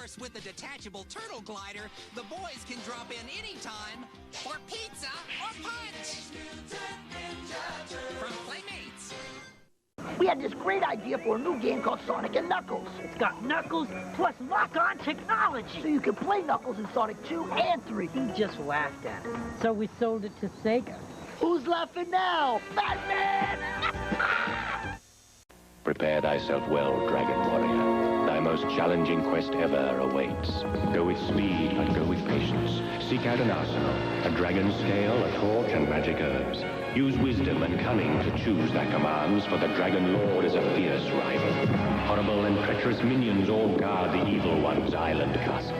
course, with the detachable turtle glider, the boys can drop in anytime for pizza or punch. From Playmates. We had this great idea for a new game called Sonic and Knuckles. It's got Knuckles plus lock-on technology. So you can play Knuckles in Sonic 2 and 3. He just laughed at it. So we sold it to Sega. Who's laughing now? Batman! Prepare thyself well, Dragon Warrior. Thy most challenging quest ever awaits. Go with speed and go with patience. Seek out an arsenal, a dragon scale, a torch, and magic herbs. Use wisdom and cunning to choose thy commands, for the Dragon Lord is a fierce rival. Horrible and treacherous minions all guard the evil one's island castle.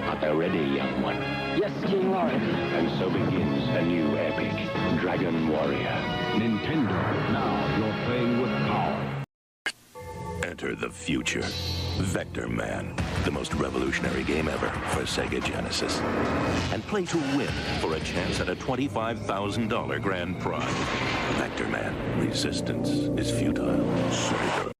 Art thou ready, young one? Yes, King Lawrence. And so begins a new epic, Dragon Warrior. Nintendo, now you're playing with power. Enter the future. Vector Man, the most revolutionary game ever for Sega Genesis. And play to win for a chance at a $25,000 grand prize. Vector Man, resistance is futile. Sega.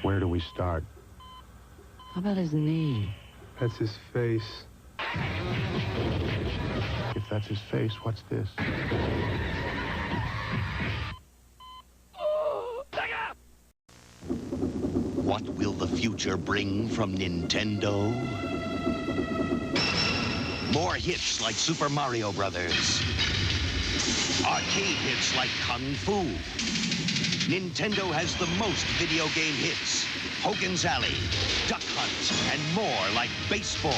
Where do we start? How about his knee? That's his face. If that's his face, what's this? What will the future bring from Nintendo? More hits like Super Mario Brothers. Arcade hits like Kung Fu. Nintendo has the most video game hits. Hogan's Alley, Duck Hunt, and more like baseball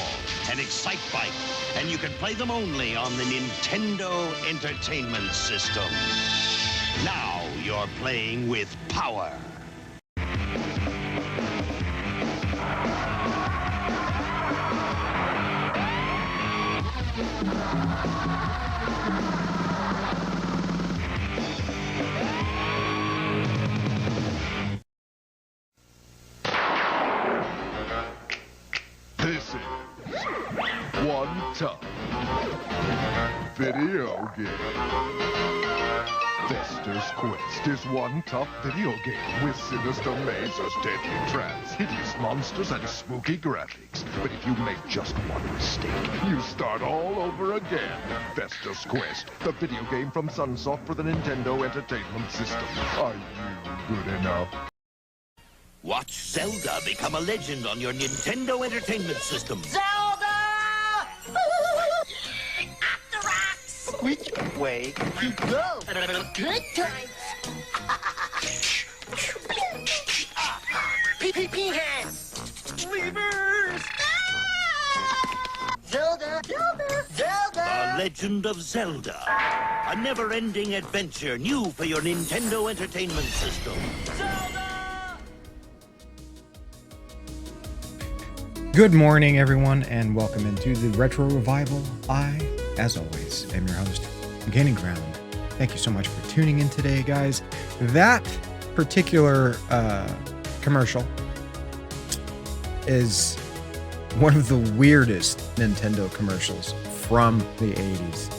and Excite Bike. And you can play them only on the Nintendo Entertainment System. Now you're playing with power. This is one tough video game. Fester's Quest is one tough video game with sinister mazes, deadly traps, hideous monsters, and spooky graphics. But if you make just one mistake, you start all over again. Fester's Quest, the video game from Sunsoft for the Nintendo Entertainment System. Are you good enough? Watch Zelda become a legend on your Nintendo Entertainment System. Zelda! After rocks! Which way you go? Good times. PPP hands. Levers. Zelda. Zelda. Zelda. The Legend of Zelda. A never-ending adventure new for your Nintendo Entertainment System. Zelda! Good morning, everyone, and welcome into the Retro Revival. I, as always, am your host, Gaining Ground. Thank you so much for tuning in today, guys. That particular commercial is one of the weirdest Nintendo commercials from the 80s.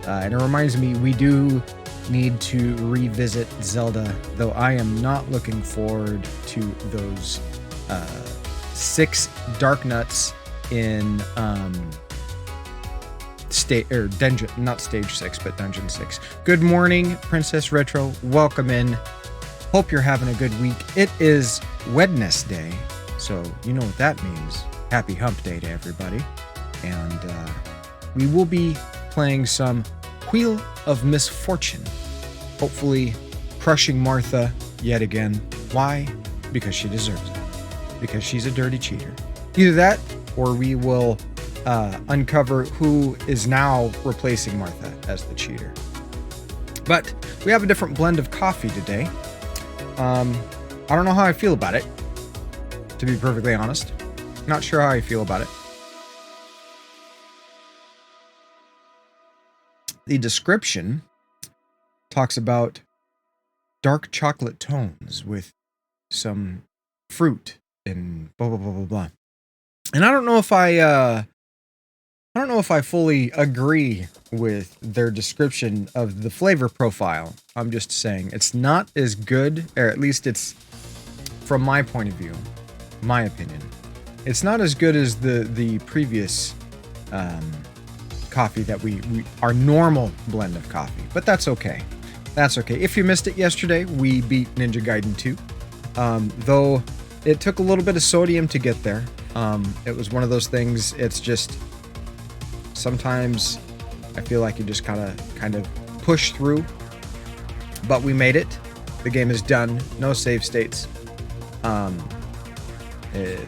And it reminds me, we do need to revisit Zelda, though I am not looking forward to those 6 Dark Nuts in dungeon, not stage 6, but dungeon 6. Good morning, Princess Retro. Welcome in. Hope you're having a good week. It is WedNESday, so you know what that means. Happy Hump Day to everybody. And we will be playing some Wheel of Misfortune. Hopefully crushing Martha yet again. Why? Because she deserves it. Because she's a dirty cheater. Either that, or we will uncover who is now replacing Martha as the cheater. But we have a different blend of coffee today. I don't know how I feel about it, to be perfectly honest. Not sure how I feel about it. The description talks about dark chocolate tones with some fruit and blah blah blah blah blah. And I don't know if I fully agree with their description of the flavor profile. I'm just saying it's not as good, or at least it's from my point of view, my opinion. It's not as good as the previous coffee that our normal blend of coffee, but that's okay. That's okay. If you missed it yesterday, we beat Ninja Gaiden 2. Though it took a little bit of sodium to get there. It was one of those things, it's just sometimes I feel like you just kind of push through, but we made it. The game is done. No save states.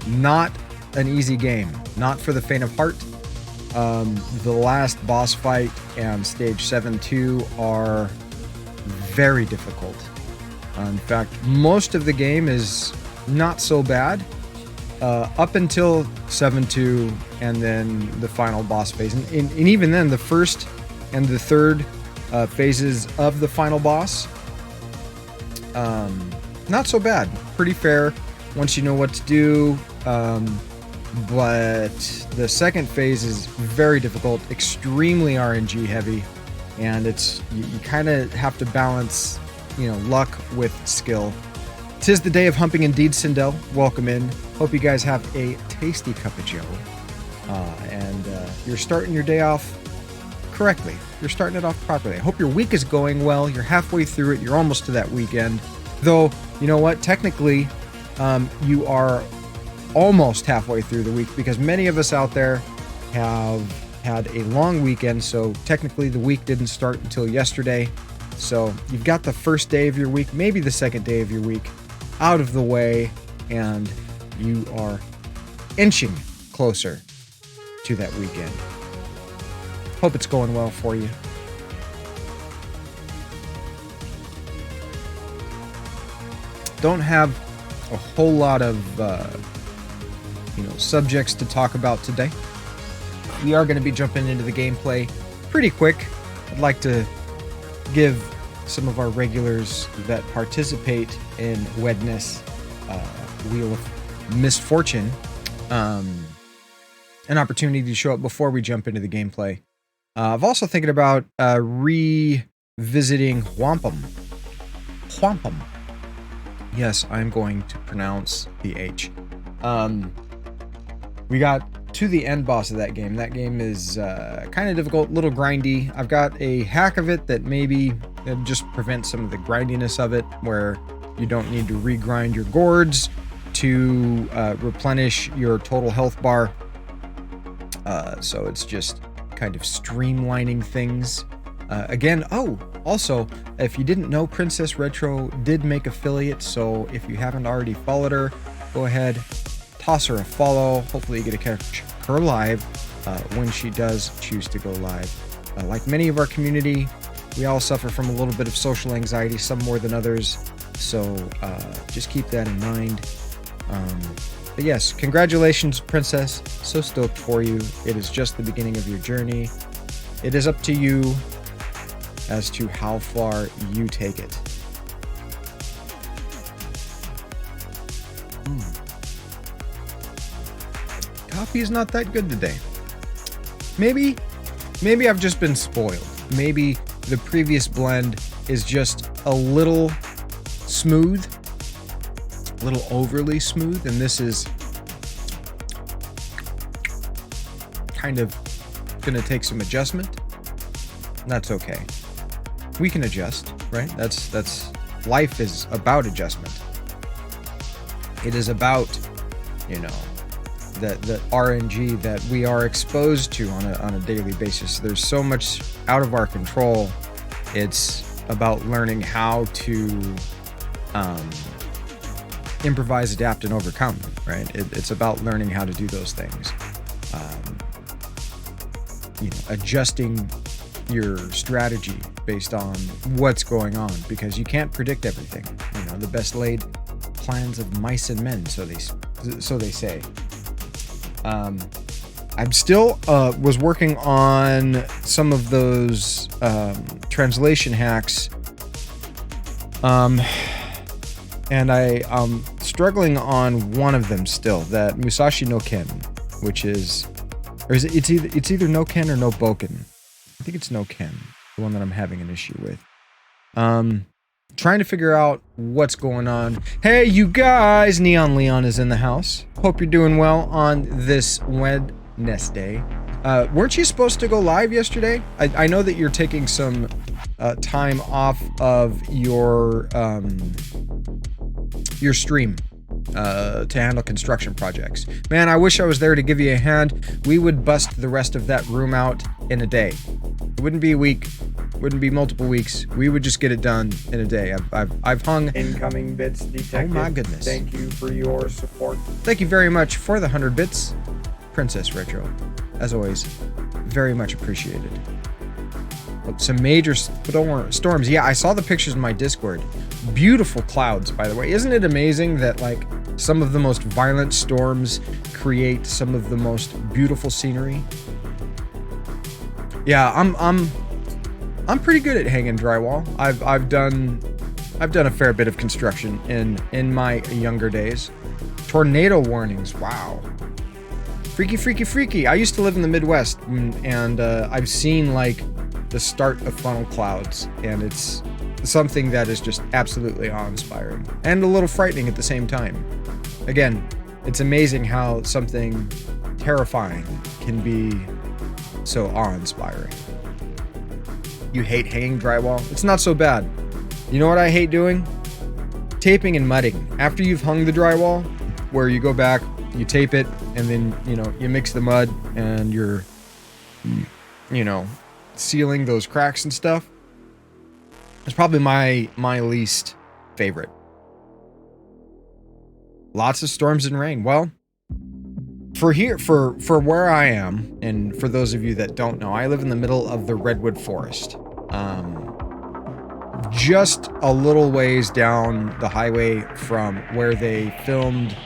Not an easy game. Not for the faint of heart. The last boss fight and stage 7-2 are very difficult. In fact, most of the game is not so bad up until 7-2 and then the final boss phase. And even then, the first and the third phases of the final boss, not so bad. Pretty fair once you know what to do. But the second phase is very difficult, extremely RNG heavy, and you kind of have to balance, luck with skill. 'Tis the day of humping indeed, Sindel. Welcome in. Hope you guys have a tasty cup of joe. And you're starting your day off correctly. You're starting it off properly. I hope your week is going well. You're halfway through it. You're almost to that weekend. Though, you know what? Technically, you are almost halfway through the week because many of us out there have had a long weekend. So technically the week didn't start until yesterday. So you've got the first day of your week, maybe the second day of your week out of the way, and you are inching closer to that weekend. Hope it's going well for you. Don't have a whole lot of subjects to talk about today. We are going to be jumping into the gameplay pretty quick. I'd like to give some of our regulars that participate in WedNESday Wheel of Misfortune an opportunity to show up before we jump into the gameplay. I've also thinking about revisiting Wampum. Yes, I'm going to pronounce the H. We got to the end boss of that game. That game is kind of difficult, a little grindy. I've got a hack of it that maybe just prevents some of the grindiness of it, where you don't need to regrind your gourds to replenish your total health bar. So it's just kind of streamlining things. Again, also, if you didn't know, Princess Retro did make affiliate, so if you haven't already followed her, go ahead, toss her a follow. Hopefully you get to catch her live when she does choose to go live. Like many of our community, we all suffer from a little bit of social anxiety, some more than others, so just keep that in mind. But yes, congratulations, Princess. So stoked for you. It is just the beginning of your journey. It is up to you as to how far you take it. Coffee is not that good today. Maybe I've just been spoiled. Maybe the previous blend is just a little smooth, a little overly smooth, and this is kind of gonna take some adjustment. That's okay. We can adjust, right? That's life is about adjustment. It is about, the RNG that we are exposed to on a daily basis. There's so much out of our control. It's about learning how to improvise, adapt, and overcome, right? It's about learning how to do those things. Adjusting your strategy based on what's going on, because you can't predict everything. The best laid plans of mice and men, so they say. I'm still was working on some of those struggling struggling on one of them still, that Musashi no Ken, which is, or is it, it's either no Ken or no Boken. I think it's no Ken, the one that I'm having an issue with. Trying to figure out what's going on. Hey, you guys, Neon Leon is in the house. Hope you're doing well on this WedNESday. Weren't you supposed to go live yesterday? I know that you're taking some time off of your stream to handle construction projects. Man, I wish I was there to give you a hand. We would bust the rest of that room out in a day. It wouldn't be a week. Wouldn't be multiple weeks. We would just get it done in a day. I've hung incoming bits detected. Oh my goodness. Thank you for your support. Thank you very much for the 100 bits, Princess Retro. As always, very much appreciated. Some major storms. Yeah, I saw the pictures in my Discord. Beautiful clouds, by the way. Isn't it amazing that like some of the most violent storms create some of the most beautiful scenery? Yeah, I'm pretty good at hanging drywall. I've done a fair bit of construction in my younger days. Tornado warnings. Wow. Freaky. I used to live in the Midwest, and I've seen like the start of funnel clouds, and it's something that is just absolutely awe-inspiring and a little frightening at the same time. Again, it's amazing how something terrifying can be so awe-inspiring. You hate hanging drywall? It's not so bad. You know what I hate doing? Taping and mudding. After you've hung the drywall, where you go back, you tape it, and then, you mix the mud and you're, sealing those cracks and stuff. It's probably my least favorite. Lots of storms and rain. Well, for where I am, and for those of you that don't know, I live in the middle of the redwood forest. Just a little ways down the highway from where they filmed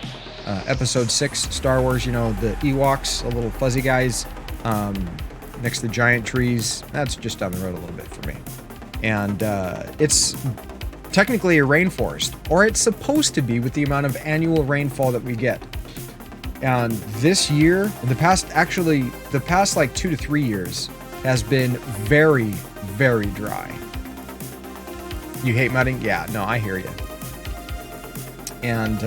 episode 6 Star Wars, the Ewoks, the little fuzzy guys, next to giant trees. That's just down the road a little bit for me. And it's technically a rainforest, or it's supposed to be with the amount of annual rainfall that we get. And this year, the past like 2 to 3 years has been very, very dry. You hate mudding? Yeah, no, I hear you. And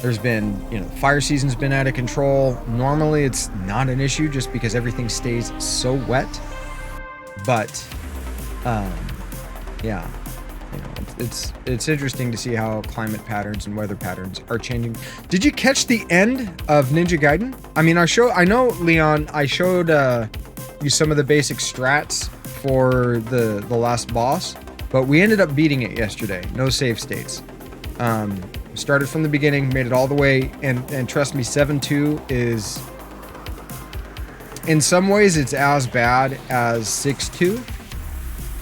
there's been, fire season's been out of control. Normally it's not an issue just because everything stays so wet. But, yeah. It's interesting to see how climate patterns and weather patterns are changing. Did you catch the end of Ninja Gaiden? I mean, I know, Leon, I showed you some of the basic strats for the last boss, but we ended up beating it yesterday. No save states. Started from the beginning, made it all the way, and trust me, 7-2 is, in some ways, it's as bad as 6-2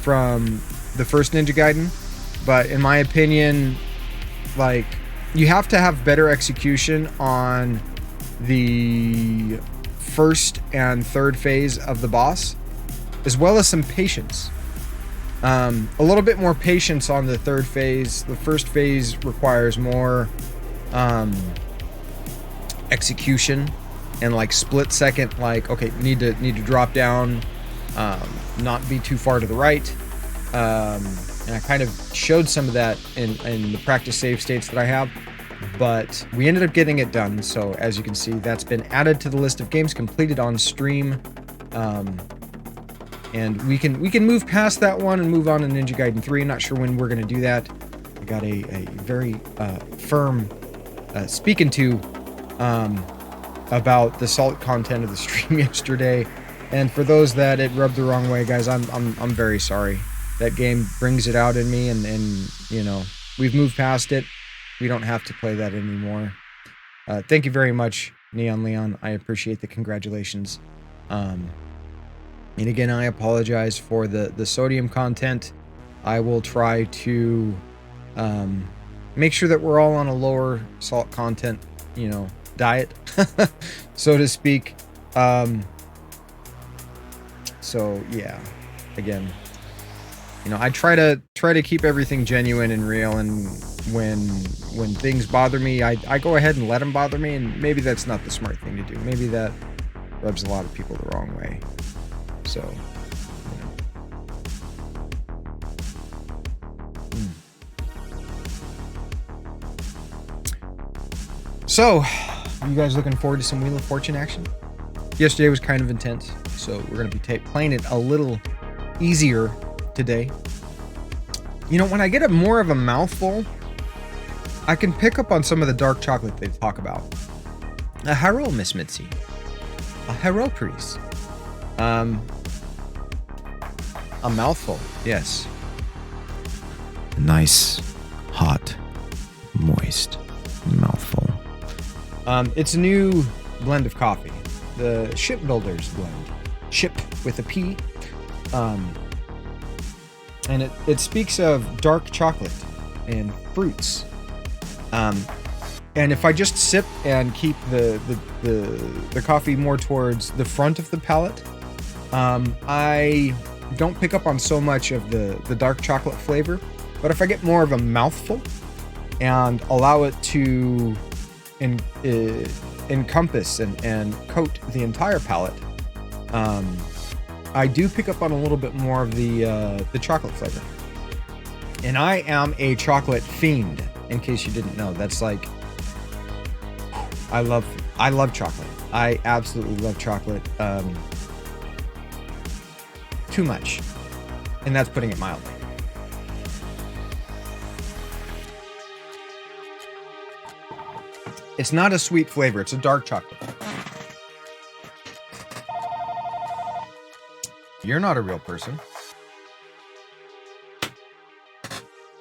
from the first Ninja Gaiden. But in my opinion, like, you have to have better execution on the first and third phase of the boss, as well as some patience. A little bit more patience on the third phase. The first phase requires more execution and like split second, like, okay, need to drop down, not be too far to the right. And I kind of showed some of that in the practice save states that I have, but we ended up getting it done. So as you can see, that's been added to the list of games completed on stream. And we can move past that one and move on to Ninja Gaiden 3. I'm not sure when we're going to do that. I got a very firm speaking to about the salt content of the stream yesterday. And for those that it rubbed the wrong way, guys, I'm very sorry. That game brings it out in me, and we've moved past it. We don't have to play that anymore. Thank you very much, Neon Leon. I appreciate the congratulations. And again, I apologize for the sodium content. I will try to make sure that we're all on a lower salt content, diet, so to speak. So yeah, again, You know, I try to keep everything genuine and real, and when things bother me, I go ahead and let them bother me, and maybe that's not the smart thing to do. Maybe that rubs a lot of people the wrong way. So, So, are you guys looking forward to some Wheel of Fortune action? Yesterday was kind of intense, so we're going to be playing it a little easier today. You know, when I get more of a mouthful, I can pick up on some of the dark chocolate they talk about. A Haro, Miss Mitzi. A Haro Priest. A mouthful, yes. Nice, hot, moist mouthful. It's a new blend of coffee. The Shipbuilders blend. Ship with a P. And it speaks of dark chocolate and fruits. And if I just sip and keep the coffee more towards the front of the palate, I don't pick up on so much of the dark chocolate flavor. But if I get more of a mouthful and allow it to encompass and coat the entire palate, I do pick up on a little bit more of the chocolate flavor. And I am a chocolate fiend, in case you didn't know. That's like, I love chocolate. I absolutely love chocolate. Too much. And that's putting it mildly. It's not a sweet flavor, it's a dark chocolate. You're not a real person.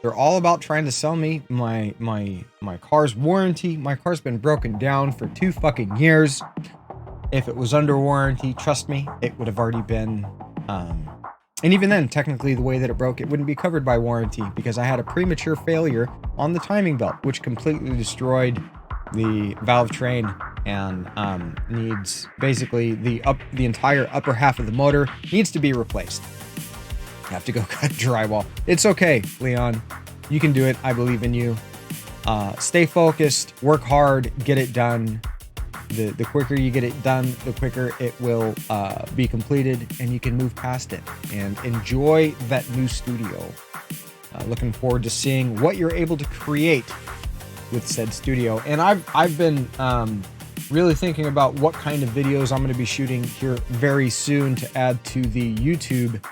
They're all about trying to sell me my car's warranty. My car's been broken down for 2 fucking years. If it was under warranty, trust me, it would have already been, and even then, technically the way that it broke, it wouldn't be covered by warranty because I had a premature failure on the timing belt, which completely destroyed the valve train and needs basically the entire upper half of the motor needs to be replaced. You have to go cut drywall. It's okay, Leon. You can do it. I believe in you. Stay focused, work hard, get it done. The quicker you get it done, the quicker it will be completed and you can move past it and enjoy that new studio. Looking forward to seeing what you're able to create with said studio. And I've been really thinking about what kind of videos I'm going to be shooting here very soon to add to the YouTube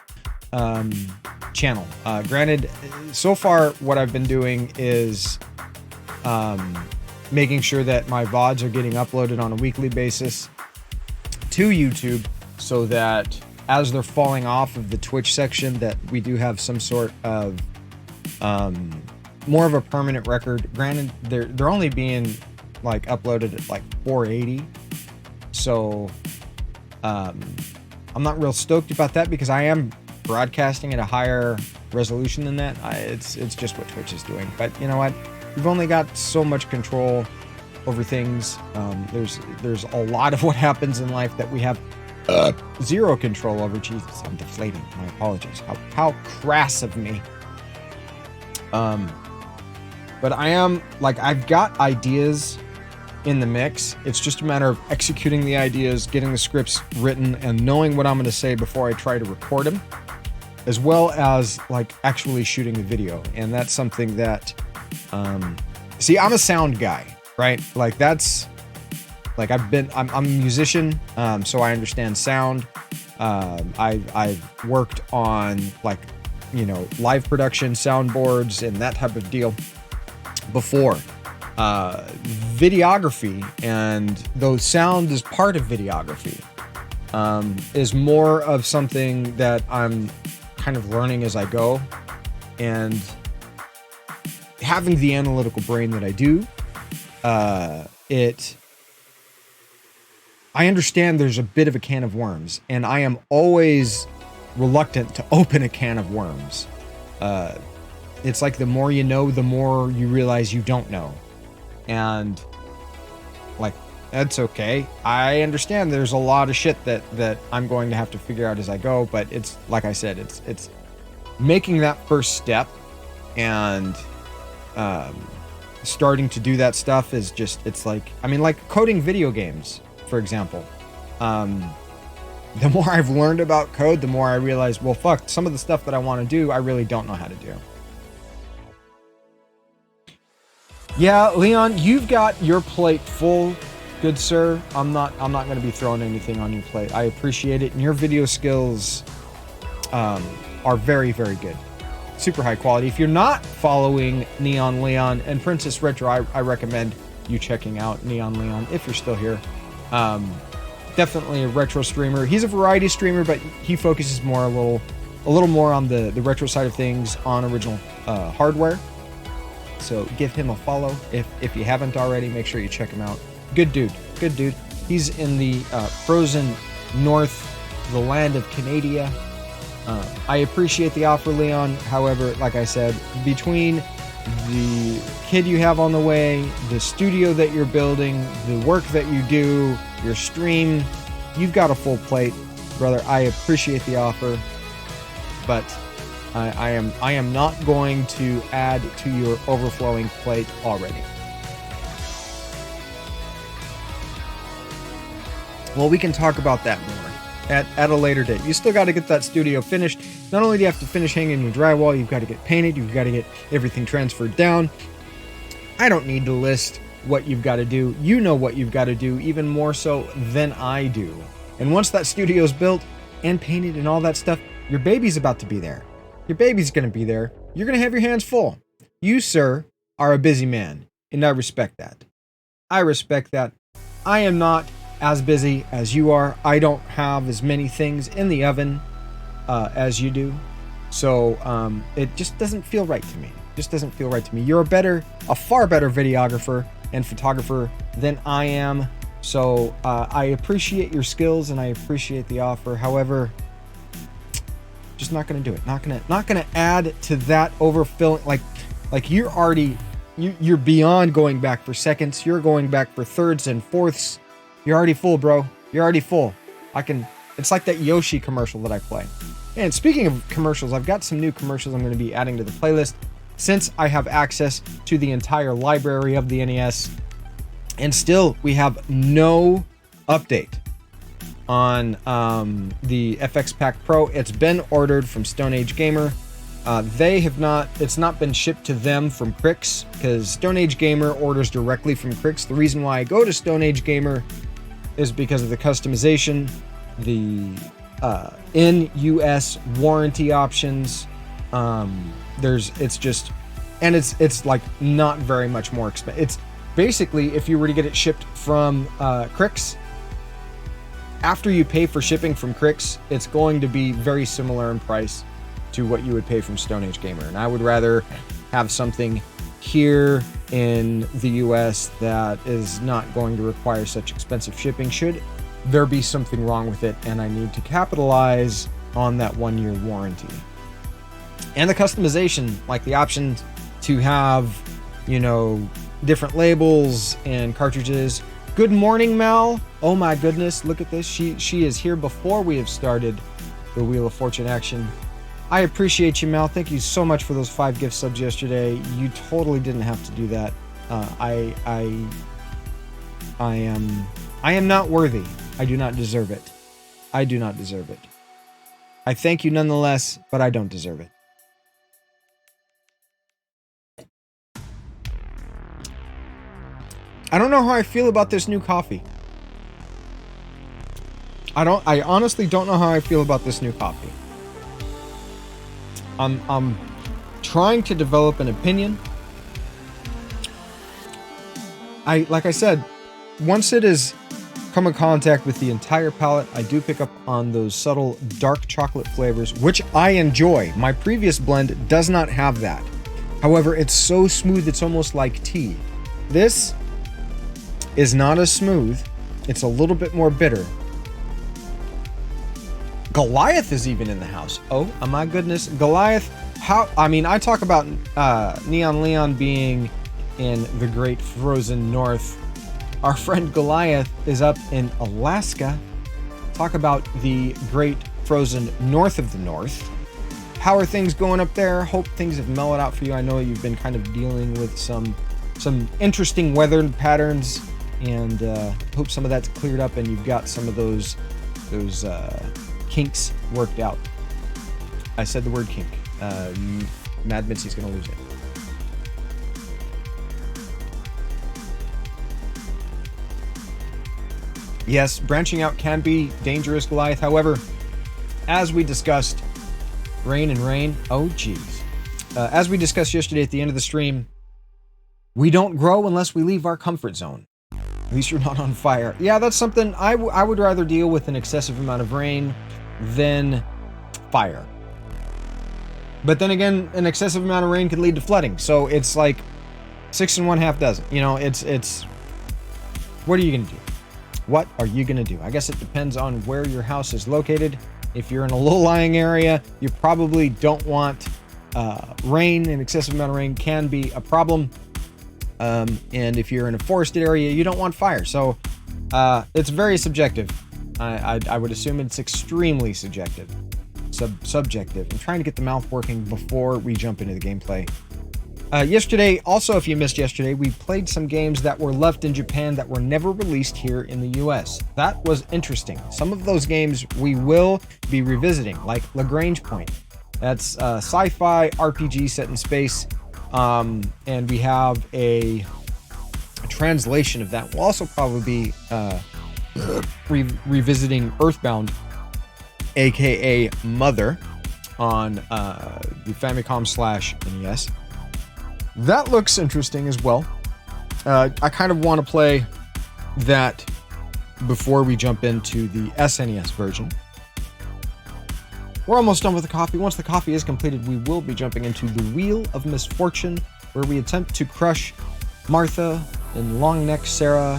channel. Granted, so far what I've been doing is making sure that my VODs are getting uploaded on a weekly basis to YouTube so that as they're falling off of the Twitch section that we do have some sort of more of a permanent record. Granted, they're only being like uploaded at like 480, so I'm not real stoked about that because I am broadcasting at a higher resolution than that. It's just what Twitch is doing. But you know what? We've only got so much control over things. There's a lot of what happens in life that we have zero control over. Jesus, I'm deflating. My apologies. How crass of me. But I am, like, I've got ideas in the mix. It's just a matter of executing the ideas, getting the scripts written, and knowing what I'm going to say before I try to record them, as well as, like, actually shooting the video. And that's something that, see, I'm a sound guy, right? Like, that's, like, I'm a musician, so I understand sound. I've worked on, like, you know, live production, soundboards, and that type of deal before. Videography, and though sound is part of videography, is more of something that I'm kind of learning as I go, and having the analytical brain that I do, I understand there's a bit of a can of worms, and I am always reluctant to open a can of worms. It's like the more you know, the more you realize you don't know. And like, that's okay. I understand there's a lot of shit that I'm going to have to figure out as I go, but it's like I said, it's making that first step and starting to do that stuff is just, it's like, I mean, like coding video games, for example. The more I've learned about code, the more I realize, well, fuck, some of the stuff that I want to do, I really don't know how to do. Yeah, Leon, you've got your plate full, good sir. I'm not going to be throwing anything on your plate. I appreciate it, and your video skills are very, very good. Super high quality. If you're not following Neon Leon and Princess Retro, I recommend you checking out Neon Leon if you're still here. Definitely a retro streamer. He's a variety streamer, but he focuses more a little more on the retro side of things on original hardware. So give him a follow if you haven't already. Make sure you check him out. Good dude. Good dude. He's in the frozen north, the land of Canada. I appreciate the offer, Leon. However, like I said, between the kid you have on the way, the studio that you're building, the work that you do, your stream, you've got a full plate, brother. I appreciate the offer, but I am not going to add to your overflowing plate already. Well, we can talk about that more at a later date. You still got to get that studio finished. Not only do you have to finish hanging your drywall, you've got to get painted, you've got to get everything transferred down. I don't need to list what you've got to do. You know what you've got to do even more so than I do. And once that studio's built and painted and all that stuff, your baby's about to be there. Your baby's going to be there. You're going to have your hands full. You, sir, are a busy man, and I respect that. I respect that. I am not as busy as you are. I don't have as many things in the oven as you do. So it just doesn't feel right to me. Just doesn't feel right to me. You're a far better videographer and photographer than I am. So I appreciate your skills and I appreciate the offer. However, just not going to do it. Not going to add to that overfilling. Like you're already, you're beyond going back for seconds. You're going back for thirds and fourths. You're already full, bro. You're already full. It's like that Yoshi commercial that I play. And speaking of commercials, I've got some new commercials I'm going to be adding to the playlist since I have access to the entire library of the NES. And still, we have no update on the FX Pack Pro. It's been ordered from Stone Age Gamer. It's not been shipped to them from Crix because Stone Age Gamer orders directly from Crix. The reason why I go to Stone Age Gamer is because of the customization, the in-US warranty options. It's like not very much more expensive. It's basically, if you were to get it shipped from Crix, after you pay for shipping from Crix, it's going to be very similar in price to what you would pay from Stone Age Gamer. And I would rather have something here in the US that is not going to require such expensive shipping should there be something wrong with it and I need to capitalize on that 1-year warranty. And the customization, like the option to have, different labels and cartridges. Good morning, Mal. Oh my goodness, look at this. She is here before we have started the Wheel of Fortune action. I appreciate you, Mal. Thank you so much for those 5 gift subs yesterday. You totally didn't have to do that. I am not worthy. I do not deserve it. I do not deserve it. I thank you nonetheless, but I don't deserve it. I don't know how I feel about this new coffee. I honestly don't know how I feel about this new coffee. I'm trying to develop an opinion. Like I said, once it has come in contact with the entire palette, I do pick up on those subtle dark chocolate flavors, which I enjoy. My previous blend does not have that. However, it's so smooth, it's almost like tea. This is not as smooth. It's a little bit more bitter. Goliath is even in the house. Oh my goodness. Goliath, I talk about Neon Leon being in the great frozen north. Our friend Goliath is up in Alaska. Talk about the great frozen north of the north. how are things going up there? Hope things have mellowed out for you. I know you've been kind of dealing with some interesting weather patterns, and hope some of that's cleared up and you've got some of those kinks worked out. I said the word kink. Mad Mitzi's gonna lose it. Yes, branching out can be dangerous, Goliath. However, as we discussed, rain. Oh, geez. As we discussed yesterday at the end of the stream, we don't grow unless we leave our comfort zone. At least you're not on fire. Yeah, that's something I would rather deal with an excessive amount of rain than fire. But then again, an excessive amount of rain could lead to flooding. So it's like 6 1/2 dozen. You know, it's what are you going to do? What are you going to do? I guess it depends on where your house is located. If you're in a low-lying area, you probably don't want rain. An excessive amount of rain can be a problem. And if you're in a forested area, you don't want fire. So it's very subjective. I would assume it's extremely subjective. Subjective. I'm trying to get the mouth working before we jump into the gameplay. Yesterday, also, if you missed yesterday, we played some games that were left in Japan that were never released here in the US. That was interesting. Some of those games we will be revisiting, like Lagrange Point. That's a sci-fi RPG set in space, and we have a translation of that. We'll also probably be revisiting Earthbound, aka Mother, on the Famicom/NES. That looks interesting as well. I kind of want to play that before we jump into the SNES version. We're almost done with the coffee. Once the coffee is completed, we will be jumping into the Wheel of Misfortune, where we attempt to crush Martha and Longneck Sarah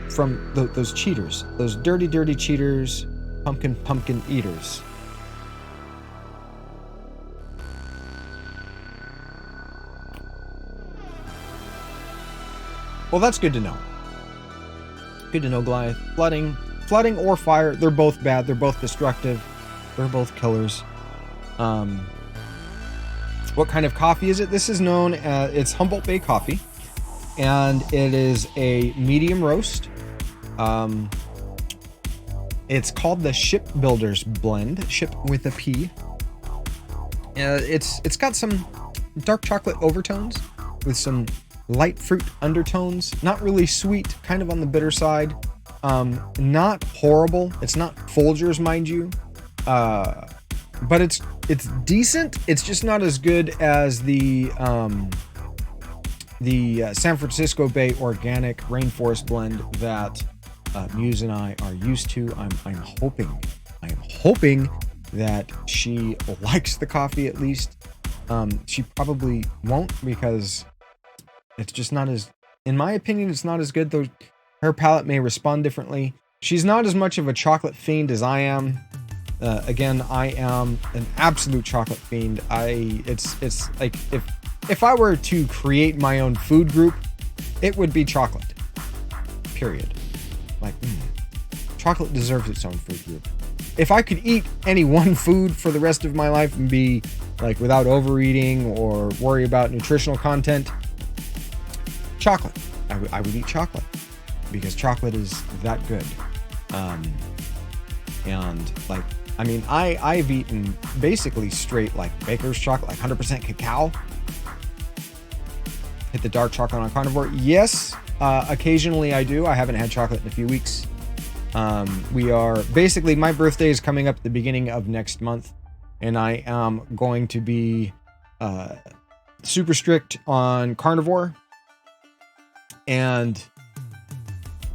from those cheaters, those dirty cheaters, pumpkin eaters. Well, that's good to know. Good to know, Goliath. Flooding or fire, they're both bad. They're both destructive. They're both killers. What kind of coffee is it? This is known as, it's Humboldt Bay coffee, and it is a medium roast. It's called the Shipbuilder's Blend, ship with a P. It's got some dark chocolate overtones with some light fruit undertones. Not really sweet, kind of on the bitter side. Not horrible. It's not Folgers, mind you. But it's decent. It's just not as good as the San Francisco Bay Organic Rainforest Blend that Muse and I are used to. I am hoping that she likes the coffee at least. She probably won't, because it's just not as, in my opinion, it's not as good, though her palate may respond differently. She's not as much of a chocolate fiend as I am. Again, I am an absolute chocolate fiend. It's like if I were to create my own food group, it would be chocolate. Period. Like, chocolate deserves its own food group. If I could eat any one food for the rest of my life and be like without overeating or worry about nutritional content, chocolate. I would eat chocolate, because chocolate is that good. And like, I mean, I've eaten basically straight like baker's chocolate, like 100% cacao. Hit the dark chocolate on carnivore. Yes, occasionally I do. I haven't had chocolate in a few weeks. We are basically, my birthday is coming up at the beginning of next month, and I am going to be super strict on carnivore. And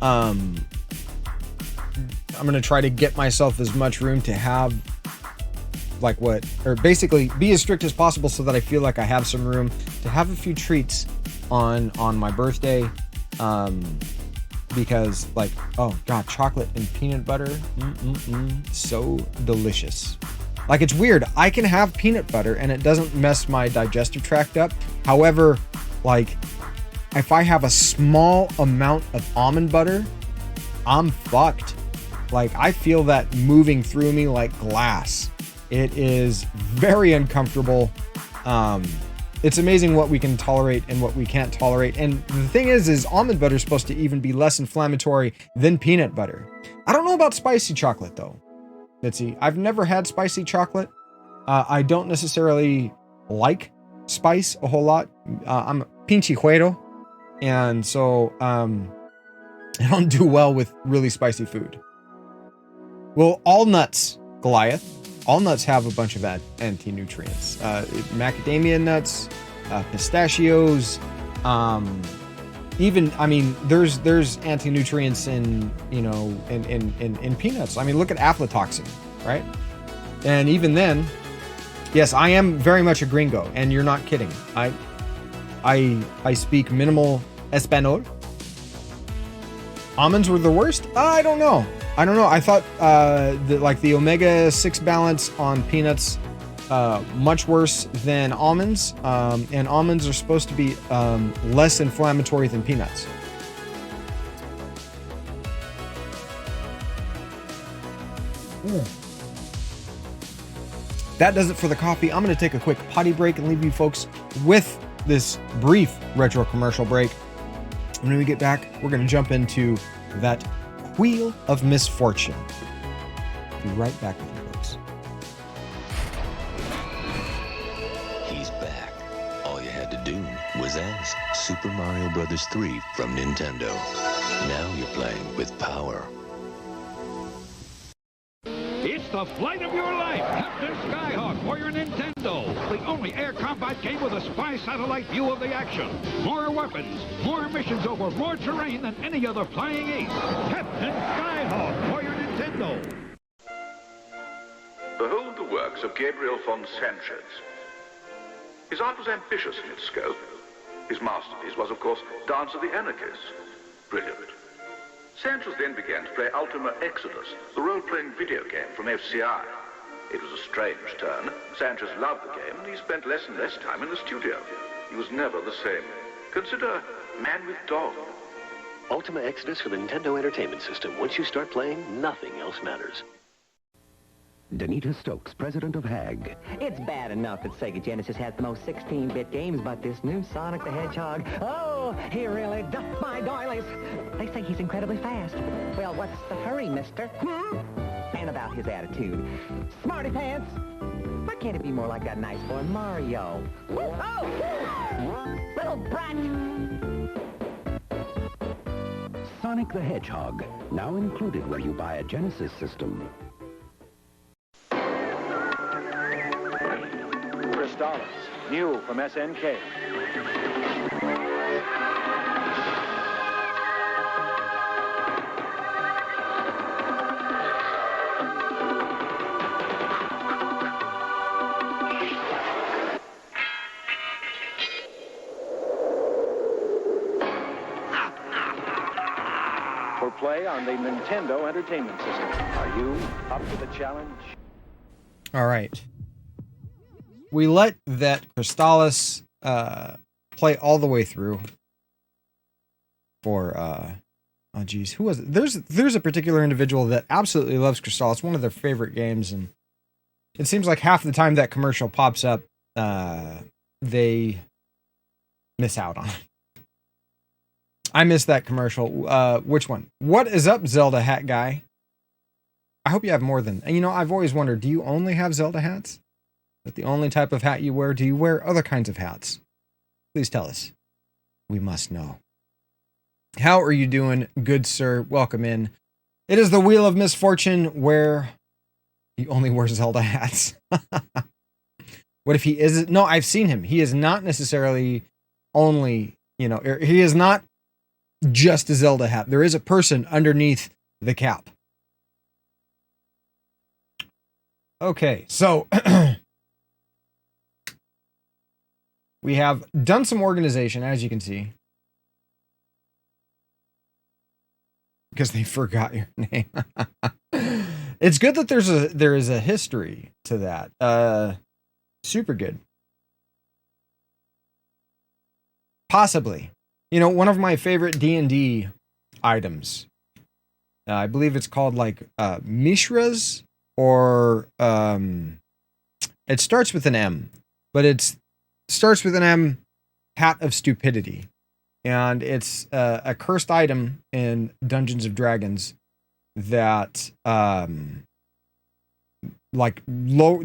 I'm going to try to get myself as much room to have basically be as strict as possible, so that I feel like I have some room to have a few treats on my birthday. Because like, oh god, chocolate and peanut butter, so delicious. Like, it's weird, I can have peanut butter and it doesn't mess my digestive tract up. However, like, if I have a small amount of almond butter, I'm fucked. Like, I feel that moving through me like glass. It is very uncomfortable. It's amazing what we can tolerate and what we can't tolerate. And the thing is almond butter is supposed to even be less inflammatory than peanut butter. I don't know about spicy chocolate though, Mitzi. I've never had spicy chocolate. I don't necessarily like spice a whole lot. I'm a pinchijuero, and so I don't do well with really spicy food. Well, all nuts, Goliath. All nuts have a bunch of anti-nutrients. Macadamia nuts, pistachios, even, I mean, there's anti-nutrients in peanuts. I mean, look at aflatoxin, right? And even then, yes, I am very much a gringo, and you're not kidding. I speak minimal Espanol. Almonds were the worst? I don't know. I thought the omega-6 balance on peanuts much worse than almonds, and almonds are supposed to be less inflammatory than peanuts. That does it for the coffee. I'm going to take a quick potty break and leave you folks with this brief retro commercial break. And when we get back, we're going to jump into that Wheel of Misfortune. Be right back with you folks. He's back. All you had to do was ask. Super Mario Bros. 3 from Nintendo. Now you're playing with power. It's the flight of your life, Captain Skyhawk for your Nintendo. The only air combat game with a spy satellite view of the action. More weapons, more missions over more terrain than any other flying ace. Captain Skyhawk for your Nintendo. Behold the works of Gabriel von Sanchez. His art was ambitious in its scope. His masterpiece was, of course, Dance of the Anarchists. Brilliant. Sanchez then began to play Ultima Exodus, the role-playing video game from FCI. It was a strange turn. Sanchez loved the game, and he spent less and less time in the studio. He was never the same. Consider Man with Dog. Ultima Exodus for the Nintendo Entertainment System. Once you start playing, nothing else matters. Danita Stokes, president of HAG. It's bad enough that Sega Genesis has the most 16-bit games, but this new Sonic the Hedgehog, oh, he really ducked my doilies. They say he's incredibly fast. Well, what's the hurry, mister? And about his attitude. Smarty pants! Why can't it be more like that nice boy Mario? Oh! Little brat! Sonic the Hedgehog, now included when you buy a Genesis system. $, new from SNK. For play on the Nintendo Entertainment System. Are you up to the challenge? All right. We let that Crystallis play all the way through for oh geez, who was it? There's a particular individual that absolutely loves Crystallis, one of their favorite games, and it seems like half the time that commercial pops up, they miss out on it. I missed that commercial. Which one? What is up, Zelda hat guy? I hope you have more than, and you know, I've always wondered, do you only have Zelda hats? Is that the only type of hat you wear? Do you wear other kinds of hats? Please tell us. We must know. How are you doing, good sir? Welcome in. It is the Wheel of Misfortune where he only wears Zelda hats. What if he isn't? No, I've seen him. He is not necessarily only, you know, he is not just a Zelda hat. There is a person underneath the cap. Okay, so we have done some organization, as you can see, because they forgot your name. It's good that there is a history to that. Super good. Possibly, you know, one of my favorite D&D items. I believe it's called like Mishras or It starts with an M, but it starts with an M, Hat of Stupidity. And it's a cursed item in Dungeons of Dragons that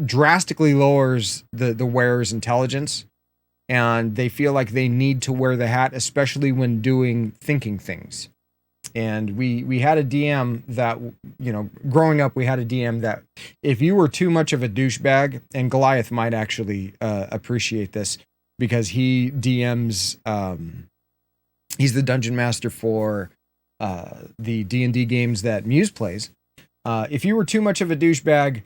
drastically lowers the wearer's intelligence, and they feel like they need to wear the hat, especially when doing thinking things. And we had a DM that, growing up, we had a DM that if you were too much of a douchebag, and Goliath might actually appreciate this because he DMs, he's the dungeon master for the D&D games that Muse plays. If you were too much of a douchebag,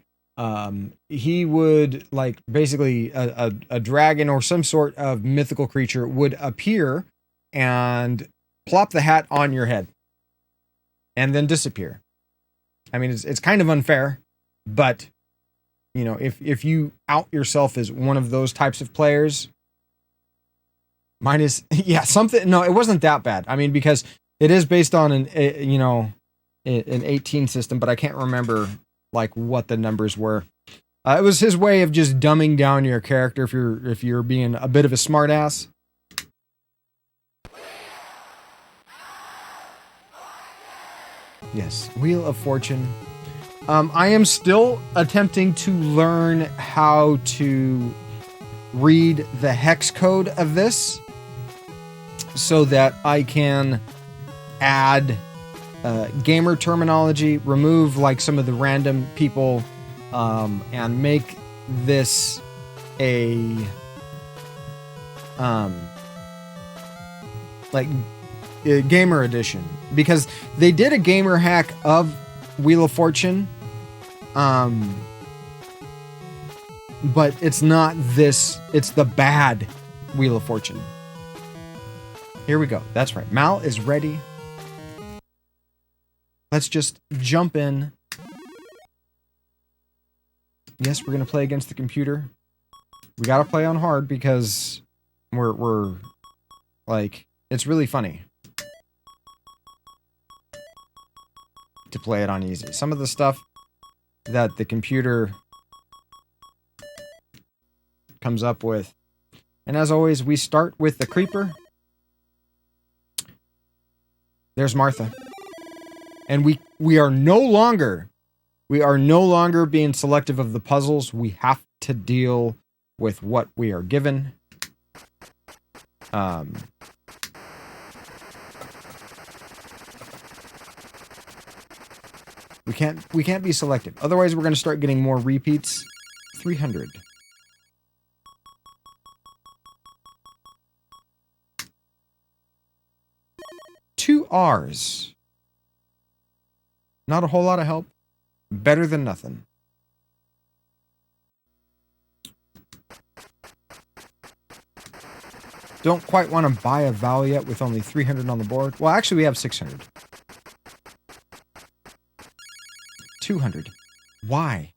he would, like, basically a dragon or some sort of mythical creature would appear and plop the hat on your head and then disappear. I mean, it's kind of unfair, but if you out yourself as one of those types of players, mine is, something. No, it wasn't that bad. I mean, because it is based on an 18 system, but I can't remember like what the numbers were. It was his way of just dumbing down your character if you're being a bit of a smartass. Yes, Wheel of Fortune. I am still attempting to learn how to read the hex code of this so that I can add gamer terminology, remove like some of the random people, and make this a gamer edition, because they did a gamer hack of Wheel of Fortune, but it's not this, it's the bad Wheel of Fortune. Here we go. That's right. Mal is ready. Let's just jump in. Yes, we're going to play against the computer. We got to play on hard because we're like, it's really funny to play it on easy. Some of the stuff that the computer comes up with. And as always, we start with the creeper. There's Martha. And we are no longer being selective of the puzzles. We have to deal with what we are given. We can't be selective. Otherwise, we're going to start getting more repeats. 300. Two R's. Not a whole lot of help. Better than nothing. Don't quite want to buy a vowel yet with only 300 on the board. Well, actually, we have 600. 200. Why?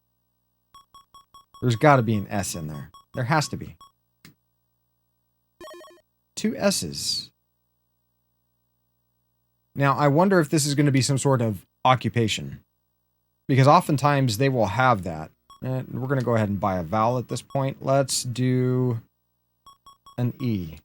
There's got to be an S in there. There has to be. 2 S's. Now, I wonder if this is going to be some sort of occupation, because oftentimes they will have that. And we're going to go ahead and buy a vowel at this point. Let's do an E.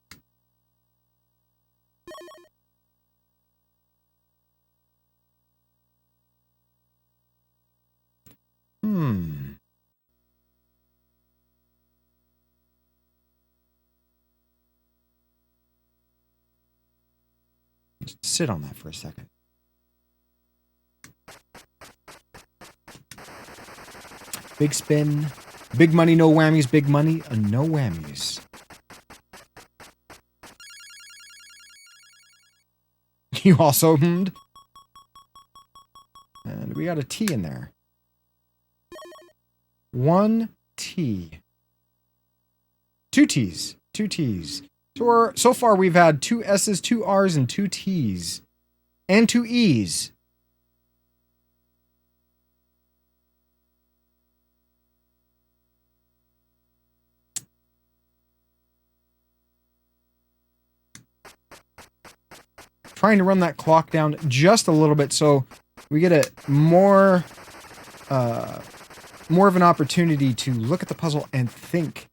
Just sit on that for a second. Big spin. Big money, no whammies. Big money, no whammies. You also hummed. And we got a T in there. 1 T. 2 T's. 2 T's. So far we've had 2 S's, 2 R's, and 2 T's. And 2 E's. Trying to run that clock down just a little bit so we get a more more of an opportunity to look at the puzzle and think.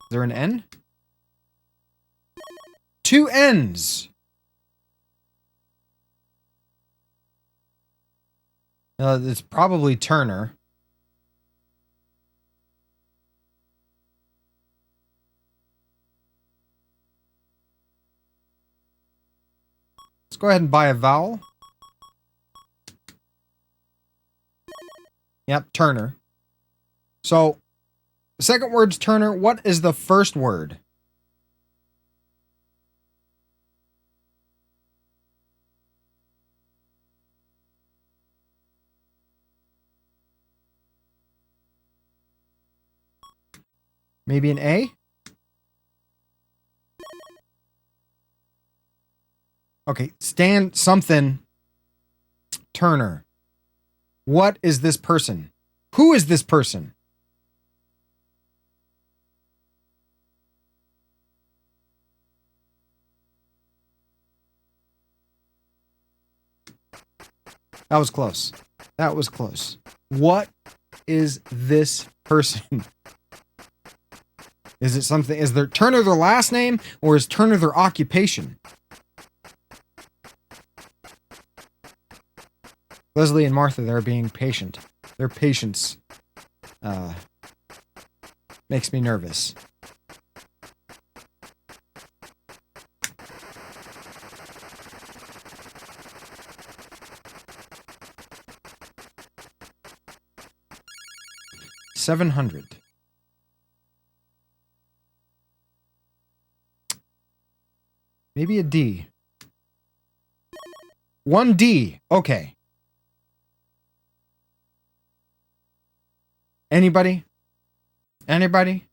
Is there an N? 2 N's. It's probably Turner. Let's go ahead and buy a vowel. Yep, Turner. So, the second word's Turner. What is the first word? Maybe an A? Okay, Stan something Turner. What is this person? Who is this person? That was close. That was close. What is this person? Is it something? Is there Turner their last name, or is Turner their occupation? Leslie and Martha, they're being patient. Their patience makes me nervous. $700. Maybe a D. 1D. Okay. Anybody? Anybody?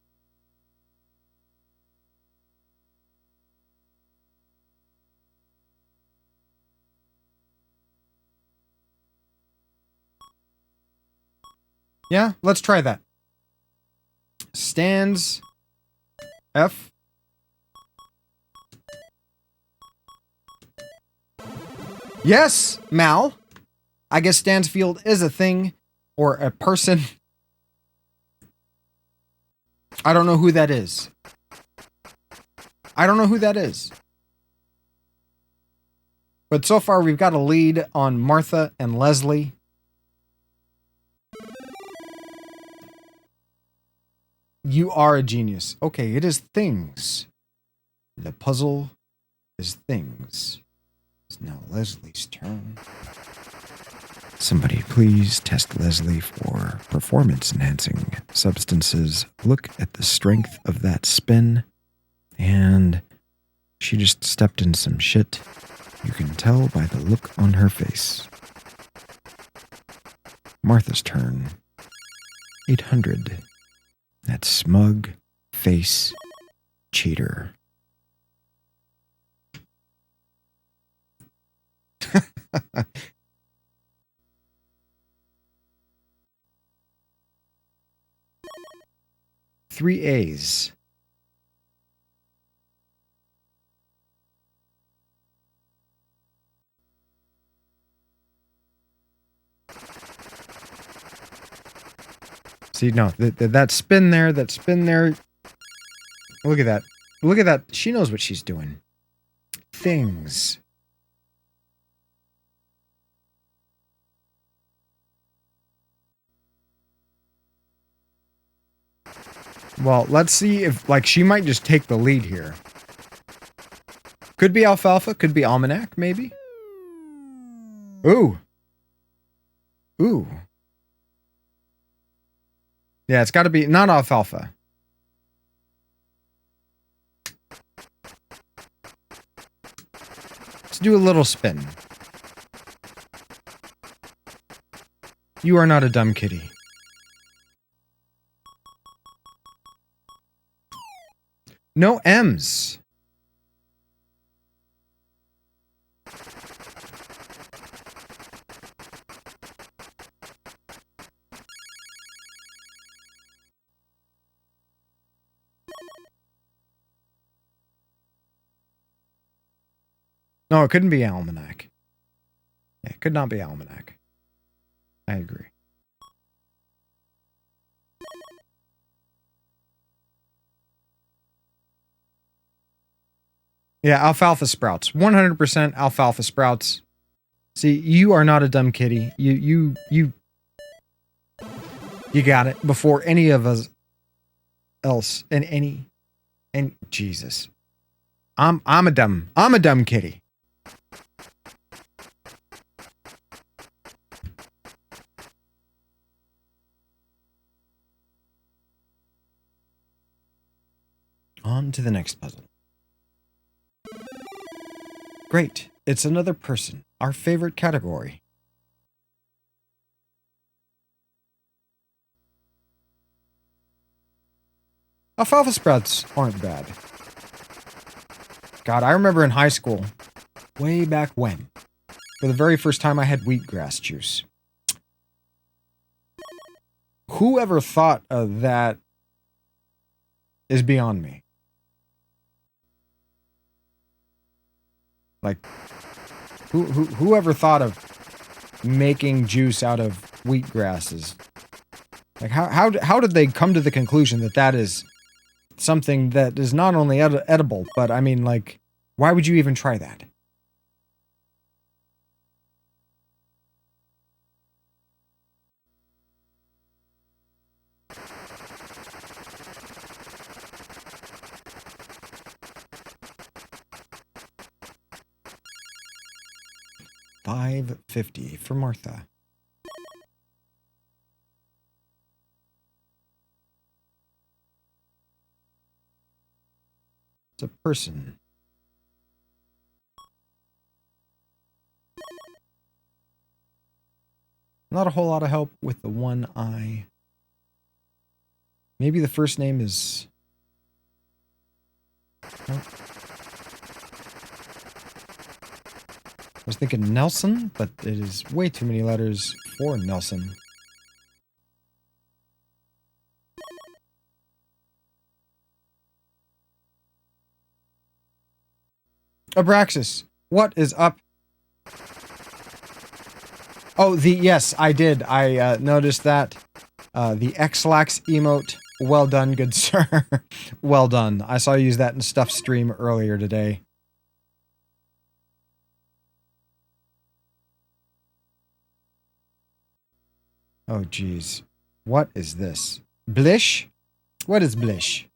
Yeah, let's try that. Stands F. Yes, Mal. I guess Stansfield is a thing or a person. I don't know who that is. I don't know who that is. But so far we've got a lead on Martha and Leslie. You are a genius. Okay, it is things. The puzzle is things. It's now Leslie's turn. Somebody please test Leslie for performance-enhancing substances. Look at the strength of that spin. And she just stepped in some shit. You can tell by the look on her face. Martha's turn. 800. That smug face cheater. Three A's. See, no, that spin there, that spin there. Look at that. Look at that. She knows what she's doing. Things. Well, let's see if, like, she might just take the lead here. Could be alfalfa, could be almanac, maybe. Ooh. Ooh. Yeah, it's got to be not alfalfa. Let's do a little spin. You are not a dumb kitty. No M's. No, it couldn't be Almanac. Yeah, it could not be Almanac. I agree. Yeah, alfalfa sprouts. 100% alfalfa sprouts. See, you are not a dumb kitty. You got it before any of us else and Jesus. I'm a dumb kitty. On to the next puzzle. Great. It's another person. Our favorite category. Alfalfa sprouts aren't bad. God, I remember in high school, way back when, for the very first time I had wheatgrass juice. Whoever thought of that is beyond me. Like, whoever thought of making juice out of wheatgrass is... Like, how did they come to the conclusion that that is something that is not only edible, but I mean, like, why would you even try that? $5.50 for Martha. It's a person. Not a whole lot of help with the one eye. Maybe the first name is... Nope. I was thinking Nelson, but it is way too many letters for Nelson. Abraxas, what is up? Oh, yes, I did. I noticed that. The X-Lax emote. Well done, good sir. Well done. I saw you use that in Stuff stream earlier today. Oh, geez. What is this? Blish? What is Blish?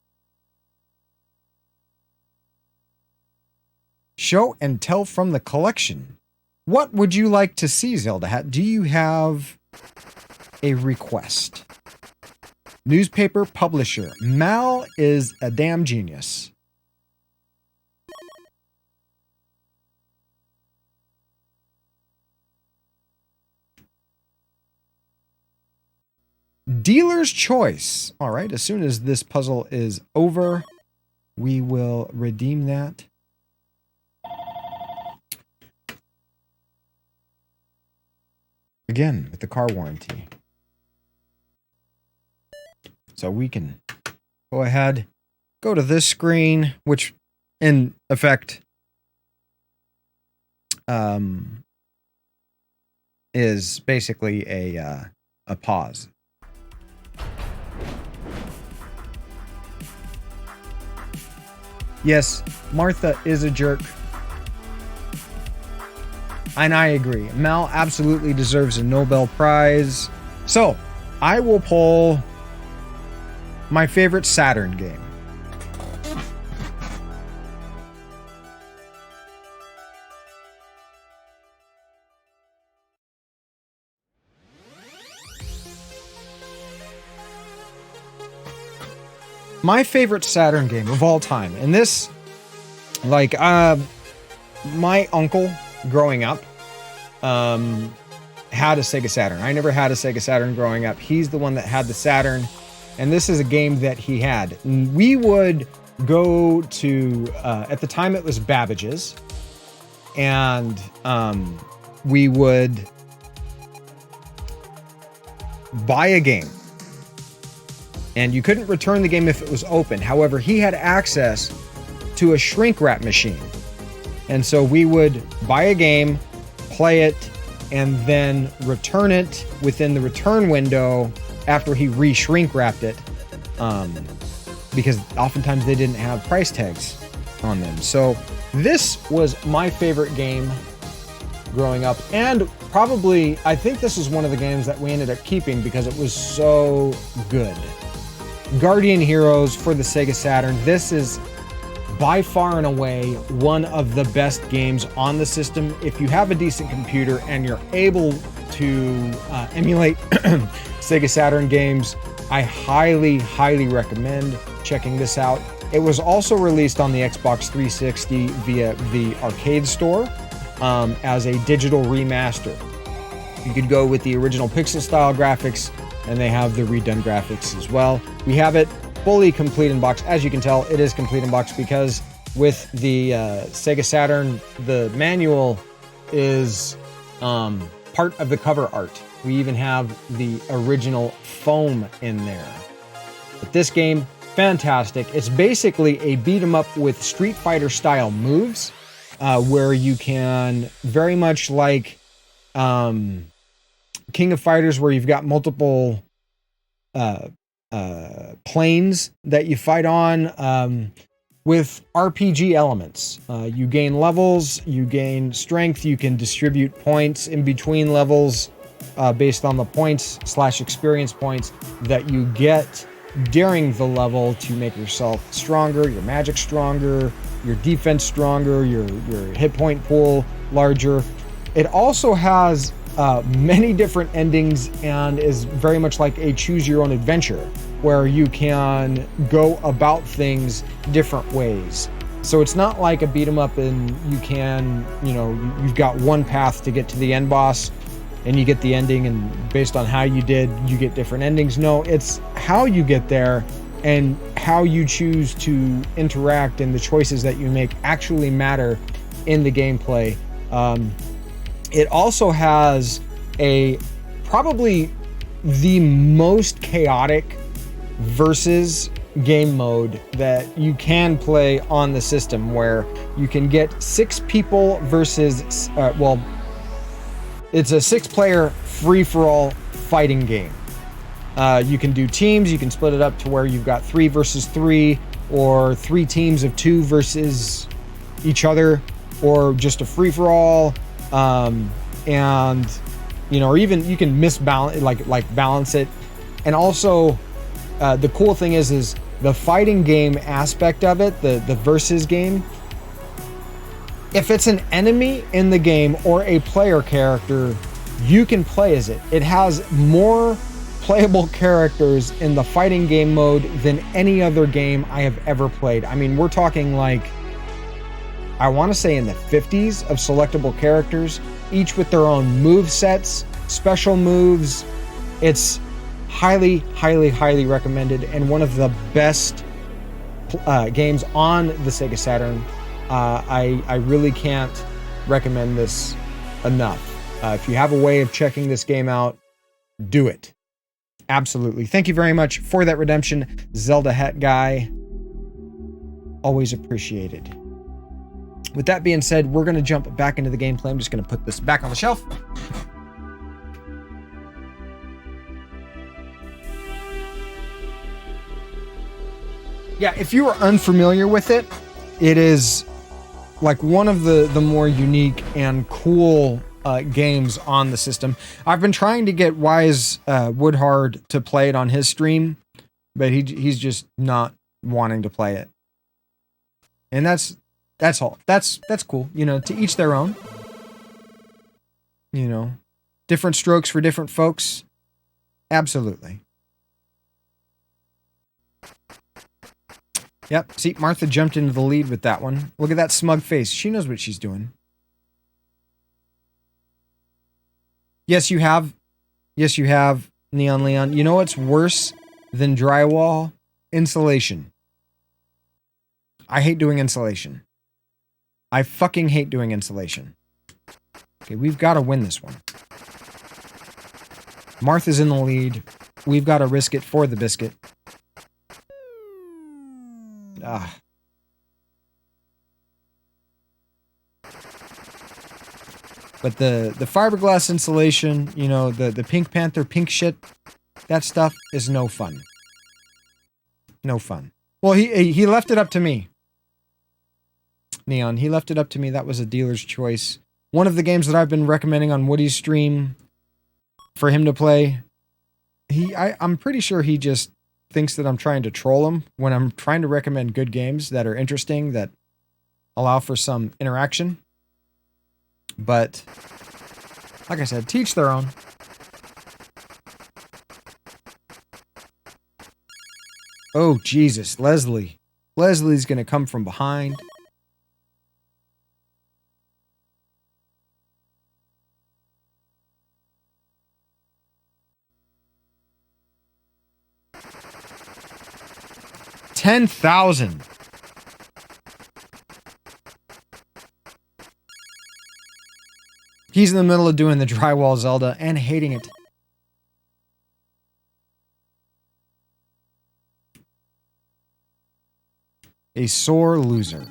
Show and tell from the collection. What would you like to see, Zelda Hat? Do you have a request? Newspaper publisher. Mal is a damn genius. Dealer's choice. All right, as soon as this puzzle is over, we will redeem that. Again, with the car warranty. So we can go ahead, go to this screen, which in effect is basically a pause. Yes, Martha is a jerk. And I agree. Mal absolutely deserves a Nobel Prize. So, I will pull my favorite Saturn game. My favorite Saturn game of all time. And this, like, my uncle growing up had a Sega Saturn. I never had a Sega Saturn growing up. He's the one that had the Saturn. And this is a game that he had. We would go to, at the time it was Babbage's. And we would buy a game. And you couldn't return the game if it was open. However, he had access to a shrink wrap machine. And so we would buy a game, play it, and then return it within the return window after he re-shrink wrapped it. Because oftentimes they didn't have price tags on them. So this was my favorite game growing up, and probably, I think this is one of the games that we ended up keeping because it was so good. Guardian Heroes for the Sega Saturn. This is by far and away one of the best games on the system. If you have a decent computer and you're able to emulate Sega Saturn games, I highly, highly recommend checking this out. It was also released on the Xbox 360 via the arcade store as a digital remaster. You could go with the original pixel style graphics, and they have the redone graphics as well. We have it fully complete in box. As you can tell, it is complete in box because with the Sega Saturn, the manual is part of the cover art. We even have the original foam in there. But this game, fantastic. It's basically a beat 'em up with Street Fighter style moves, where you can, very much like King of Fighters, where you've got multiple planes that you fight on, with RPG elements. You gain levels, you gain strength, you can distribute points in between levels based on the points / experience points that you get during the level to make yourself stronger, your magic stronger, your defense stronger, your hit point pool larger. It also has many different endings and is very much like a choose your own adventure, where you can go about things different ways. So it's not like a beat 'em up and you can, you've got one path to get to the end boss and you get the ending, and based on how you did, you get different endings. No, it's how you get there and how you choose to interact, and the choices that you make actually matter in the gameplay. It also has probably the most chaotic versus game mode that you can play on the system, where you can get 6 people versus, it's a 6-player free-for-all fighting game. You can do teams, you can split it up to where you've got 3 versus 3, or 3 teams of 2 versus each other, or just a free-for-all, and or even you can misbalance, like balance it. And also the cool thing is the fighting game aspect of it, the versus game. If it's an enemy in the game or a player character, you can play as it. It has more playable characters in the fighting game mode than any other game I have ever played. I mean, we're talking like, I want to say in the 50s of selectable characters, each with their own move sets, special moves. It's highly, highly, highly recommended, and one of the best games on the Sega Saturn. I really can't recommend this enough. If you have a way of checking this game out, do it. Absolutely. Thank you very much for that redemption, Zelda Hat Guy. Always appreciated. With that being said, we're going to jump back into the gameplay. I'm just going to put this back on the shelf. Yeah, if you are unfamiliar with it, it is like one of the more unique and cool games on the system. I've been trying to get Wise Woodhard to play it on his stream, but he's just not wanting to play it. And that's all. That's cool. To each their own. Different strokes for different folks. Absolutely. Yep. See, Martha jumped into the lead with that one. Look at that smug face. She knows what she's doing. Yes, you have. Yes, you have, Neon Leon. You know what's worse than drywall? Insulation. I hate doing insulation. I fucking hate doing insulation. Okay, we've got to win this one. Martha's in the lead. We've got to risk it for the biscuit. But the fiberglass insulation, you know, the Pink Panther pink shit, that stuff is no fun. No fun. Well, he left it up to me. Neon, he left it up to me. That was a dealer's choice. One of the games that I've been recommending on Woody's stream for him to play, I'm pretty sure he just thinks that I'm trying to troll him when I'm trying to recommend good games that are interesting, that allow for some interaction. But, like I said, teach their own. Oh, Jesus, Leslie. Leslie's gonna come from behind. $10,000. He's in the middle of doing the drywall Zelda and hating it. A sore loser.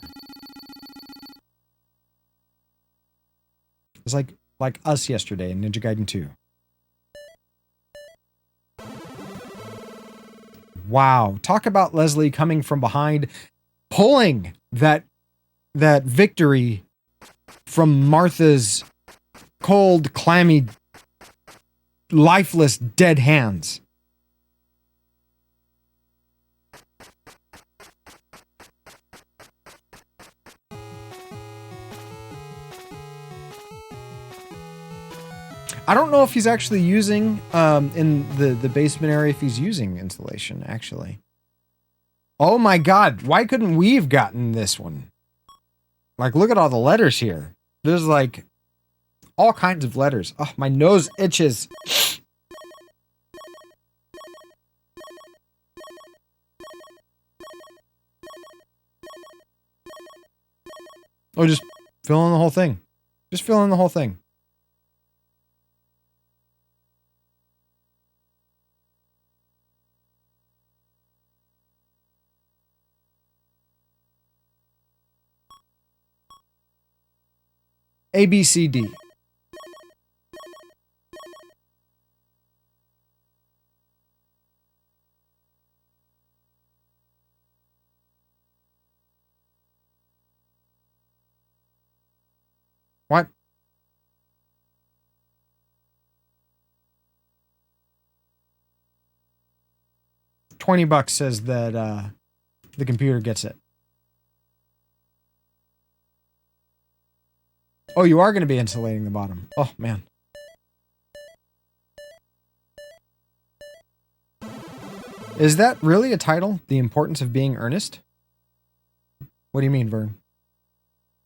It's like us yesterday in Ninja Gaiden 2. Wow. Talk about Leslie coming from behind, pulling that victory from Martha's cold, clammy, lifeless, dead hands. I don't know if he's actually using, in the basement area, if he's using insulation, actually. Oh my god, why couldn't we have gotten this one? Like, look at all the letters here. There's, like, all kinds of letters. Oh, my nose itches. Oh, just fill in the whole thing. Just fill in the whole thing. A, B, C, D. What? $20 says that the computer gets it. Oh, you are going to be insulating the bottom. Oh, man. Is that really a title? The Importance of Being Earnest? What do you mean, Vern?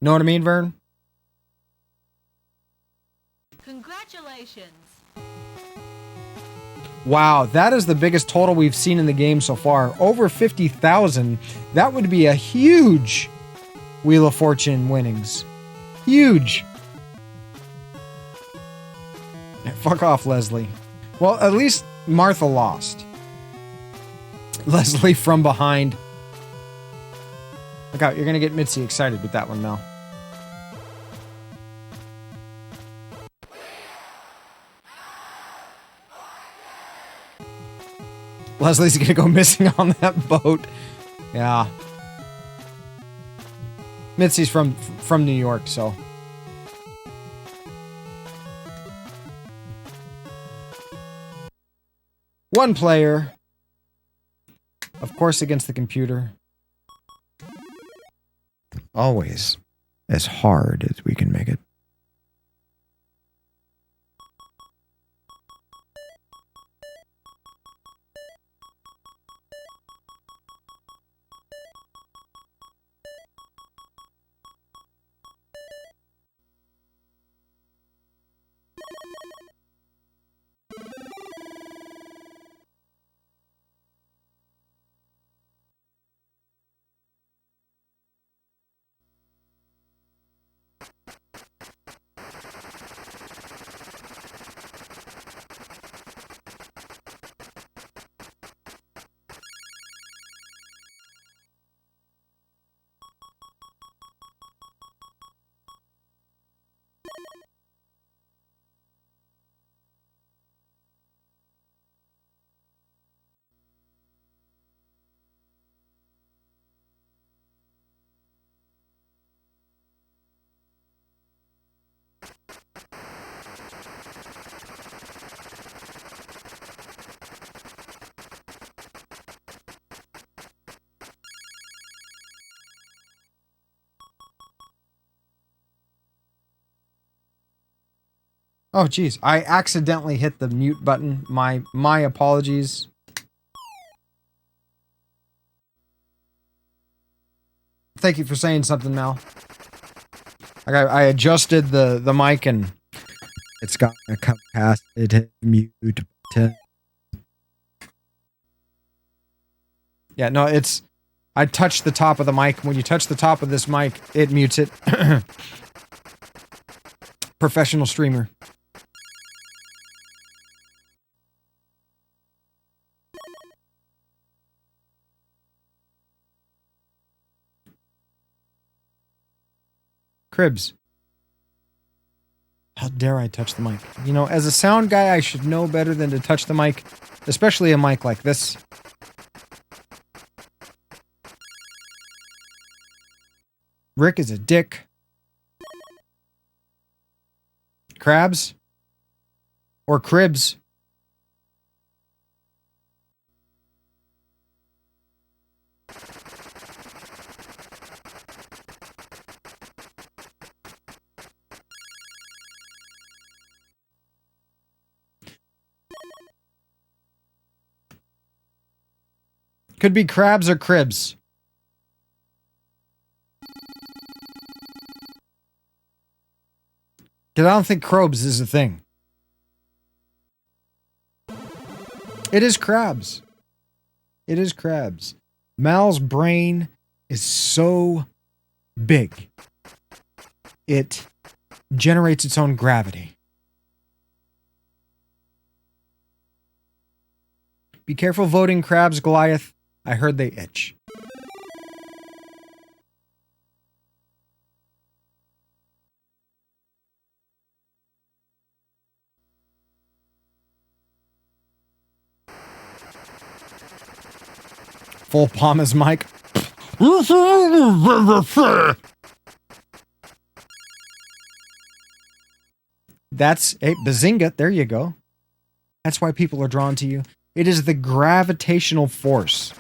Know what I mean, Vern? Congratulations. Wow, that is the biggest total we've seen in the game so far. Over 50,000. That would be a huge Wheel of Fortune winnings. Huge. Yeah, fuck off, Leslie. Well, at least Martha lost. Leslie from behind. Look out, you're gonna get Mitzi excited with that one now. Leslie's gonna go missing on that boat. Yeah. Mitzi's from New York, so. One player. Of course, against the computer. Always as hard as we can make it. Oh, geez. I accidentally hit the mute button. My apologies. Thank you for saying something, Mel. I adjusted the mic and it's got to come past it mute button. Yeah, no, it's... I touched the top of the mic. When you touch the top of this mic, it mutes it. Professional streamer. Cribs. How dare I touch the mic? You know, as a sound guy, I should know better than to touch the mic, especially a mic like this. Rick is a dick. Crabs? Or cribs? Could be crabs or cribs. Because I don't think crobes is a thing. It is crabs. It is crabs. Mal's brain is so big. It generates its own gravity. Be careful voting crabs, Goliath. I heard they itch. Full palm is Mike. That's a bazinga. There you go. That's why people are drawn to you. It is the gravitational force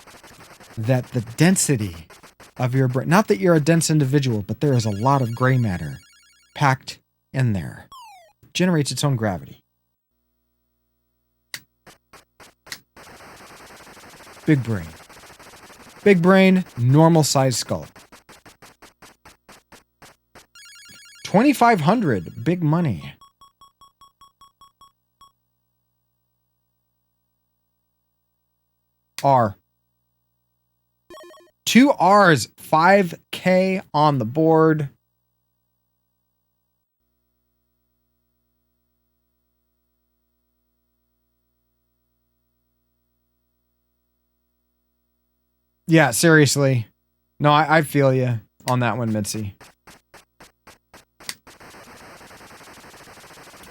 that the density of your brain, not that you're a dense individual, but there is a lot of gray matter packed in there. Generates its own gravity. Big brain. Big brain, normal size skull. 2,500, big money. R. 2 R's, 5K on the board. Yeah, seriously. No, I feel you on that one, Mitzi.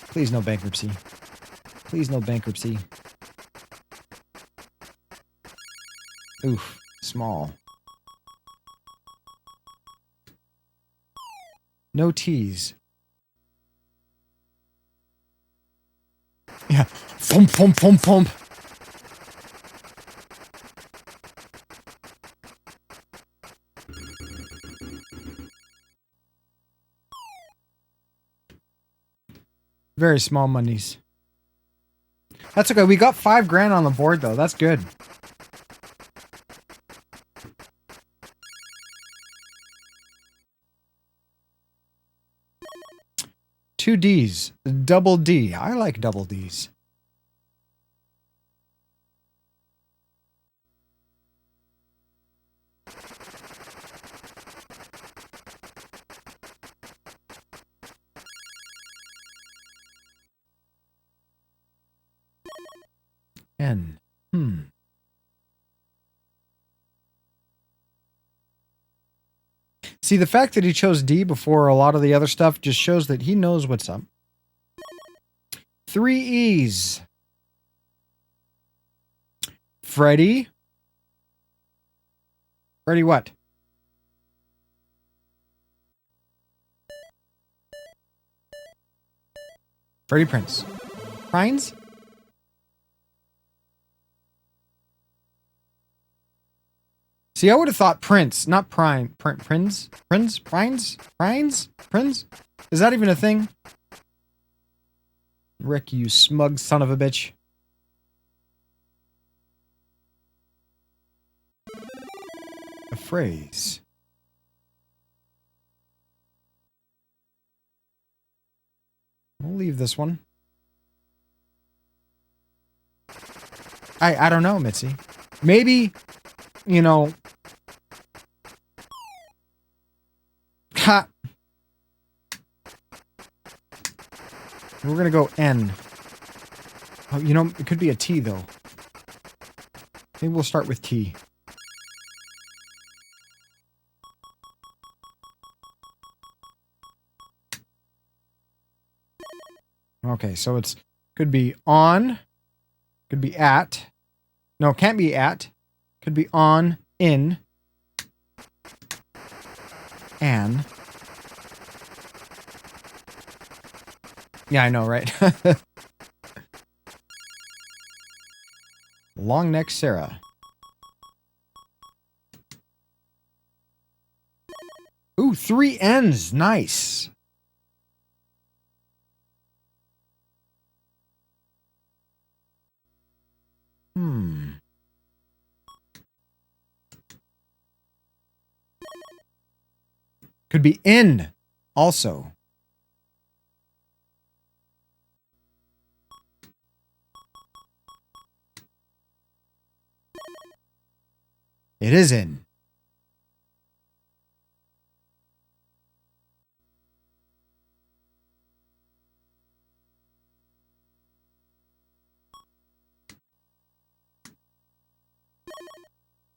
Please no bankruptcy. Please no bankruptcy. Oof, small. No T's. Yeah. Thump, thump, thump, thump. Very small monies. That's okay. We got $5,000 on the board, though. That's good. Two D's. Double D. I like double D's. N. See, the fact that he chose D before a lot of the other stuff just shows that he knows what's up. 3 E's. Freddy. Freddy what? Freddie Prinze. Prinze? See, I would have thought Prince, not Prime. Prince? Prince? Prince? Prince? Prince? Is that even a thing? Rick, you smug son of a bitch. A phrase. We'll leave this one. I don't know, Mitzi. Maybe, you know... Ha! We're gonna go N. Oh, you know, it could be a T, though. Maybe we'll start with T. Okay, so it's could be on, could be at. No, it can't be at. Could be on, in, an. Yeah, I know, right? Long neck Sarah. Ooh, 3 N's. Nice. Could be in also. It is in.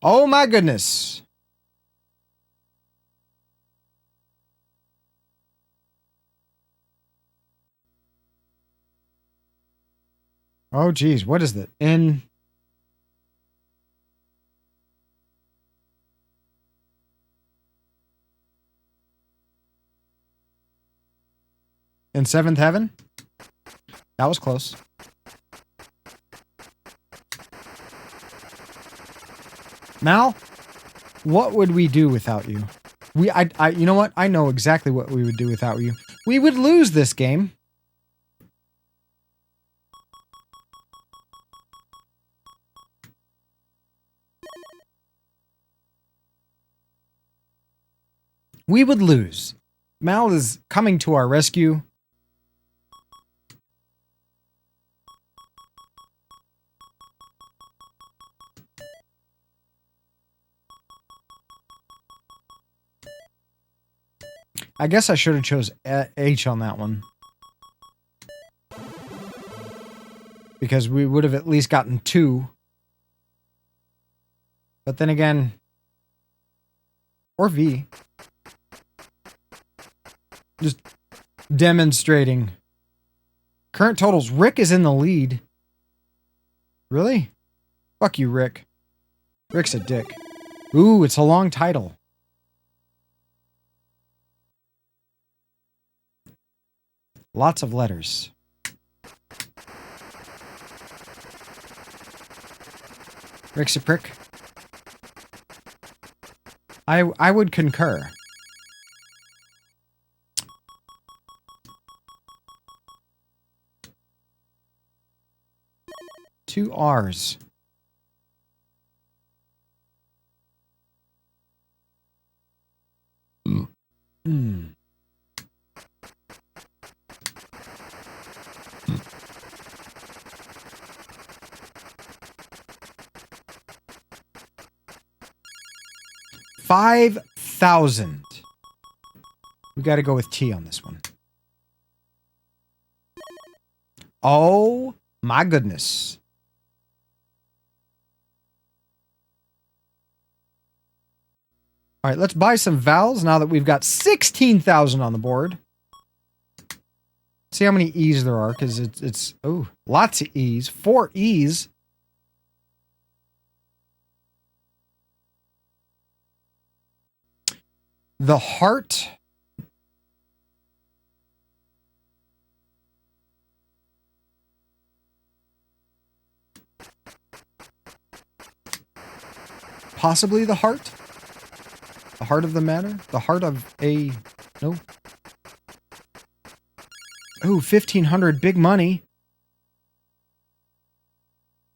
Oh my goodness. Oh geez, what is that? In 7th Heaven? That was close. Mal, what would we do without you? You know what? I know exactly what we would do without you. We would lose this game. We would lose. Mal is coming to our rescue. I guess I should have chose H on that one. Because we would have at least gotten 2. But then again... Or V. Just demonstrating. Current totals. Rick is in the lead. Really? Fuck you, Rick. Rick's a dick. Ooh, it's a long title. Lots of letters. Rick's a prick. I would concur. Two R's. Hmm. $5,000. We got to go with T on this one. Oh my goodness. All right, let's buy some vowels now that we've got 16,000 on the board. See how many E's there are, because it's oh, lots of E's. 4 E's. The heart. Possibly the heart? The heart of the matter? The heart of a... No. Ooh, 1,500, big money.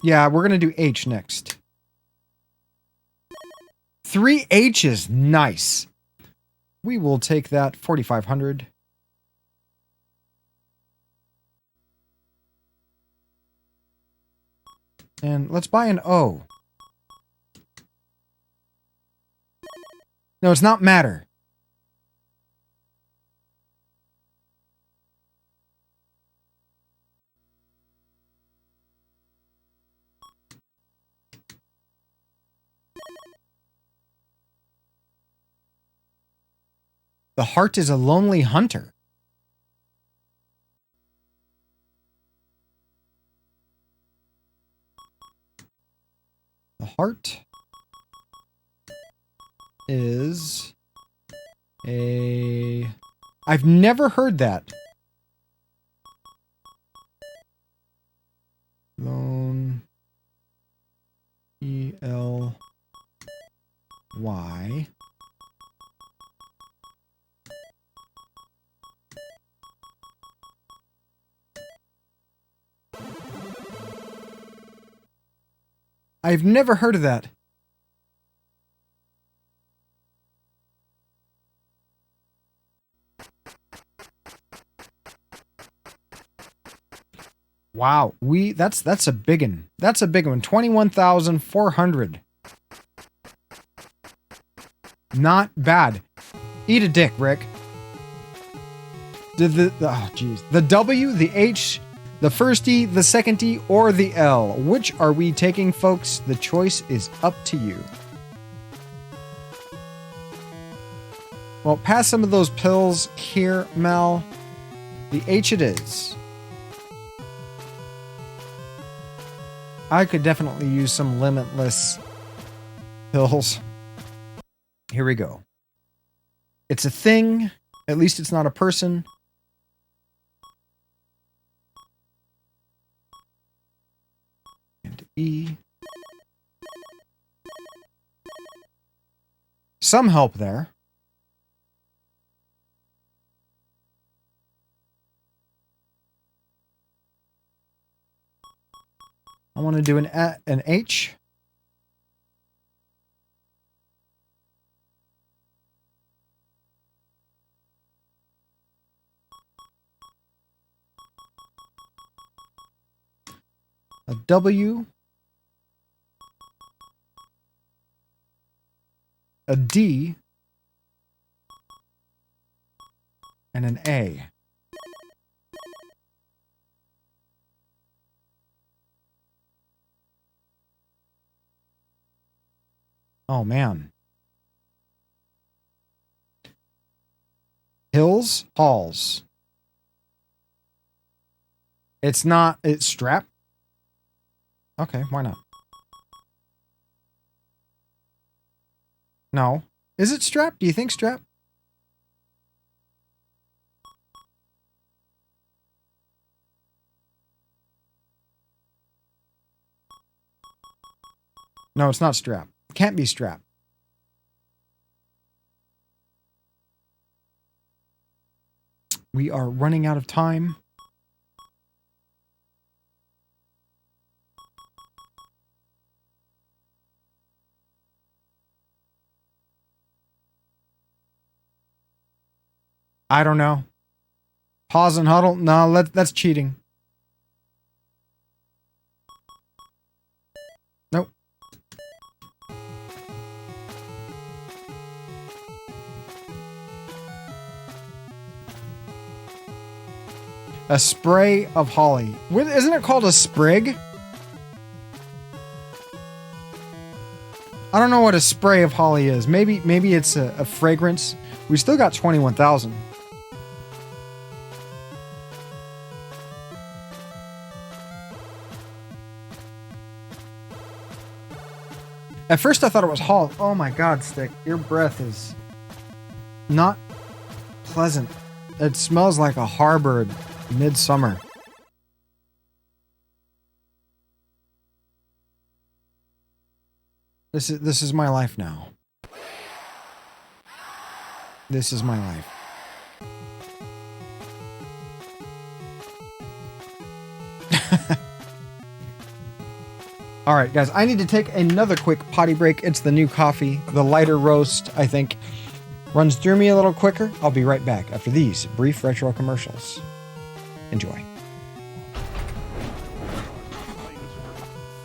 Yeah, we're going to do H next. 3 H's, nice. We will take that, 4,500. And let's buy an O. No, it's not matter. The heart is a lonely hunter. The heart is a... I've never heard that. Lone... E-L-Y... I've never heard of that. Wow, that's a big one. That's a big one. 21,400. Not bad. Eat a dick, Rick. Oh jeez. The W, the H, the first E, the second E, or the L. Which are we taking, folks? The choice is up to you. Well, pass some of those pills here, Mel. The H it is. I could definitely use some limitless pills. Here we go. It's a thing. At least it's not a person. And E. Some help there. I want to do an H. A W. A D. And an A. Oh, man. Hills, halls. It's not, it's strap. Okay, why not? No. Is it strap? Do you think strap? No, it's not strap. Can't be strap. We are running out of time. I don't know. Pause and huddle? No, that's cheating. Nope. A spray of holly. Isn't it called a sprig? I don't know what a spray of holly is. Maybe it's a fragrance. We still got 21,000. At first I thought it was Hall. Oh my god, Stick. Your breath is not pleasant. It smells like a harbor midsummer. This is my life now. This is my life. All right, guys, I need to take another quick potty break. It's the new coffee. The lighter roast, I think, runs through me a little quicker. I'll be right back after these brief retro commercials. Enjoy.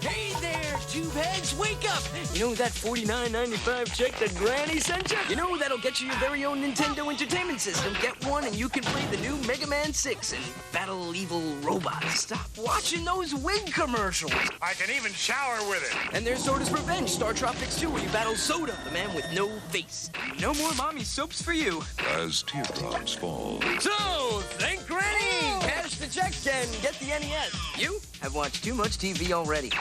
Hey there, tube-heads, wake up! You know that $49.95 check that Granny sent you? You know that'll get you your very own Nintendo Entertainment System. Get one and you can play the new Mega Man 6 and battle evil robots. Stop watching those wig commercials. I can even shower with it. And there's Soda's Revenge, Star Tropics 2, where you battle Soda, the man with no face. No more mommy soaps for you. As teardrops fall. So, thank Granny! Cash the check and get the NES. You have watched too much TV already.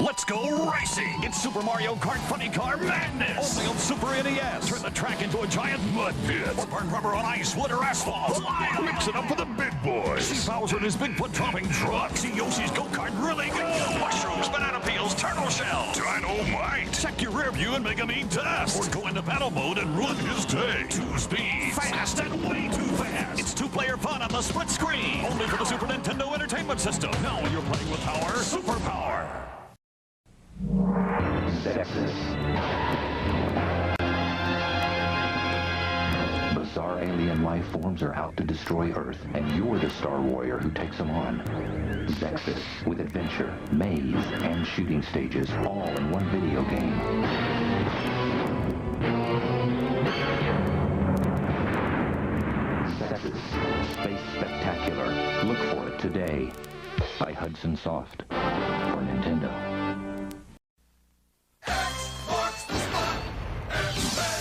Let's go racing! It's Super Mario Kart Funny Car Madness! Only on Super NES! Turn the track into a giant mud pit! Or burn rubber on ice, wood, or asphalt! Mix it up for the big boys! See Bowser in his Bigfoot dropping truck! See Yoshi's go-kart really go! Mushrooms, banana peels, turtle shells! Dynamite! Check your rear view and make him eat dust! Or go into battle mode and ruin his day! 2 speeds! Fast and way too fast! It's 2-player fun on the split screen! Only for the Super Nintendo Entertainment System! Now you're playing with power, superpower! Sexist. Bizarre alien life forms are out to destroy Earth, and you're the Star Warrior who takes them on. Zexus, with adventure, maze, and shooting stages, all in one video game. Zexus, Space Spectacular. Look for it today. By Hudson Soft. For Nintendo.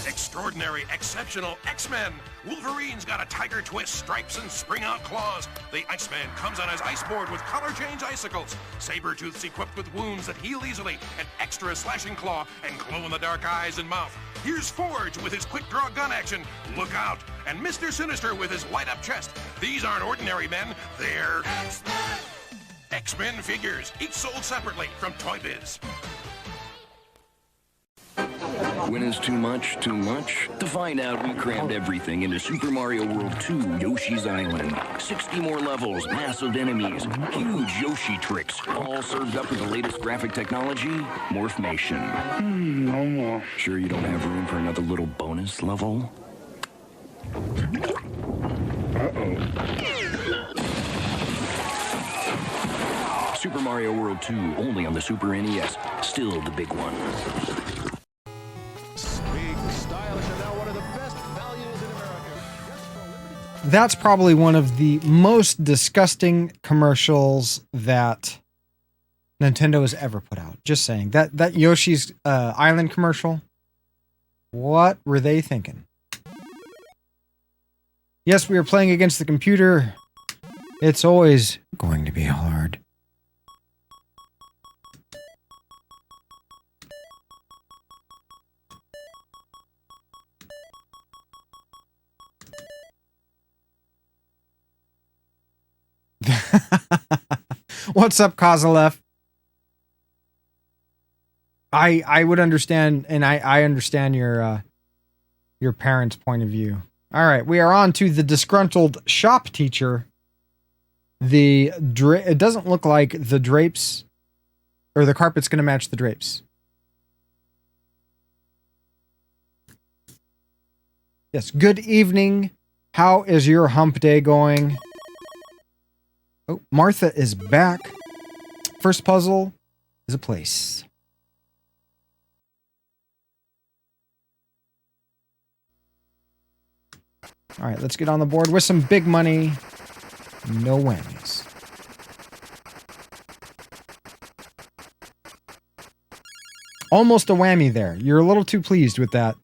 Extraordinary, exceptional X-Men. Wolverine's got a tiger twist, stripes, and spring-out claws. The Iceman comes on his ice board with color change icicles. Sabretooth's equipped with wounds that heal easily, an extra slashing claw, and glow-in-the-dark eyes and mouth. Here's Forge with his quick-draw gun action. Look out. And Mr. Sinister with his light-up chest. These aren't ordinary men. They're X-Men. X-Men figures, each sold separately from Toy Biz. When is too much too much? To find out, we crammed everything into Super Mario World 2 Yoshi's Island. 60 more levels, massive enemies, huge Yoshi tricks, all served up with the latest graphic technology, Morphmation. No more. Sure you don't have room for another little bonus level? Super Mario World 2, only on the Super NES. Still the big one. That's probably one of the most disgusting commercials that Nintendo has ever put out. Just saying. That Yoshi's Island commercial, what were they thinking? Yes, we are playing against the computer. It's always going to be hard. What's up, Kozalev? I would understand, and I understand your parents' point of view. All right, we are on to the disgruntled shop teacher. It doesn't look like the drapes or the carpet's going to match the drapes. Yes, good evening. How is your hump day going? Oh, Martha is back. First puzzle is a place. All right, let's get on the board with some big money. No whammies. Almost a whammy there. You're a little too pleased with that.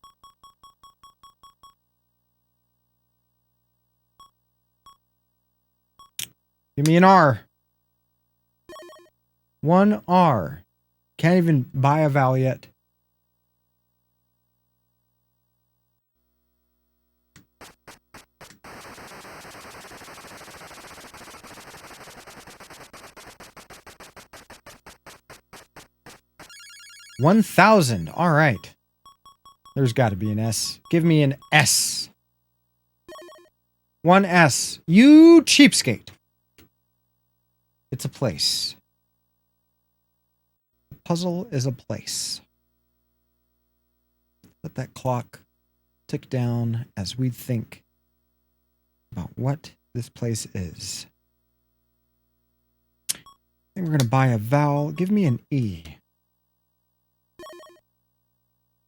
Give me an R. 1 R. Can't even buy a vowel yet. 1,000. All right. There's got to be an S. Give me an S. 1S. You cheapskate. It's a place. The puzzle is a place. Let that clock tick down as we think about what this place is. I think we're going to buy a vowel. Give me an E.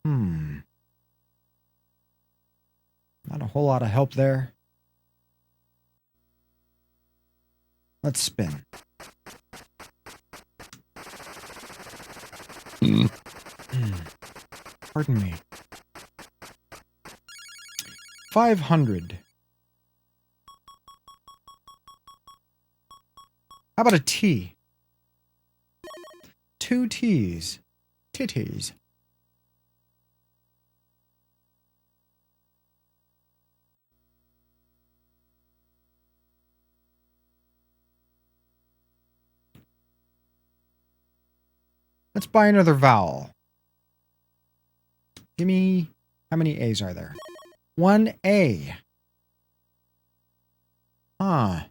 Not a whole lot of help there. Let's spin. Pardon me. 500. How about a T? 2 T's. Titties. Let's buy another vowel. Give me... How many A's are there? 1 A. Huh.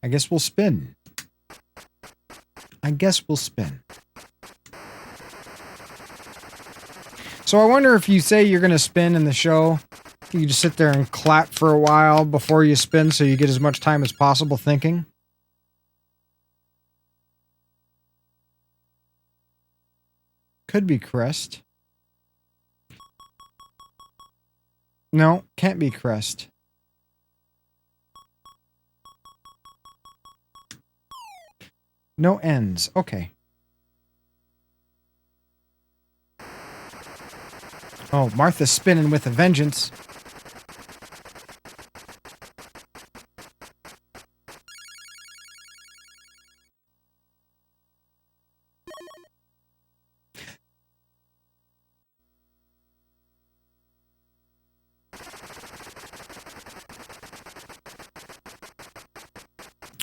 I guess we'll spin. So I wonder if you say you're going to spin in the show, you just sit there and clap for a while before you spin so you get as much time as possible thinking. Could be Crest. No, can't be Crest. No ends. Okay. Oh, Martha's spinning with a vengeance.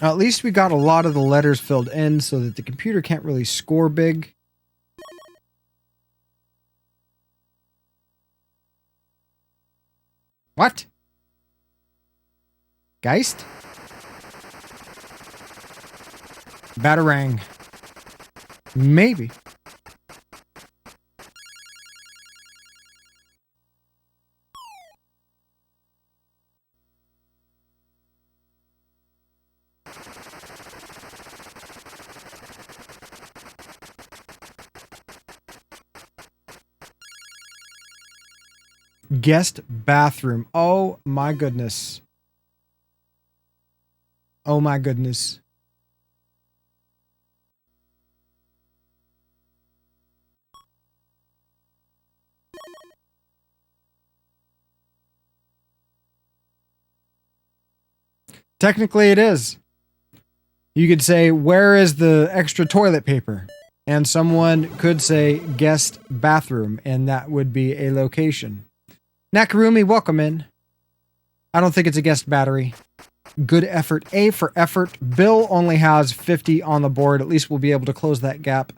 At least we got a lot of the letters filled in so that the computer can't really score big. What? Geist? Batarang. Maybe. Guest bathroom. Oh my goodness. Oh my goodness. Technically it is. You could say, where is the extra toilet paper? And someone could say guest bathroom, and that would be a location. Nakarumi, welcome in. I don't think it's a guest battery. Good effort. A for effort. Bill only has 50 on the board. At least we'll be able to close that gap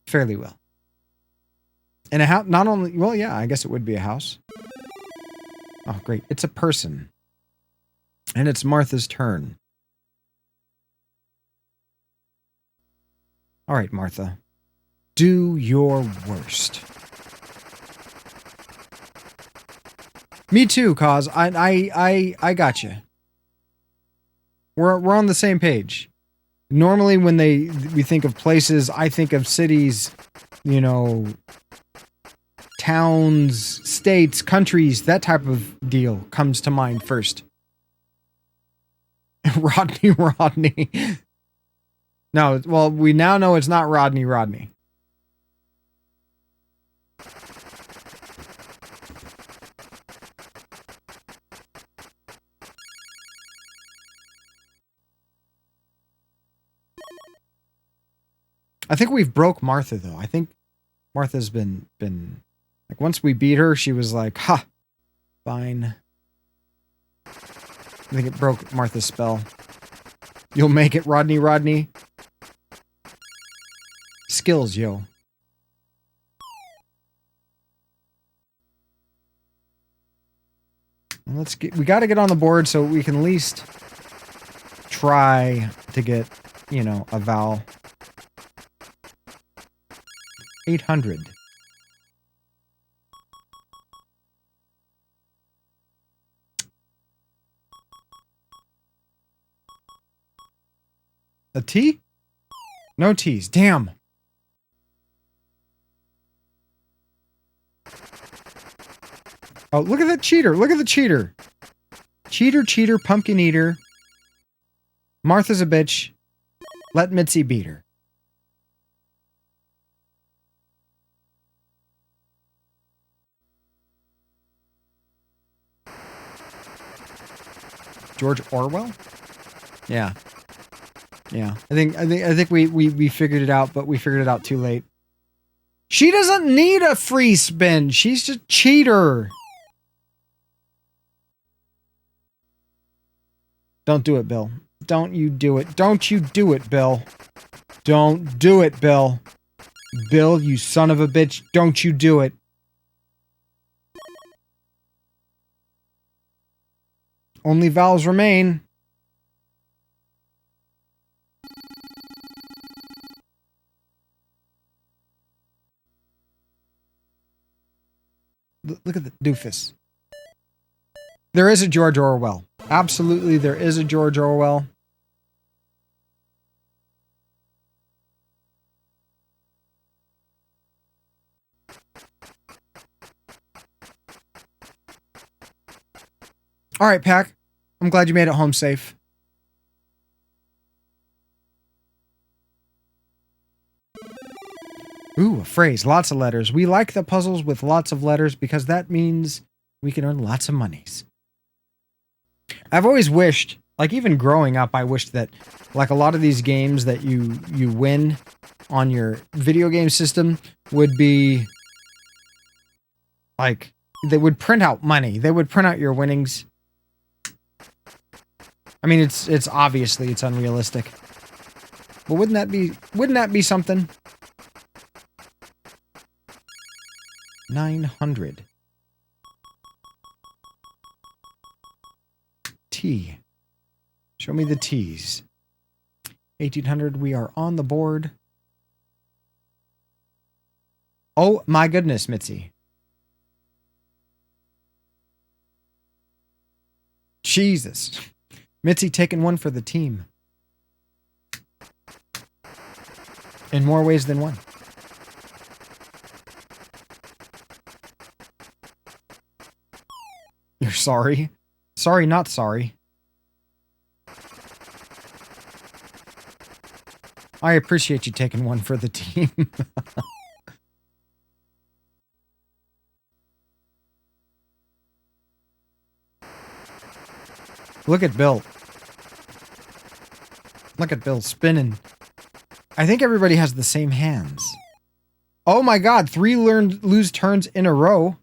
fairly well. And a house, not only, well, yeah, I guess it would be a house. Oh, great. It's a person. And it's Martha's turn. All right, Martha. Do your worst. Me too, Cause. I got you. We're on the same page. Normally, when we think of places, I think of cities, you know, towns, states, countries. That type of deal comes to mind first. Rodney. No, well, we now know it's not Rodney. I think we've broke Martha, though. I think Martha's been like, once we beat her, she was like, ha, fine. I think it broke Martha's spell. You'll make it, Rodney. Skills, yo. We got to get on the board so we can at least try to get, you know, a vowel. 800. A T? No T's. Damn. Oh, look at that cheater. Look at the cheater. Cheater, pumpkin eater. Martha's a bitch. Let Mitzi beat her. George Orwell? Yeah. Yeah. I think we figured it out, but we figured it out too late. She doesn't need a free spin. She's a cheater. Don't do it, Bill. Don't you do it. Don't you do it, Bill. Don't do it, Bill. Bill, you son of a bitch. Don't you do it. Only vowels remain. Look at the doofus. There is a George Orwell. Absolutely, there is a George Orwell. All right, Pack. I'm glad you made it home safe. Ooh, a phrase. Lots of letters. We like the puzzles with lots of letters because that means we can earn lots of monies. I've always wished, like even growing up, I wished that like a lot of these games that you win on your video game system would be like, they would print out money. They would print out your winnings. I mean, it's obviously it's unrealistic. But wouldn't that be something? 900. T. Show me the T's. 1800, we are on the board. Oh my goodness, Mitzi. Jesus. Mitzi taking one for the team. In more ways than one. You're sorry? Sorry, not sorry. I appreciate you taking one for the team. Look at Bill. Look at Bill spinning. I think everybody has the same hands. Oh my god, 3 lose turns in a row.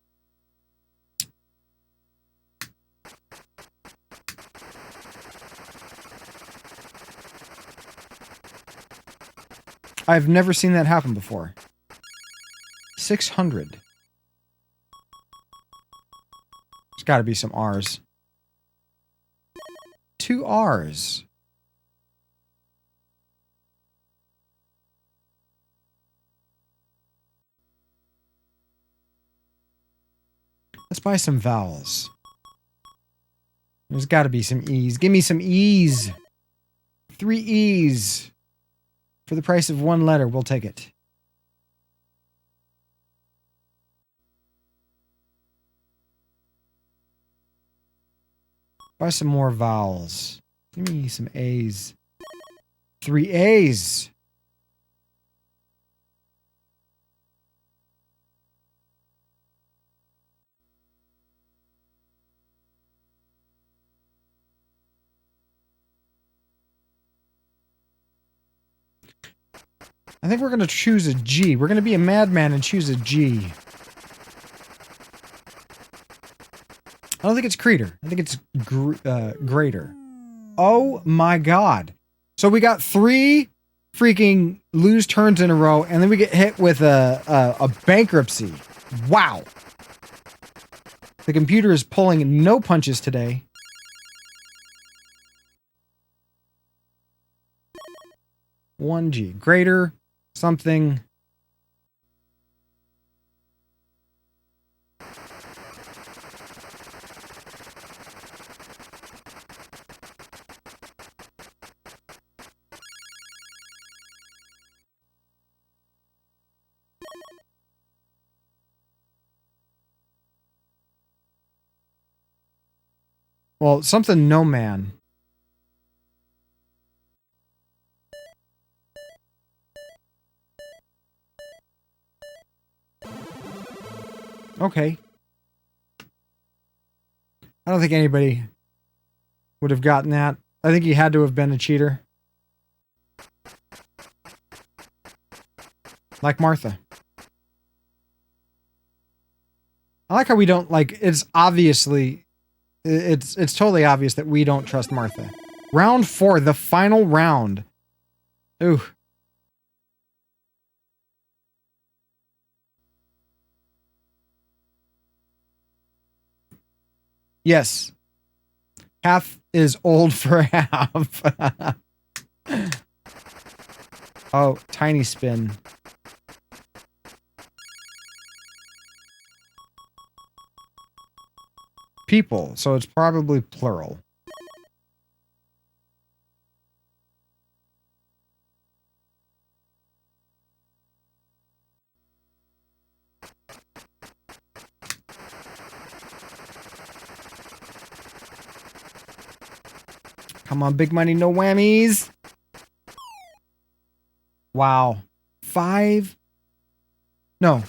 I've never seen that happen before. 600. There's got to be some R's. 2 R's. Let's buy some vowels. There's got to be some E's. Give me some E's. 3 E's. For the price of 1 letter, we'll take it. Buy some more vowels. Give me some A's. 3 A's. I think we're going to choose a G. We're going to be a madman and choose a G. I don't think it's Creator. I think it's Greater. Oh my god. So we got 3 freaking lose turns in a row, and then we get hit with a bankruptcy. Wow. The computer is pulling no punches today. One G. Greater something. Well, something no man. Okay. I don't think anybody would have gotten that. I think he had to have been a cheater. Like Martha. I like how we don't, like, it's obviously... It's totally obvious that we don't trust Martha. Round 4, the final round. Ooh. Yes. Half is old for half. Oh, tiny spin. People, so it's probably plural. Come on, big money, no whammies. Wow. 5. No.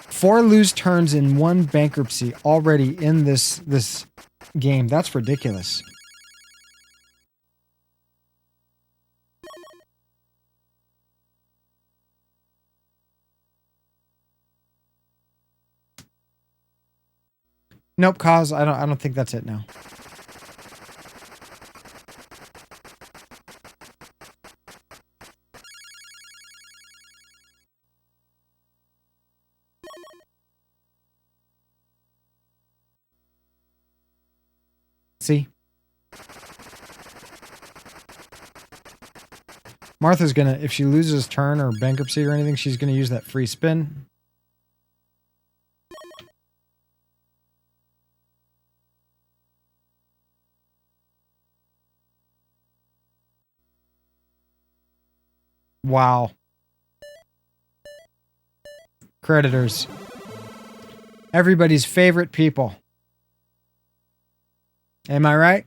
4 lose turns in 1 bankruptcy already in this game. That's ridiculous. Nope, cause I don't think that's it now. See? Martha's gonna, if she loses turn or bankruptcy or anything, she's gonna use that free spin. Wow. Creditors. Everybody's favorite people. Am I right?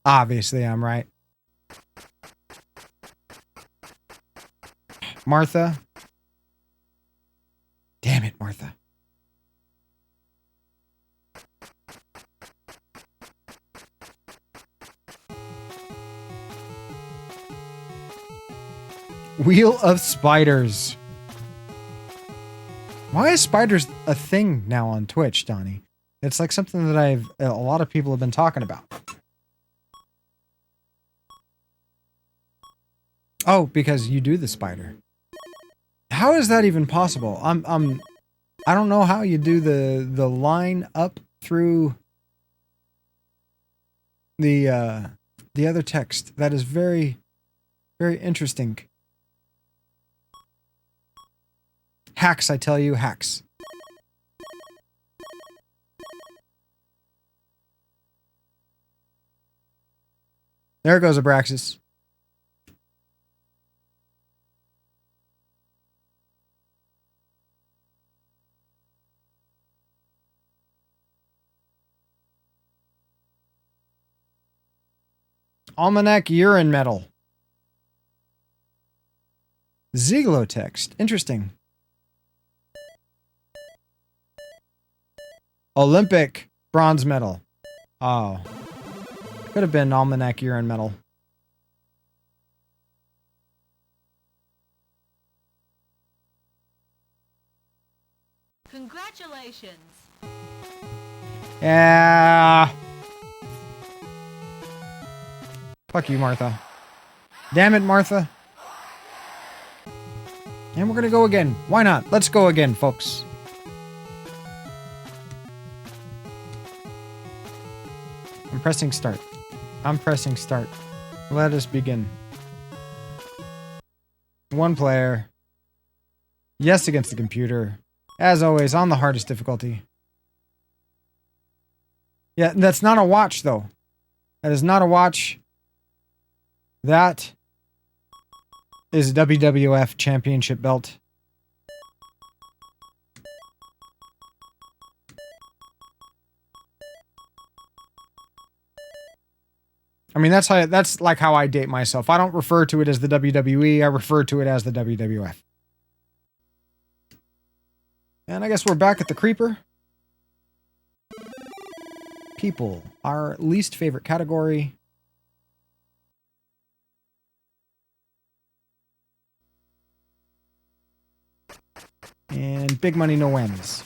Obviously, I'm right. Martha. Damn it, Martha. Wheel of Spiders. Why is spiders a thing now on Twitch, Donnie? It's like something that a lot of people have been talking about. Oh, because you do the spider. How is that even possible? I don't know how you do the line up through the other text. That is very, very interesting. Hacks, I tell you, hacks. There goes Abraxas. Almanac urine metal. Zeglotext. Interesting. Olympic bronze medal. Oh. Could have been almanac urine metal. Congratulations. Yeah. Fuck you, Martha. Damn it, Martha. And we're gonna go again. Why not? Let's go again, folks. I'm pressing start. I'm pressing start. Let us begin. One player. Yes, against the computer. As always, on the hardest difficulty. Yeah, that's not a watch, though. That is not a watch. That is a WWF Championship belt. I mean, that's like how I date myself. I don't refer to it as the WWE. I refer to it as the WWF. And I guess we're back at the Creeper. People, our least favorite category. And big money, no whammies.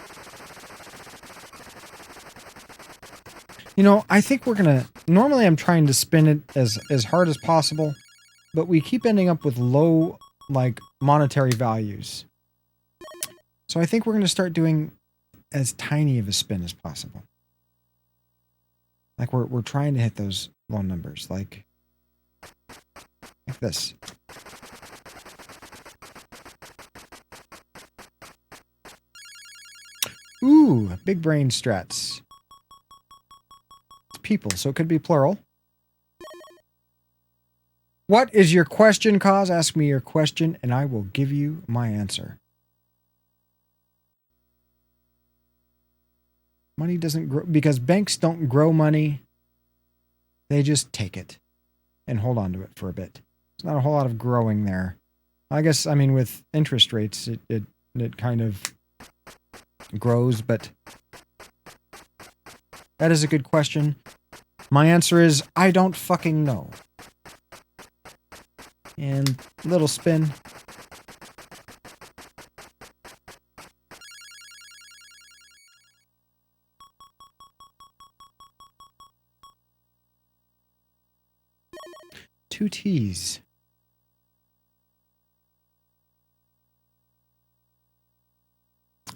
You know, I think we're gonna... Normally I'm trying to spin it as hard as possible, but we keep ending up with low, like, monetary values. So I think we're gonna start doing as tiny of a spin as possible. Like, we're trying to hit those low numbers, like this. Ooh, big brain strats. It's people, so it could be plural. What is your question, Cause? Ask me your question, and I will give you my answer. Money doesn't grow, because banks don't grow money. They just take it and hold on to it for a bit. There's not a whole lot of growing there. I guess, I mean, with interest rates, it kind of grows, but that is a good question. My answer is, I don't fucking know. And little spin. Two T's.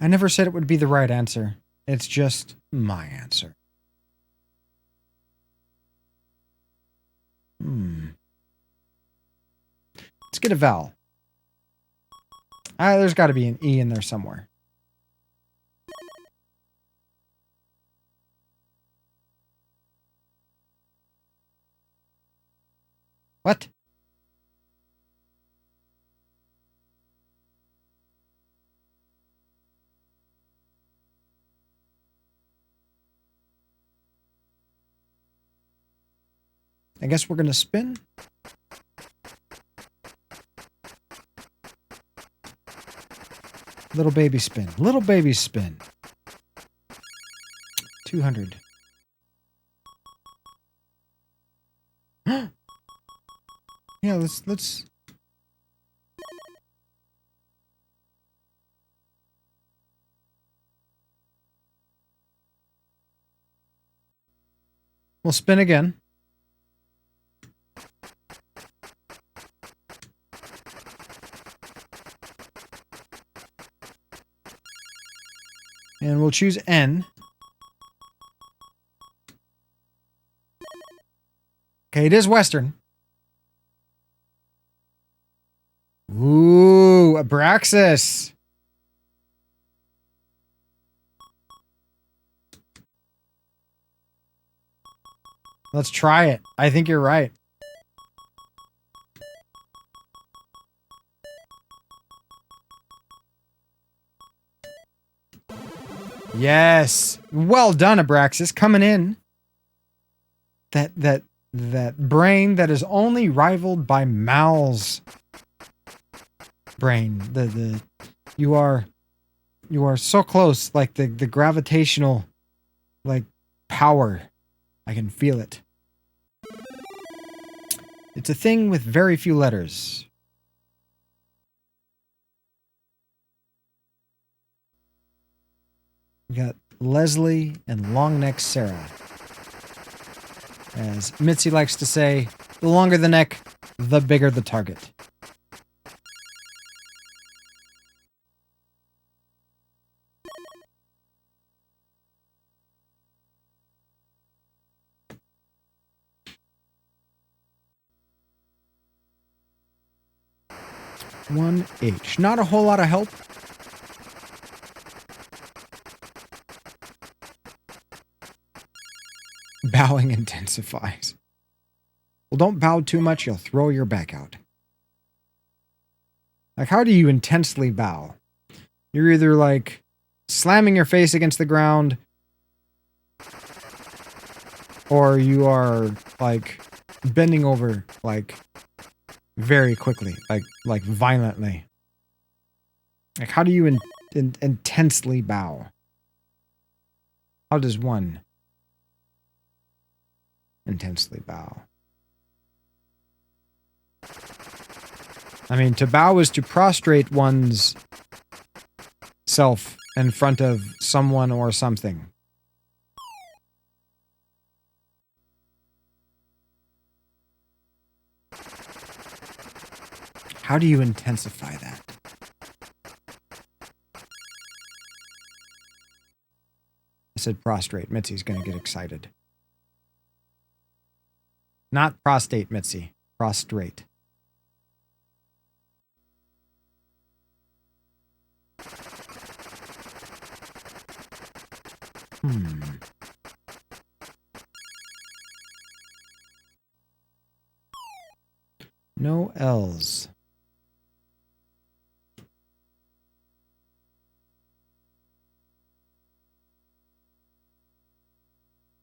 I never said it would be the right answer. It's just my answer. Let's get a vowel. There's got to be an E in there somewhere. What? I guess we're going to spin. Little baby spin. Little baby spin. 200. Yeah, let's... We'll spin again. And we'll choose N. Okay, it is Western. Ooh, Abraxas. Let's try it. I think you're right. Yes. Well done, Abraxas. Coming in. That brain that is only rivaled by Mal's brain. You are so close, like the gravitational like power. I can feel it. It's a thing with very few letters. We got Leslie and long neck Sarah. As Mitzi likes to say, the longer the neck, the bigger the target. One H. Not a whole lot of help. Bowing intensifies. Well, don't bow too much, you'll throw your back out. Like, how do you intensely bow? You're either, like, slamming your face against the ground, or you are, like, bending over, like, very quickly, like violently. Like, how do you intensely bow? How does one intensely bow? I mean, to bow is to prostrate one's self in front of someone or something. How do you intensify that? I said prostrate. Mitzi's going to get excited. Not prostate, Mitzi. Prostrate. No L's.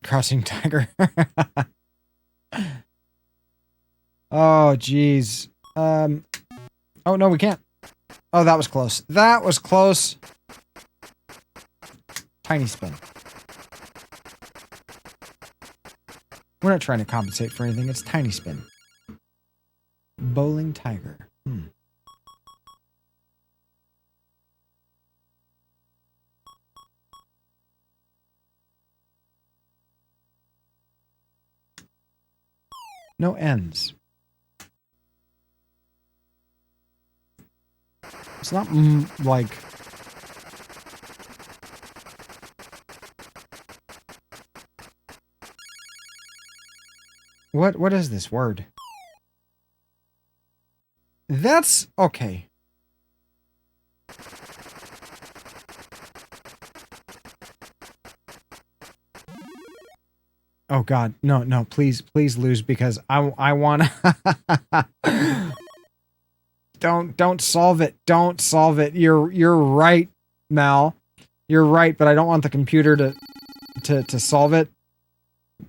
Crossing tiger. Oh, jeez. Oh, no, we can't. Oh, that was close. That was close. Tiny spin. We're not trying to compensate for anything. It's tiny spin. Bowling tiger. No ends. It's not like... What is this word? That's okay. Oh God, no, please lose, because I want to. Don't solve it. Don't solve it. You're right, Mal. You're right, but I don't want the computer to solve it,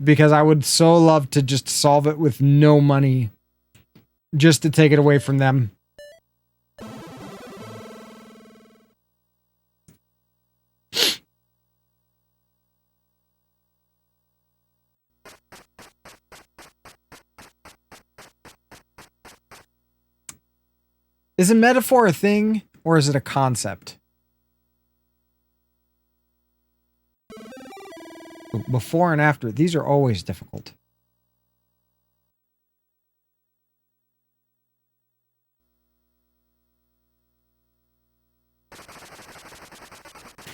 because I would so love to just solve it with no money, just to take it away from them. Is a metaphor a thing, or is it a concept? Before and after, these are always difficult.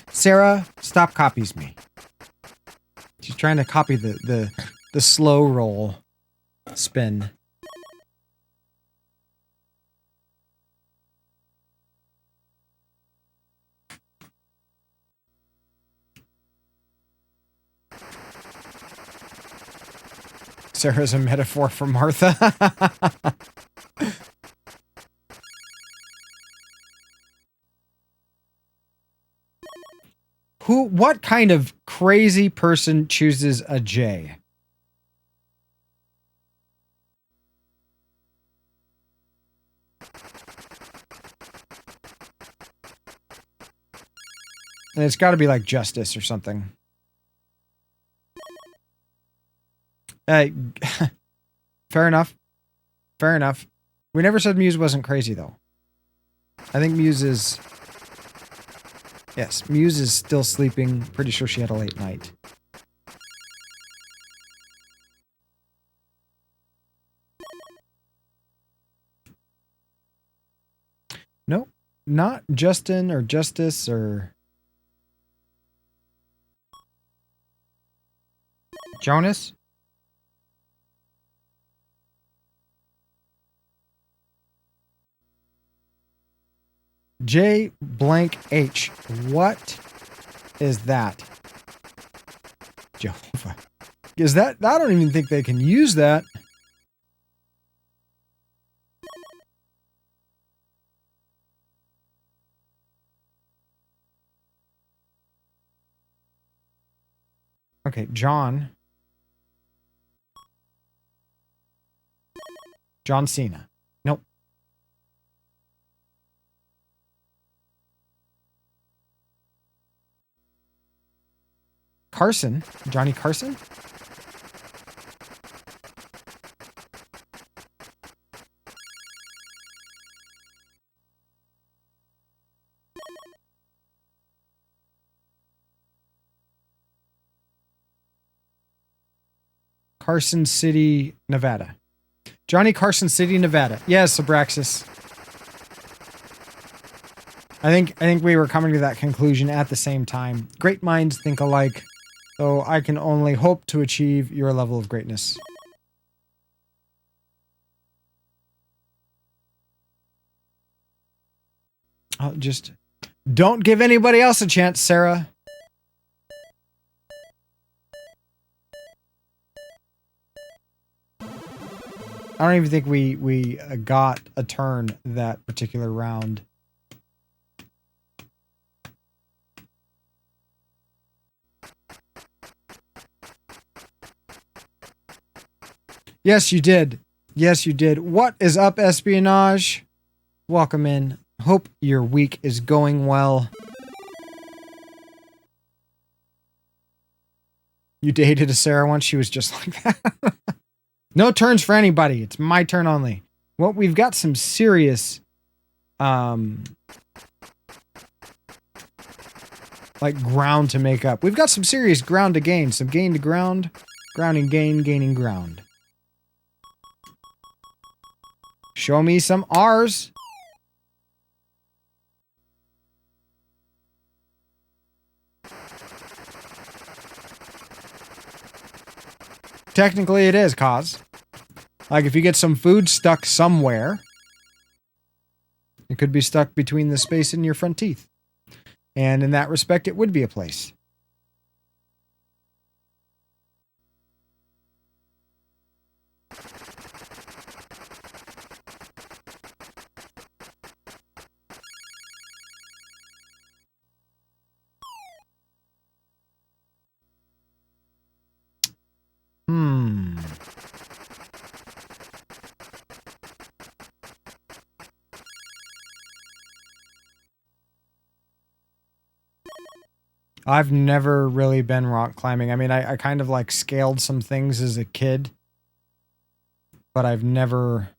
Sarah, stop copies me. She's trying to copy the slow roll spin. Sarah's a metaphor for Martha. What kind of crazy person chooses a J? And it's got to be like Justice or something. Fair enough. Fair enough. We never said Muse wasn't crazy, though. I think Muse is Yes, Muse is still sleeping. Pretty sure she had a late night. Nope, not Justin or Justice or Jonas. J blank H. What is that? Jehovah. Is that? I don't even think they can use that. Okay, John. John Cena. Nope. Carson. Johnny Carson? Carson City, Nevada. Johnny Carson City, Nevada. Yes, Abraxas. I think we were coming to that conclusion at the same time. Great minds think alike, so I can only hope to achieve your level of greatness. I'll just don't give anybody else a chance, Sarah. I don't even think we got a turn that particular round. Yes, you did. Yes, you did. What is up, Espionage? Welcome in. Hope your week is going well. You dated a Sarah once. She was just like that. No turns for anybody. It's my turn only. Well, we've got some serious, like ground to make up. We've got some serious ground to gain. Some gain to ground. Ground and gain, gaining ground. Show me some R's. Technically it is, cause. Like if you get some food stuck somewhere, it could be stuck between the space in your front teeth. And in that respect, it would be a place. I've never really been rock climbing. I mean, I kind of like scaled some things as a kid, but I've never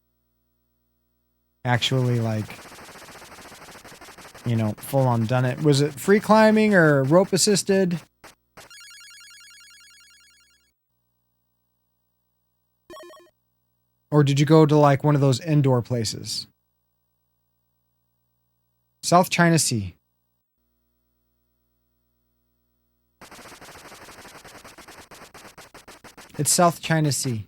actually like, you know, full on done it. Was it free climbing or rope assisted? Or did you go to like one of those indoor places? South China Sea. It's South China Sea.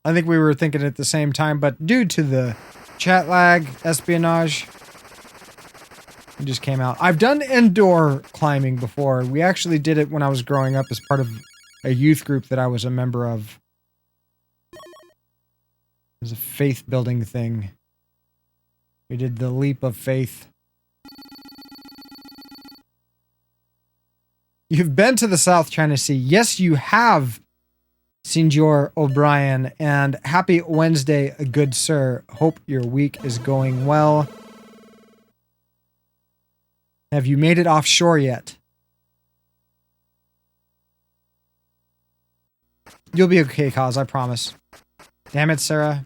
I think we were thinking at the same time, but due to the chat lag, espionage, it just came out. I've done indoor climbing before. We actually did it when I was growing up as part of a youth group that I was a member of. It was a faith building thing. We did the leap of faith. You've been to the South China Sea. Yes, you have, Senor O'Brien. And happy Wednesday, good sir. Hope your week is going well. Have you made it offshore yet? You'll be okay, Kaz, I promise. Damn it, Sarah.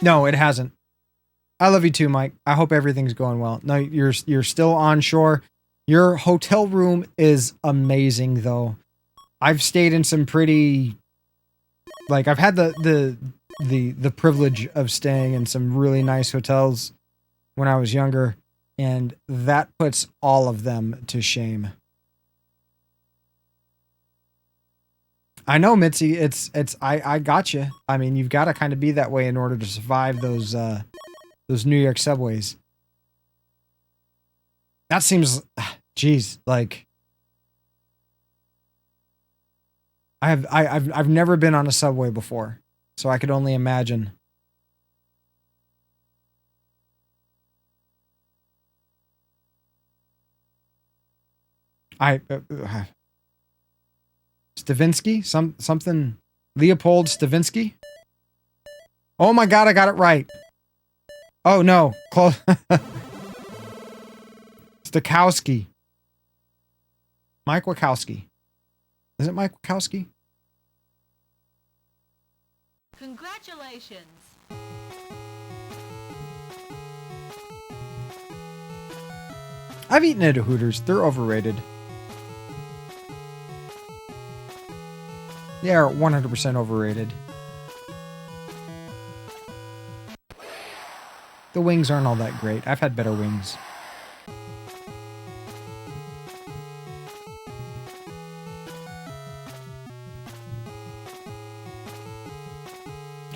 No, it hasn't. I love you too, Mike. I hope everything's going well. No, you're still on shore. Your hotel room is amazing, though. I've stayed in some pretty, like, I've had the privilege of staying in some really nice hotels when I was younger, and that puts all of them to shame. I know, Mitzi. I got you. I mean, you've got to kind of be that way in order to survive those New York subways. That seems, geez, like I've never been on a subway before, so I could only imagine. Stavinsky? Something Leopold Stavinsky? Oh my god, I got it right. Oh no, close. Stokowski. Mike Wachowski. Is it Mike Wachowski? Congratulations. I've eaten at Hooters. They're overrated. They are 100% overrated. The wings aren't all that great. I've had better wings.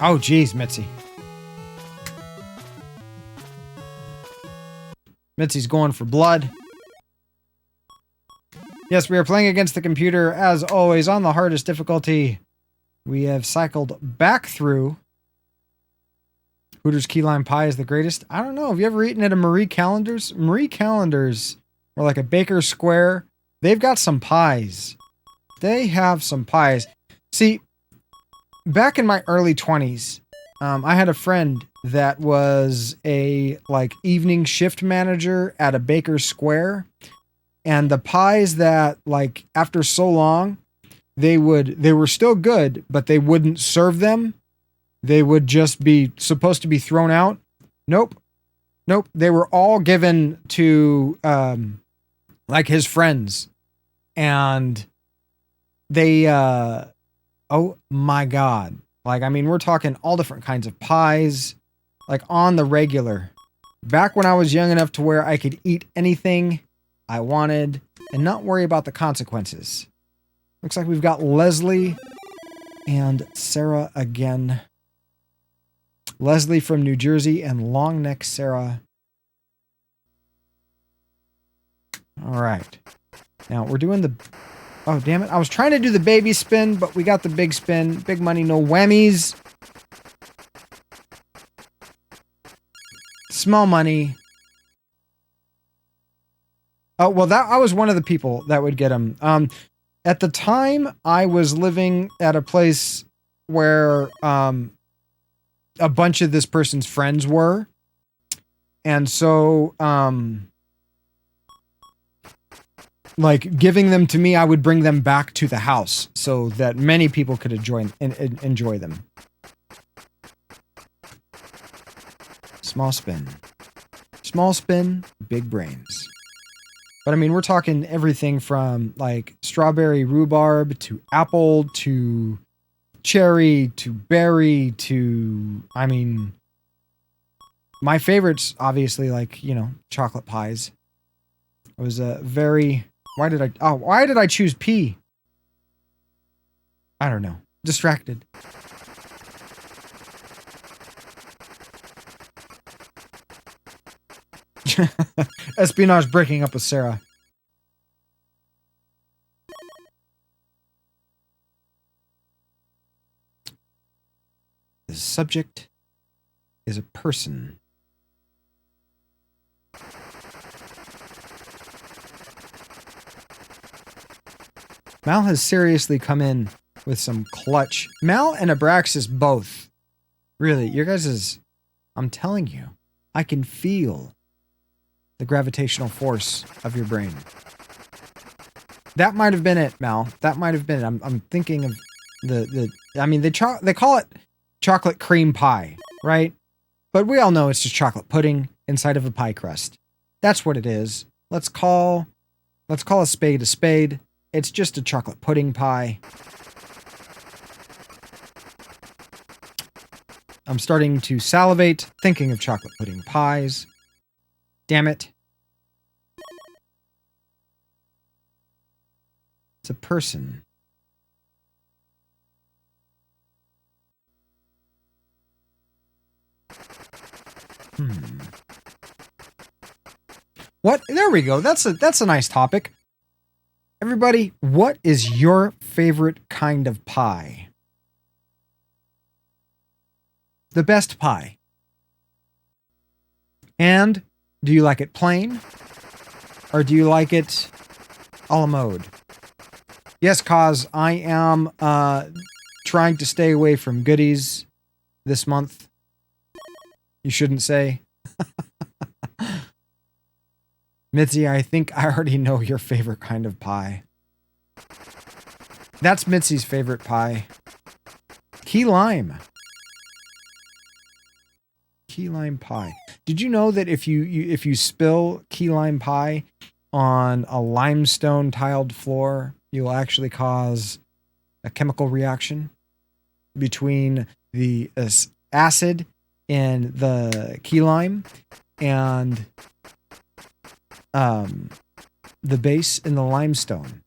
Oh, geez, Mitzi. Mitzi's going for blood. Yes, we are playing against the computer, as always, on the hardest difficulty. We have cycled back through. Hooters Key Lime Pie is the greatest. I don't know. Have you ever eaten at a Marie Callender's? Marie Callender's, or like a Baker Square. They've got some pies. They have some pies. See, back in my early 20s, I had a friend that was a like evening shift manager at a Baker Square. And the pies that, like, after so long, they were still good, but they wouldn't serve them. They would just be supposed to be thrown out. Nope. They were all given to, like, his friends. And they, oh my God. Like, I mean, we're talking all different kinds of pies, like, on the regular. Back when I was young enough to where I could eat anything I wanted and not worry about the consequences. Looks like we've got Leslie and Sarah again. Leslie from New Jersey and Long Neck Sarah. All right. Now we're doing the... Oh, damn it. I was trying to do the baby spin, but we got the big spin. Big money, no whammies. Small money. Oh, well, I was one of the people that would get them. At the time, I was living at a place where a bunch of this person's friends were. And so, like, giving them to me, I would bring them back to the house so that many people could enjoy them. Small spin. Small spin, big brains. But I mean, we're talking everything from like strawberry rhubarb to apple to cherry to berry to, I mean, my favorites, obviously, like, you know, chocolate pies. It was a very, why did I choose P? I don't know. Distracted. Espionage breaking up with Sarah. The subject is a person. Mal has seriously come in with some clutch. Mal and Abraxas both. Really, your guys is... I'm telling you, I can feel the gravitational force of your brain. That might have been it, Mal. That might have been it. I'm thinking of I mean, they call it chocolate cream pie, right? But we all know it's just chocolate pudding inside of a pie crust. That's what it is. Let's call a spade a spade. It's just a chocolate pudding pie. I'm starting to salivate thinking of chocolate pudding pies. Damn it. It's a person. What? There we go. That's a nice topic. Everybody, what is your favorite kind of pie? The best pie. And do you like it plain? Or do you like it a la mode? Yes, cause I am trying to stay away from goodies this month. You shouldn't say. Mitzi, I think I already know your favorite kind of pie. That's Mitzi's favorite pie. Key lime. Key lime pie. Did you know that if you spill key lime pie on a limestone tiled floor, you'll actually cause a chemical reaction between the acid in the key lime and the base in the limestone.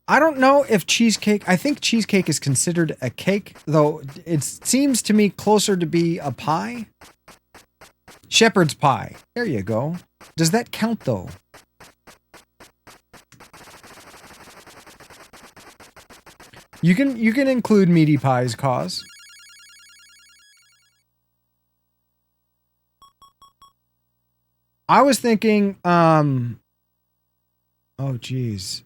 I don't know if cheesecake... I think cheesecake is considered a cake, though it seems to me closer to be a pie. Shepherd's pie. There you go. Does that count, though? You can include meaty pies, cause. I was thinking, oh geez.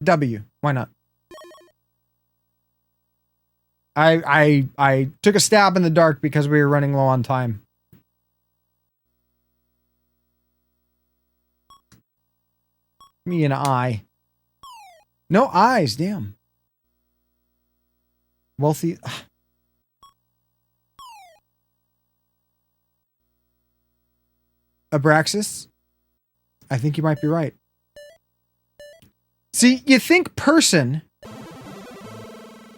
W. Why not? I took a stab in the dark because we were running low on time. Me and I. No eyes, damn. Wealthy. Abraxas, I think you might be right. See, you think person,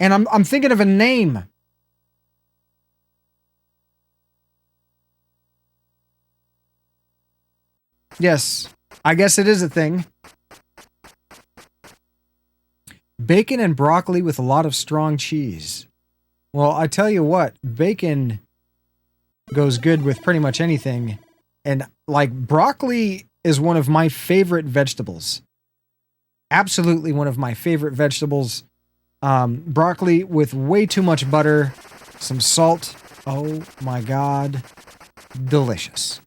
and I'm thinking of a name. Yes, I guess it is a thing. Bacon and broccoli with a lot of strong cheese. Well, I tell you what, bacon goes good with pretty much anything. And like broccoli is one of my favorite vegetables. Absolutely one of my favorite vegetables. Broccoli with way too much butter, some salt. Oh my God. Delicious.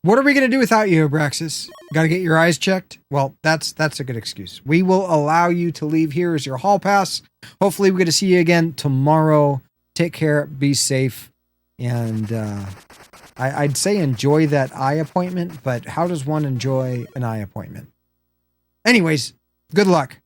What are we going to do without you, Abraxas? Got to get your eyes checked? Well, that's a good excuse. We will allow you to leave here as your hall pass. Hopefully we get to see you again tomorrow. Take care, be safe, and I'd say enjoy that eye appointment, but how does one enjoy an eye appointment? Anyways, good luck.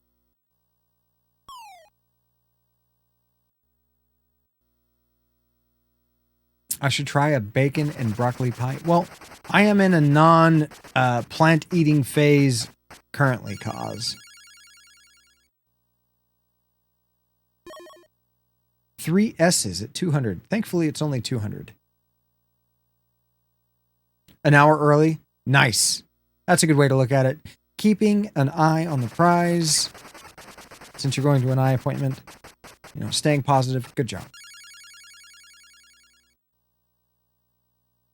I should try a bacon and broccoli pie. Well, I am in a non-plant eating phase currently, cause. 3 S's at 200. Thankfully, it's only 200. An hour early? Nice. That's a good way to look at it. Keeping an eye on the prize. Since you're going to an eye appointment. You know, staying positive. Good job.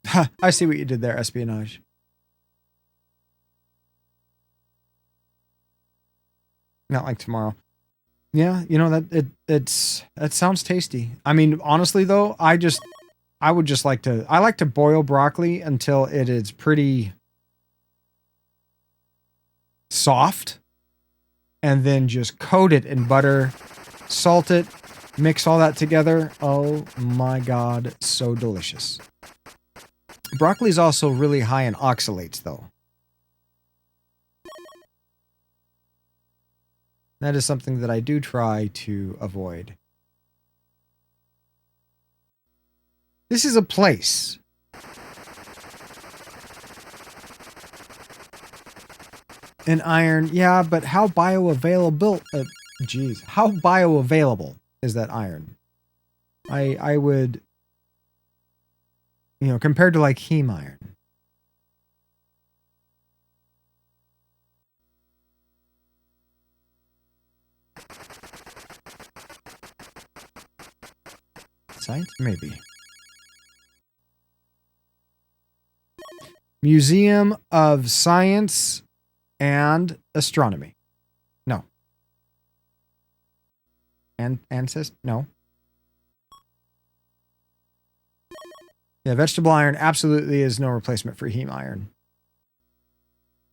Ha, I see what you did there, espionage. Not like tomorrow. Yeah, you know, that sounds tasty. I mean, honestly though, I I would just like to, I like to boil broccoli until it is pretty soft, and then just coat it in butter, salt it, mix all that together. Oh my God, so delicious. Broccoli is also really high in oxalates, though. That is something that I do try to avoid. This is a place. An iron, yeah, but how bioavailable? Geez, how bioavailable is that iron? I would, you know, compared to like heme iron. Science, maybe. Museum of Science and Astronomy. No. And ancest? No. Yeah, vegetable iron absolutely is no replacement for heme iron.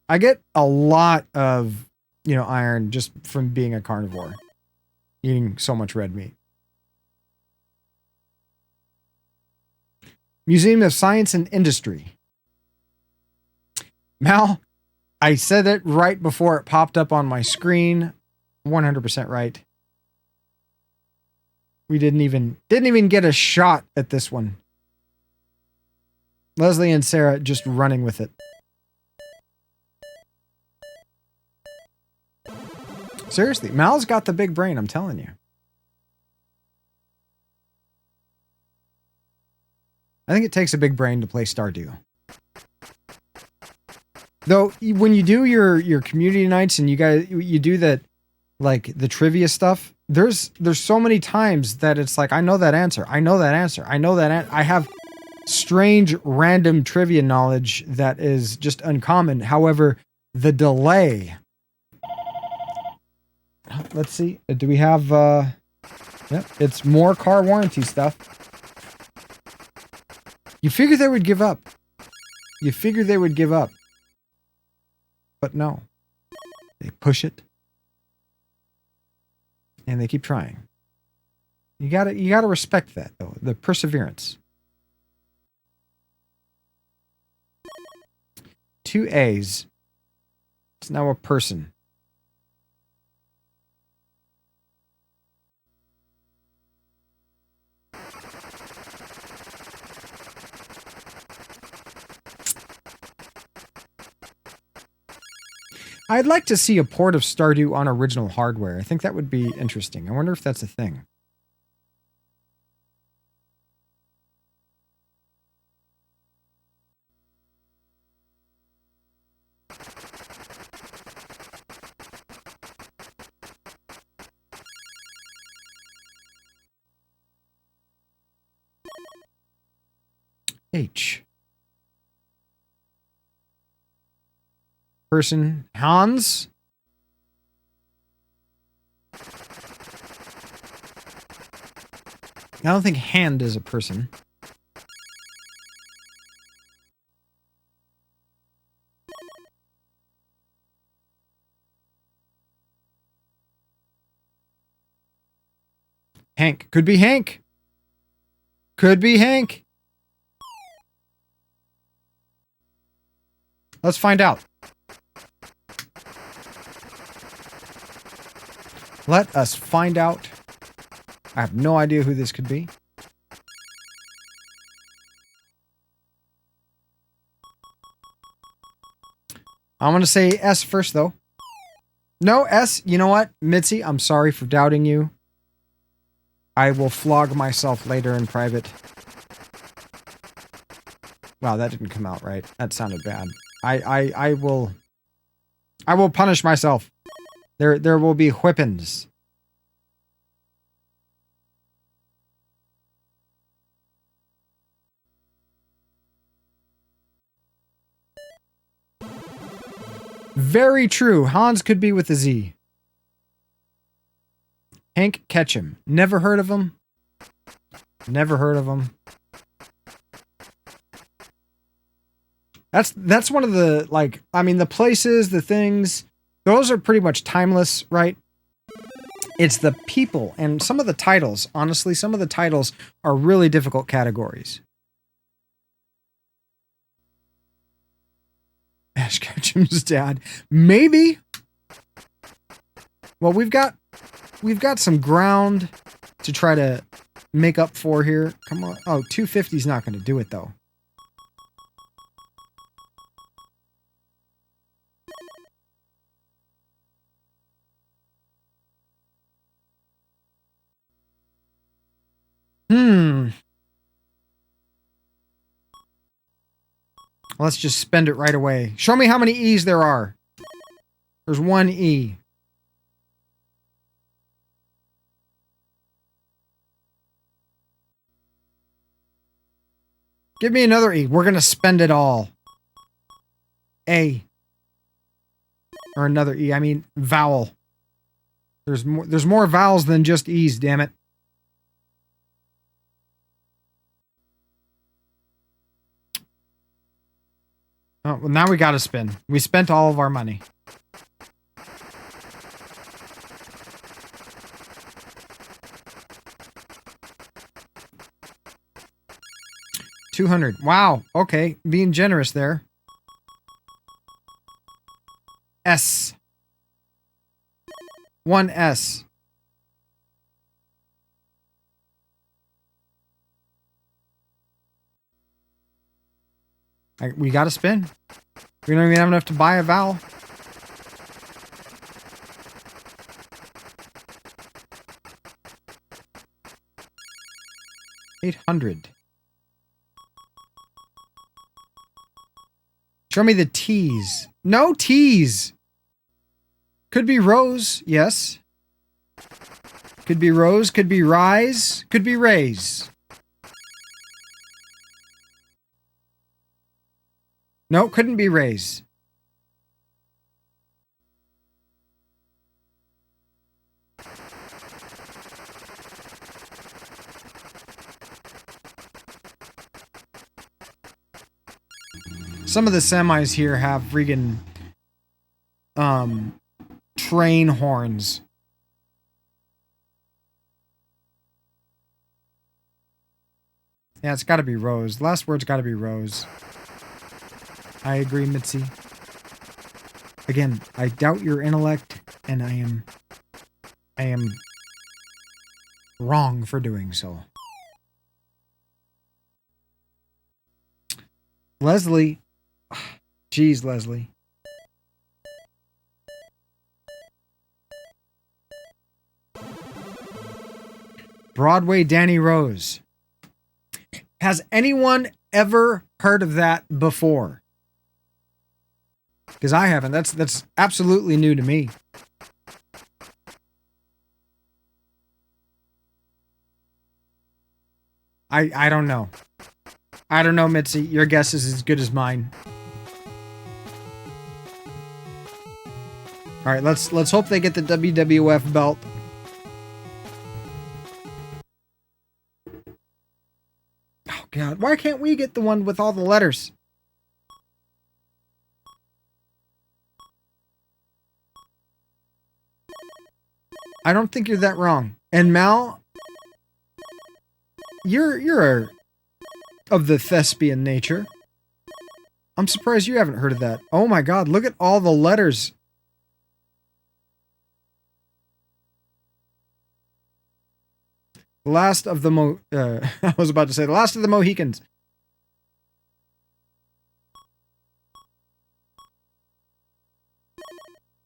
I get a lot of, you know, iron just from being a carnivore. Eating so much red meat. Museum of Science and Industry. Mal, I said it right before it popped up on my screen. 100% right. We didn't even get a shot at this one. Leslie and Sarah just running with it. Seriously, Mal's got the big brain, I'm telling you. I think it takes a big brain to play Stardew. Though, when you do your community nights and you do that, like, the trivia stuff, there's so many times that it's like, I know that answer. I know that answer. I know that I have strange, random trivia knowledge that is just uncommon. However, the delay... Let's see. Do we have... Yep, it's more car warranty stuff. You figure they would give up. You figure they would give up. But no. They push it. And they keep trying. You gotta respect that, though. The perseverance. 2 A's. It's now a person. I'd like to see a port of Stardew on original hardware. I think that would be interesting. I wonder if that's a thing. H. Person, Hans. I don't think hand is a person. Hank. Could be Hank. Could be Hank. Let's find out. Let us find out. I have no idea who this could be. I'm going to say S first, though. No, S. You know what? Mitzi, I'm sorry for doubting you. I will flog myself later in private. Wow, that didn't come out right. That sounded bad. I will punish myself. There will be whippings. Very true. Hans could be with a Z. Hank Ketchum. Never heard of him. Never heard of him. That's one of the, like, I mean, the places, the things, those are pretty much timeless, right? It's the people and some of the titles. Honestly, some of the titles are really difficult categories. Ash Ketchum's dad. Maybe. Well, we've got some ground to try to make up for here. Come on. Oh, 250 is not going to do it, though. Let's just spend it right away. Show me how many E's there are. There's one E. Give me another E. We're going to spend it all. A. Or another E. I mean, vowel. There's more vowels than just E's, damn it. Oh, well, now we got to spin. We spent all of our money. $200. Wow. Okay. Being generous there. S. 1 S. We got to spin. We don't even have enough to buy a vowel. $800. Show me the T's. No T's. Could be rose, yes. Could be rose, could be rise, could be raise. No, couldn't be raise. Some of the semis here have friggin' train horns. Yeah, it's got to be rose. Last word's got to be rose. I agree, Mitzi. Again, I doubt your intellect, and I am wrong for doing so. Leslie. Jeez, Leslie. Broadway Danny Rose. Has anyone ever heard of that before? Because I haven't. That's absolutely new to me. I don't know. I don't know, Mitzi. Your guess is as good as mine. All right, let's hope they get the WWF belt. Oh God, why can't we get the one with all the letters? I don't think you're that wrong. And Mal, you're of the thespian nature. I'm surprised you haven't heard of that. Oh my God, look at all the letters. Last of the I was about to say the last of the Mohicans.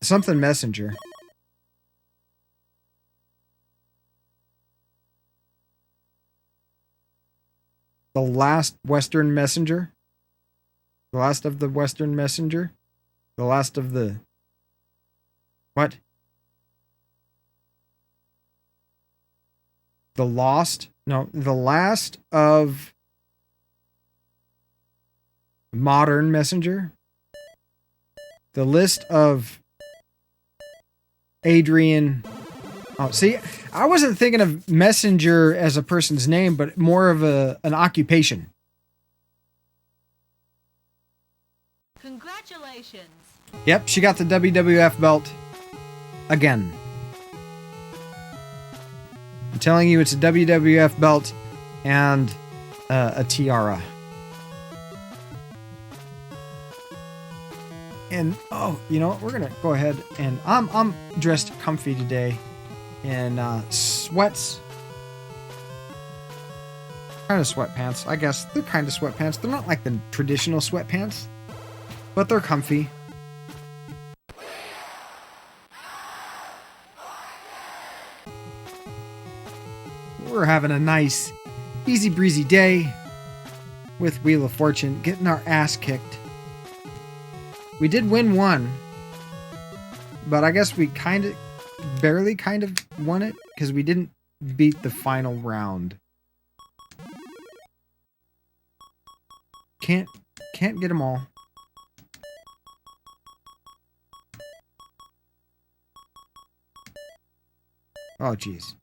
Something messenger. The last Western messenger. The last of the Western messenger. The last of the... What? The lost? No, the last of modern messenger. The list of Adrian. Oh, see, I wasn't thinking of messenger as a person's name, but more of an occupation. Congratulations. Yep, she got the WWF belt again. I'm telling you, it's a WWF belt and a tiara. And oh, you know what? We're gonna go ahead and I'm dressed comfy today in sweats. Kind of sweatpants, I guess. They're kind of sweatpants. They're not like the traditional sweatpants, but they're comfy. We're having a nice, easy breezy day with Wheel of Fortune, getting our ass kicked. We did win one, but I guess we barely won it because we didn't beat the final round. Can't get them all. Oh, jeez.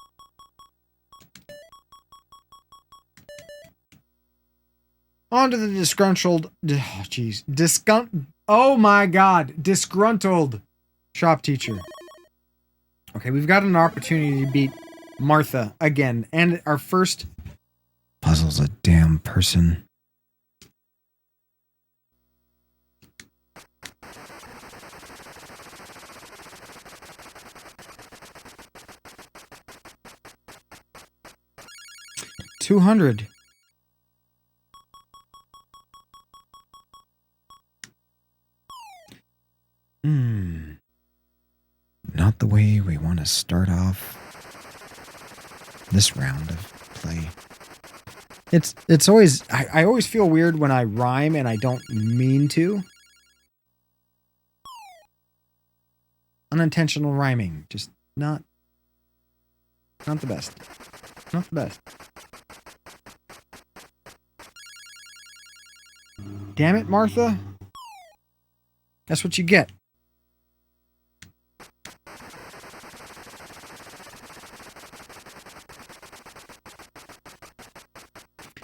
On to the disgruntled... Oh, jeez. Oh, my God. Disgruntled shop teacher. Okay, we've got an opportunity to beat Martha again. And our first... Puzzle's a damn person. $200. Not the way we want to start off this round of play. It's always... I always feel weird when I rhyme and I don't mean to. Unintentional rhyming. Just not the best. Not the best. Damn it, Martha. That's what you get.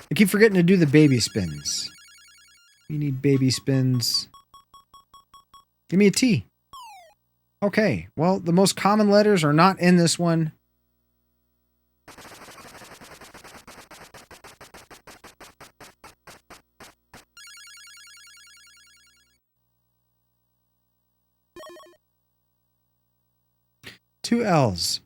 I keep forgetting to do the baby spins. You need baby spins. Give me a T. Okay, well, the most common letters are not in this one. Two L's.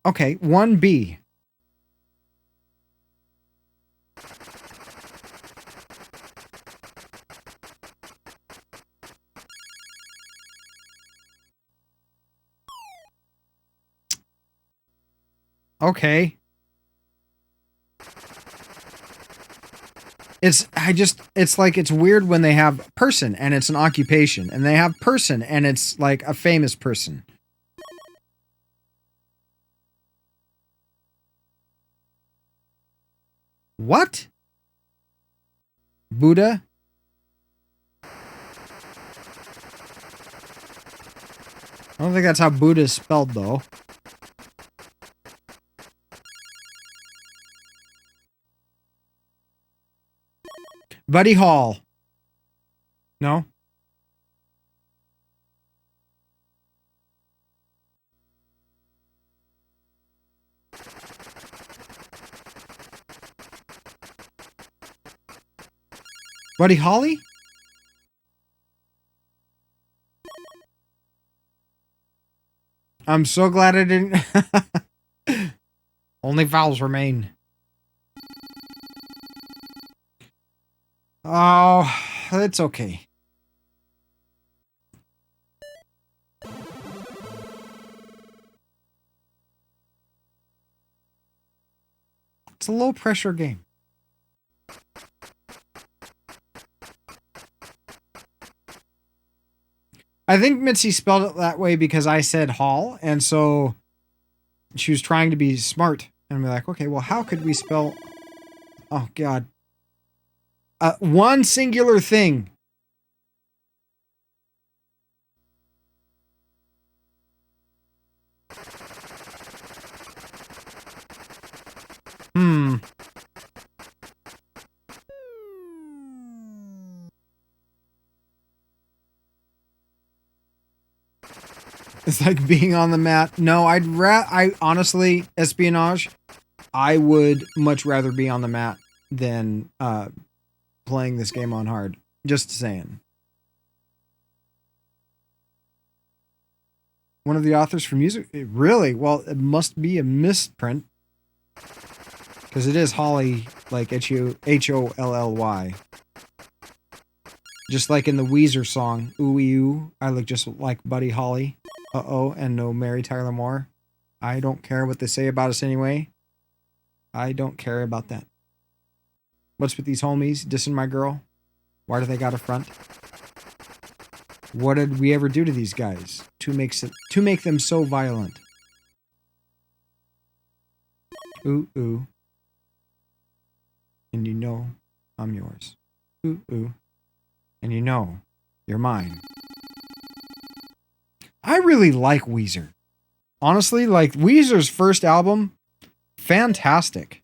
Okay, 1B. Okay. It's like it's weird when they have person and it's an occupation, and they have person and it's like a famous person. What? Buddha? I don't think that's how Buddha is spelled, though. Buddy Hall. No? Buddy Holly? I'm so glad I didn't... Only vowels remain. Oh, it's okay. It's a low pressure game. I think Mitzi spelled it that way because I said hall, and so she was trying to be smart And we're like, okay, well, how could we spell... Oh, God. One singular thing. It's like being on the mat. No, I honestly, espionage, I would much rather be on the mat than playing this game on hard. Just saying. One of the authors for music? Really? Well, it must be a misprint. Because it is Holly, like H-O-L-L-Y. Just like in the Weezer song, Ooh Ooh, I look just like Buddy Holly. Uh-oh, and no Mary Tyler Moore. I don't care what they say about us anyway. I don't care about that. What's with these homies dissing my girl? Why do they got a front? What did we ever do to these guys to make them so violent? Ooh, ooh. And you know I'm yours. Ooh, ooh. And you know you're mine. I really like Weezer. Honestly, like Weezer's first album, fantastic.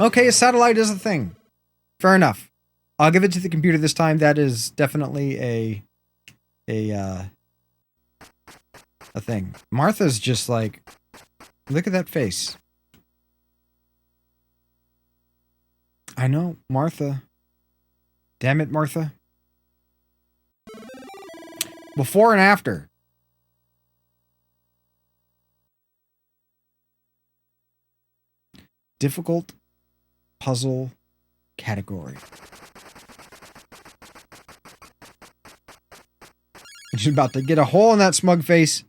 Okay, a satellite is a thing. Fair enough. I'll give it to the computer this time. That is definitely a thing. Martha's just like, look at that face. I know, Martha. Damn it, Martha. Before and after. Difficult puzzle category. She's about to get a hole in that smug face.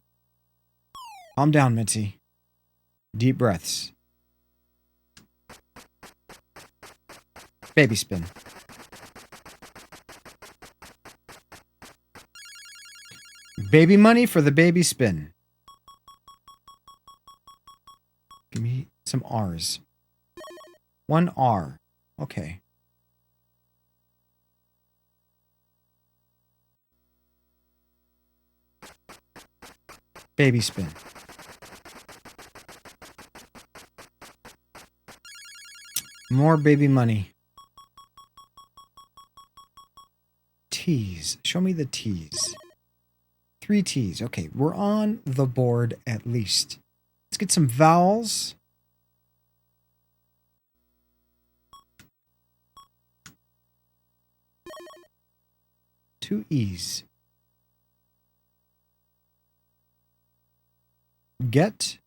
Calm down, Mitzi. Deep breaths. Baby spin. Baby money for the baby spin. Give me some R's. One R. Okay. Baby spin. More baby money. T's. Show me the T's. 3 T's. Okay, we're on the board at least. Let's get some vowels. Two E's. Get.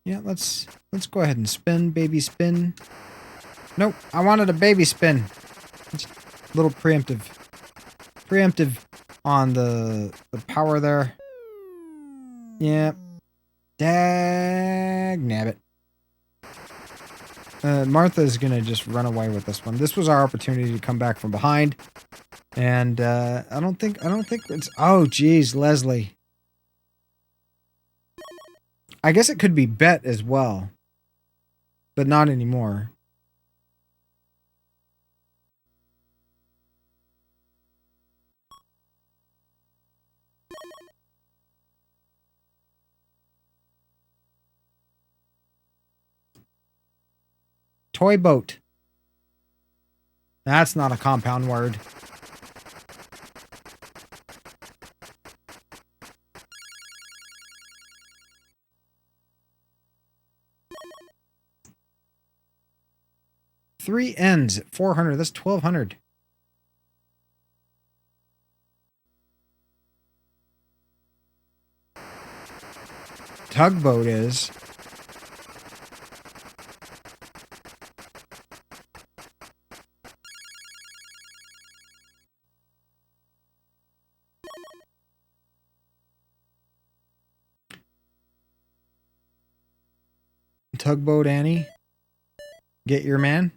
Yeah, let's go ahead and spin, baby spin. Nope, I wanted a baby spin. It's a little preemptive. Preemptive on the power there. Yeah. Dag nabbit. Martha's gonna just run away with this one. This was our opportunity to come back from behind. And I don't think it's... Oh, geez, Leslie. I guess it could be bet as well. But not anymore. Toy boat. That's not a compound word. Three ends at 400. That's 1,200. Tugboat is... Tugboat Annie. Get your man.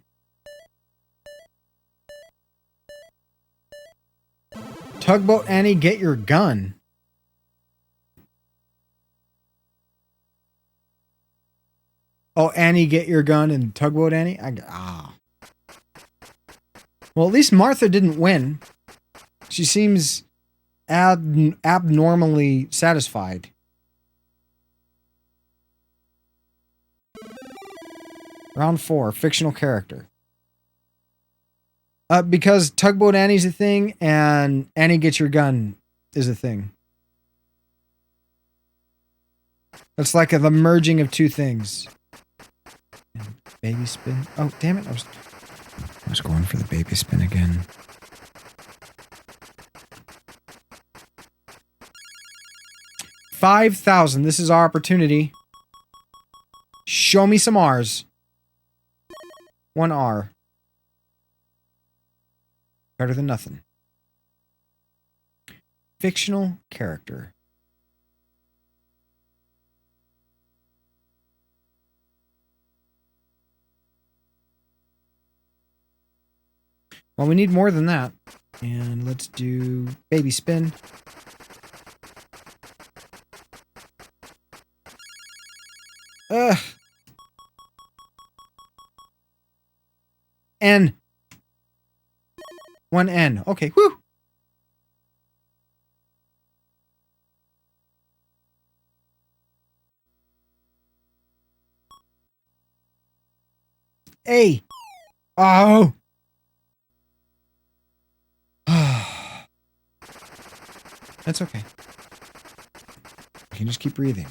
Tugboat Annie, get your gun. Oh, Annie, get your gun, and Tugboat Annie? Well, at least Martha didn't win. She seems abnormally satisfied. Round 4, fictional character. Because Tugboat Annie's a thing, and Annie Get Your Gun is a thing. It's like the merging of two things. Baby spin. Oh, damn it. I was going for the baby spin again. $5,000. This is our opportunity. Show me some R's. 1 R. Better than nothing. Fictional character. Well, we need more than that. And let's do baby spin. Ugh. N. 1 N. Okay, whew. A. Oh. That's okay. You can just keep breathing.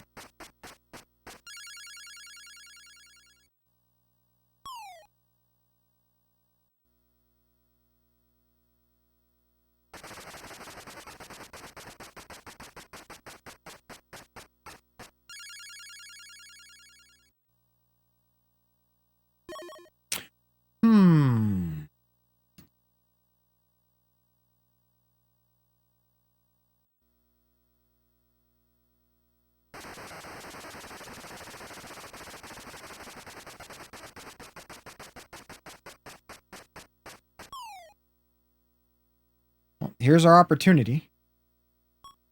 Well, here's our opportunity.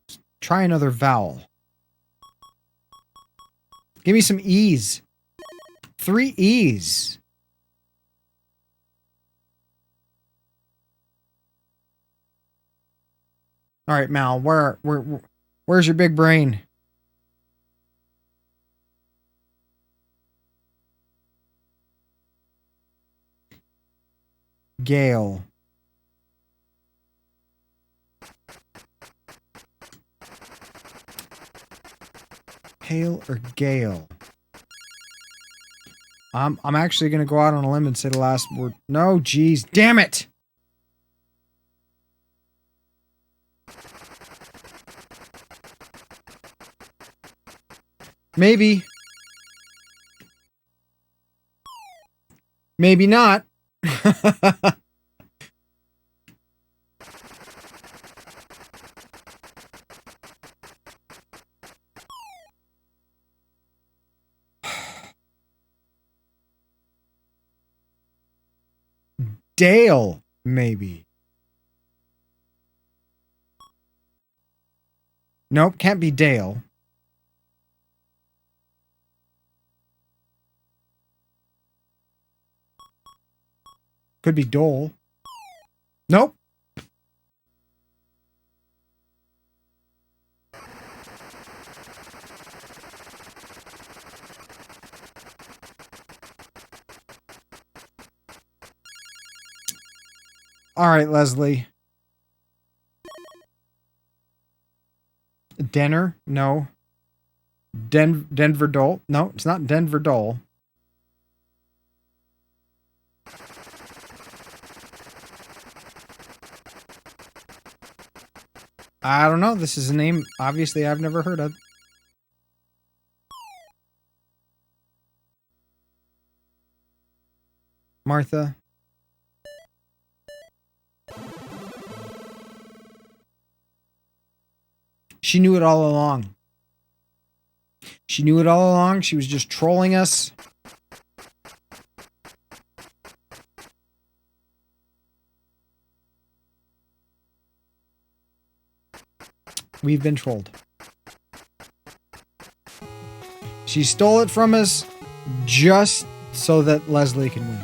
Let's try another vowel. Give me some E's. 3 E's. All right, Mal, where's your big brain? Gale. Hail or gale? I'm actually gonna go out on a limb and say the last word. No, geez, damn it! Maybe. Maybe not. Dale, maybe. Nope, can't be Dale. Could be Dole. Nope. All right, Leslie. Denner? No. Denver Dole? No, it's not Denver Dole. I don't know. This is a name, obviously, I've never heard of. Martha. She knew it all along. She knew it all along. She was just trolling us. We've been trolled. She stole it from us just so that Leslie can win.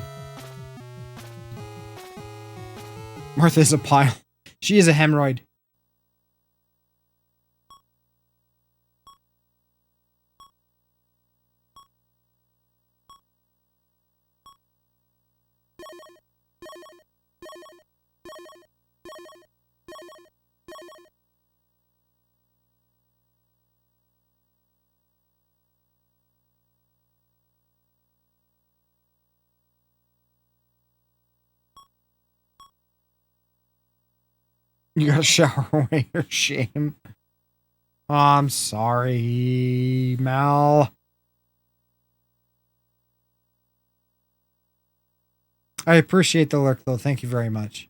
Martha's a pile. She is a hemorrhoid. You gotta shower away your shame. Oh, I'm sorry, Mal. I appreciate the lurk, though. Thank you very much.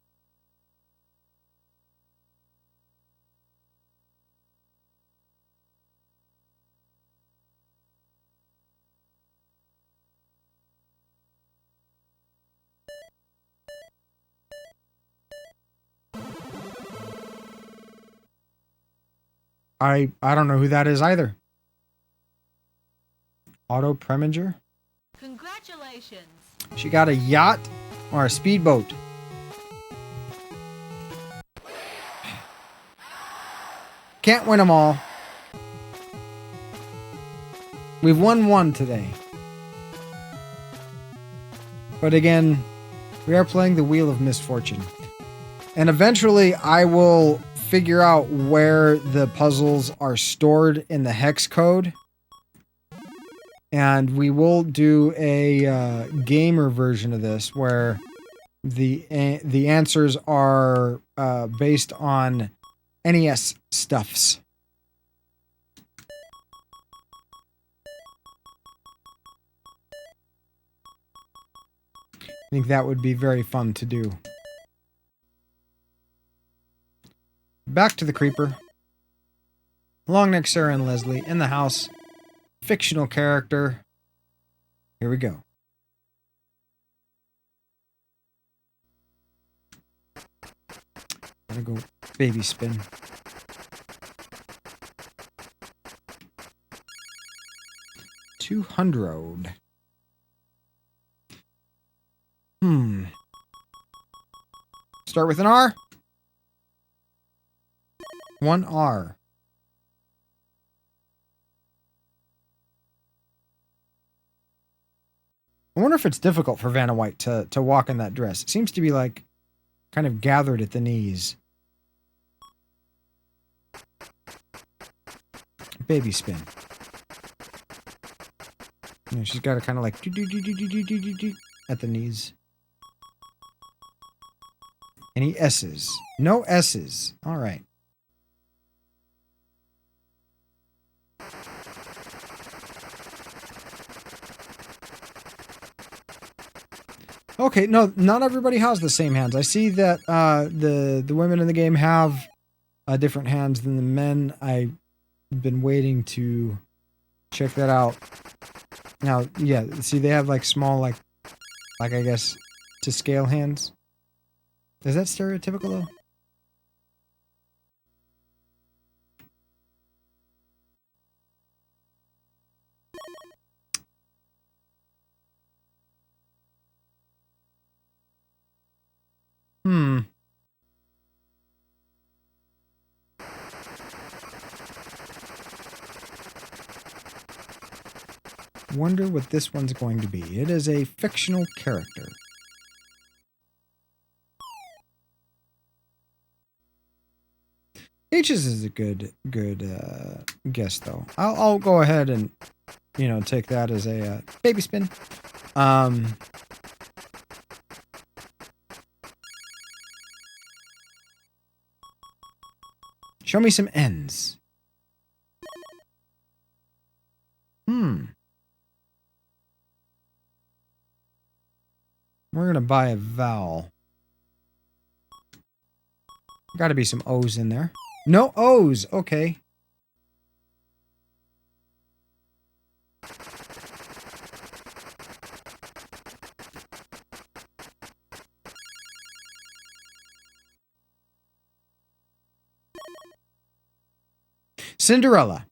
I don't know who that is either. Auto Preminger? Congratulations. She got a yacht or a speedboat. Can't win them all. We've won one today. But again, we are playing the Wheel of Misfortune. And eventually I will figure out where the puzzles are stored in the hex code. And we will do a gamer version of this where the answers are based on NES stuffs. I think that would be very fun to do. Back to the creeper. Longneck Sarah and Leslie in the house. Fictional character. Here we go. Gotta go baby spin. $200. Start with an R. 1 R. I wonder if it's difficult for Vanna White to walk in that dress. It seems to be like kind of gathered at the knees. Baby spin. You know, she's got to kind of like at the knees. Any S's? No S's. All right. Okay, no, not everybody has the same hands. I see that the women in the game have different hands than the men. I've been waiting to check that out. Now, yeah, see, they have like small, like I guess, to scale hands. Is that stereotypical though? Wonder what this one's going to be. It is a fictional character. H's is a good guess though. I'll go ahead and take that as a baby spin. Show me some N's. We're going to buy a vowel. Got to be some O's in there. No O's. Okay. Cinderella.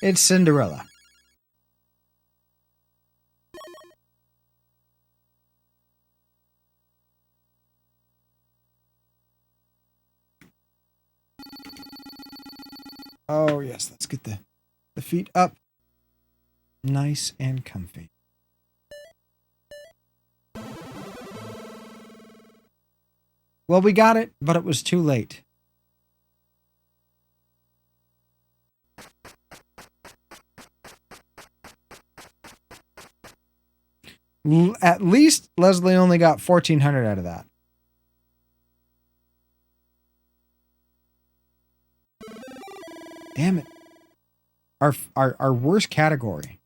It's Cinderella. Oh, yes. Let's get the feet up. Nice and comfy. Well, we got it, but it was too late. At least Leslie only got 1,400 out of that. Damn it. Our worst category.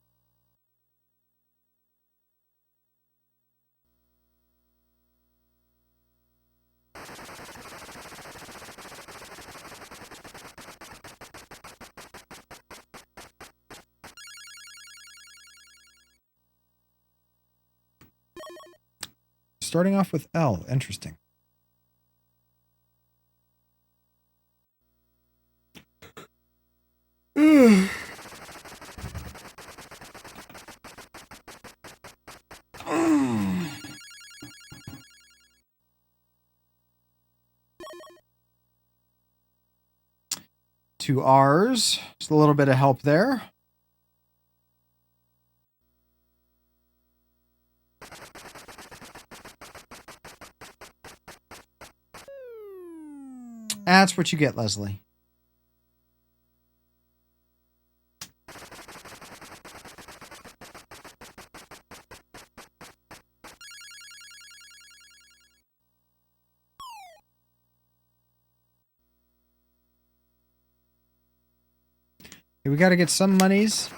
Starting off with L. Interesting. Two R's. Just a little bit of help there. That's what you get, Leslie. Okay, we got to get some monies.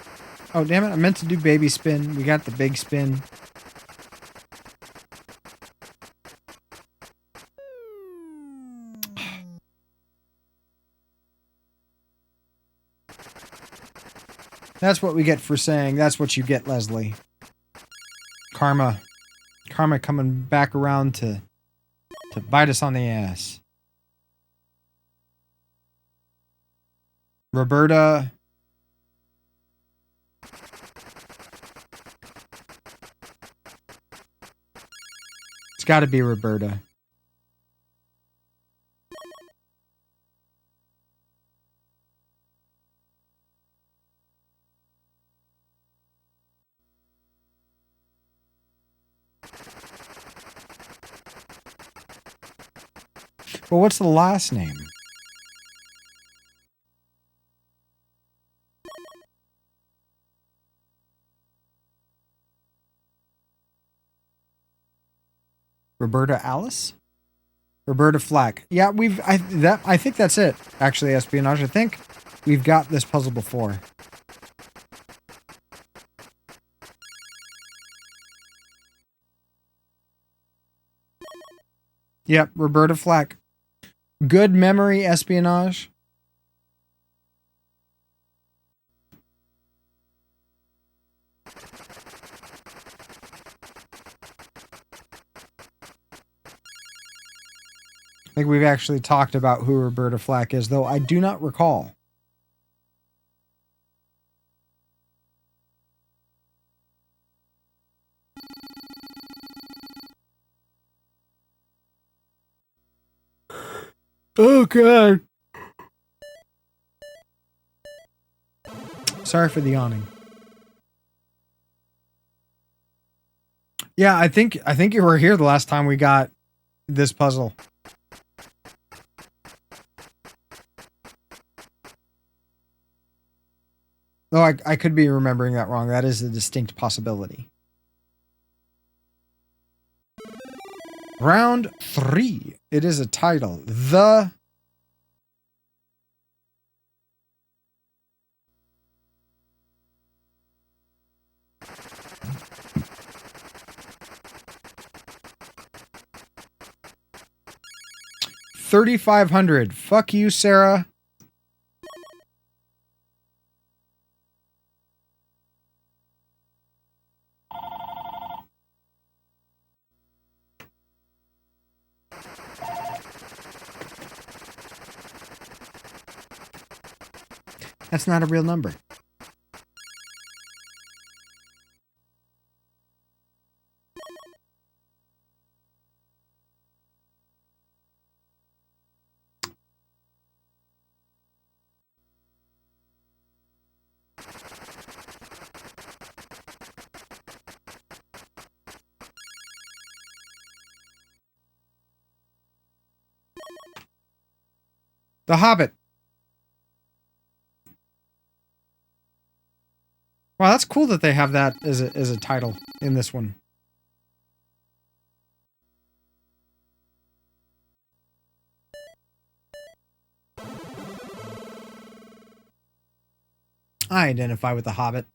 Oh, damn it. I meant to do baby spin. We got the big spin. That's what we get for saying, that's what you get, Leslie. Karma. Karma coming back around to bite us on the ass. Roberta. It's got to be Roberta. Well, what's the last name? Roberta Alice? Roberta Flack. Yeah, I think that's it. Actually, Espionage, I think we've got this puzzle before. Yep, Roberta Flack. Good memory, Espionage. I think we've actually talked about who Roberta Flack is, though I do not recall. Oh, God. Sorry for the yawning. Yeah, I think you were here the last time we got this puzzle. Though I could be remembering that wrong. That is a distinct possibility. Round 3. It is a title. The $3,500. Fuck you, Sarah. That's not a real number. The Hobbit. Wow, that's cool that they have that as a title in this one. I identify with The Hobbit.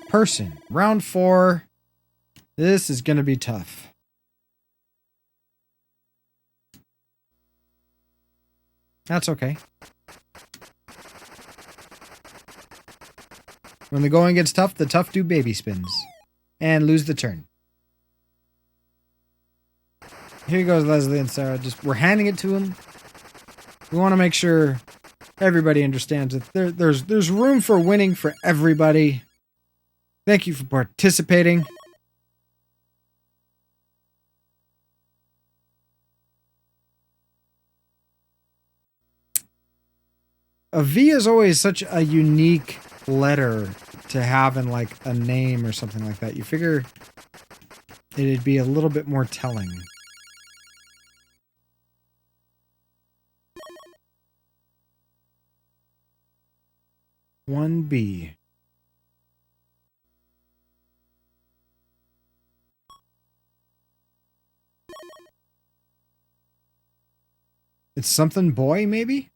Person. Round 4. This is going to be tough. That's okay. When the going gets tough, the tough do baby spins. And lose the turn. Here goes Leslie and Sarah. We're handing it to him. We want to make sure everybody understands that there's room for winning for everybody. Thank you for participating. A V is always such a unique letter to have in like a name or something like that. You figure it'd be a little bit more telling. One B. It's something boy, maybe?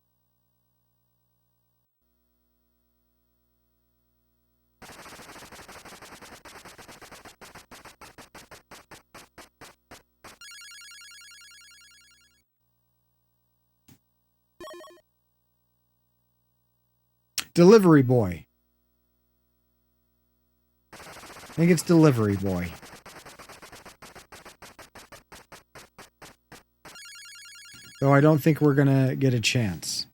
Delivery boy. I think it's delivery boy. Though I don't think we're gonna get a chance.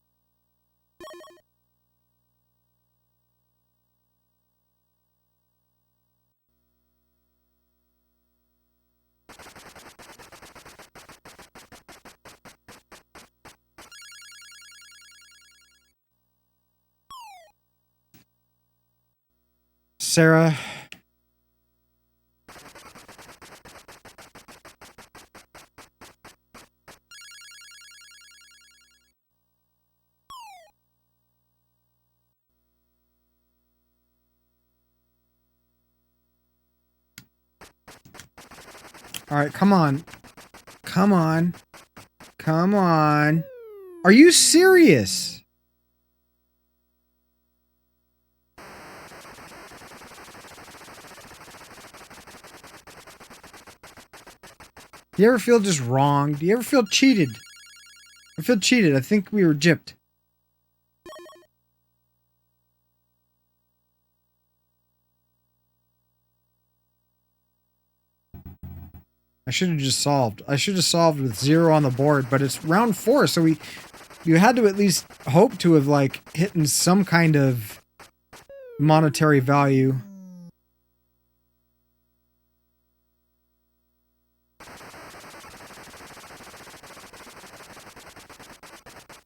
Sarah. All right, come on. Come on. Come on. Are you serious? Do you ever feel just wrong? Do you ever feel cheated? I feel cheated. I think we were gypped. I should have just solved. I should have solved with 0 on the board, but it's round 4, so you had to at least hope to have like hitting some kind of monetary value.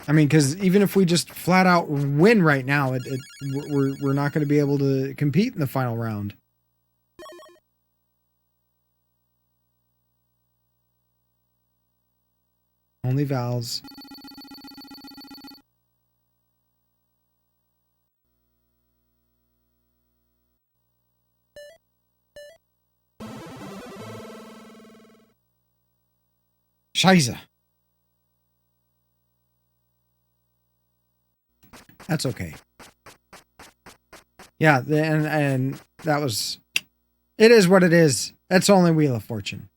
I mean, because even if we just flat out win right now, we're not going to be able to compete in the final round. Only vowels. Scheiße. That's okay. Yeah, and that was... It is what it is. That's only Wheel of Fortune.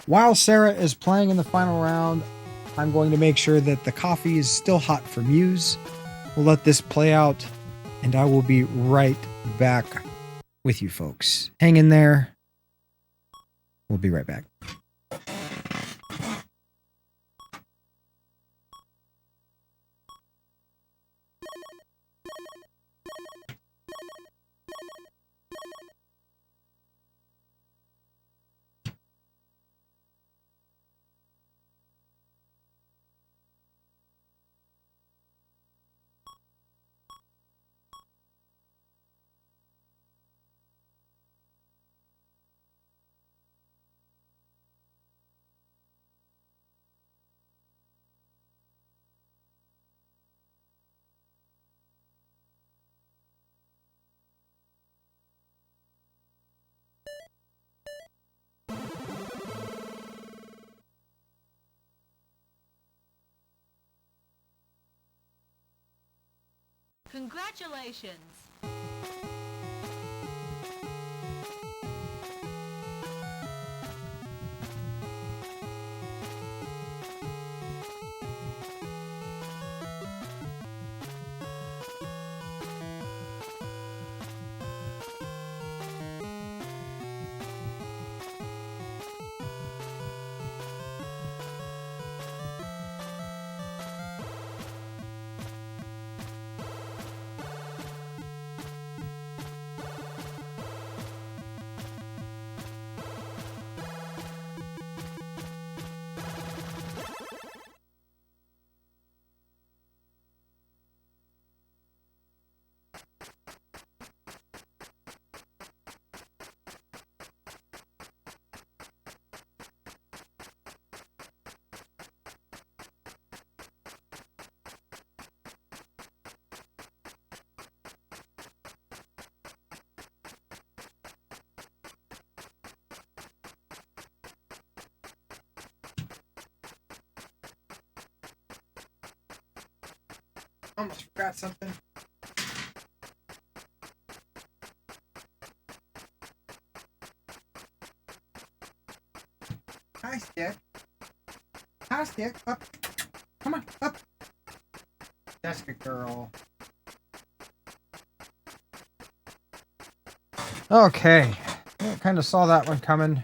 While Sarah is playing in the final round, I'm going to make sure that the coffee is still hot for Muse. We'll let this play out, and I will be right back with you folks. Hang in there. We'll be right back. Congratulations! Almost forgot something. Hi, Stick. Hi, Stick. Up. Come on, up. Jessica girl. Okay. Kind of saw that one coming.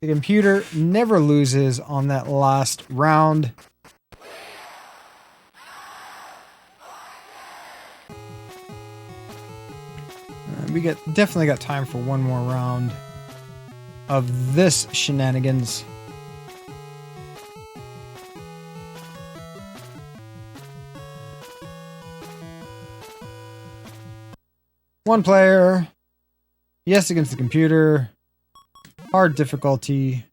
The computer never loses on that last round. We definitely got time for one more round of this shenanigans. One player. Yes against the computer. Hard difficulty.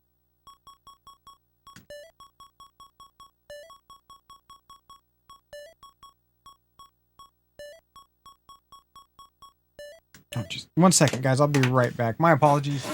Oh, just 1 second, guys. I'll be right back. My apologies.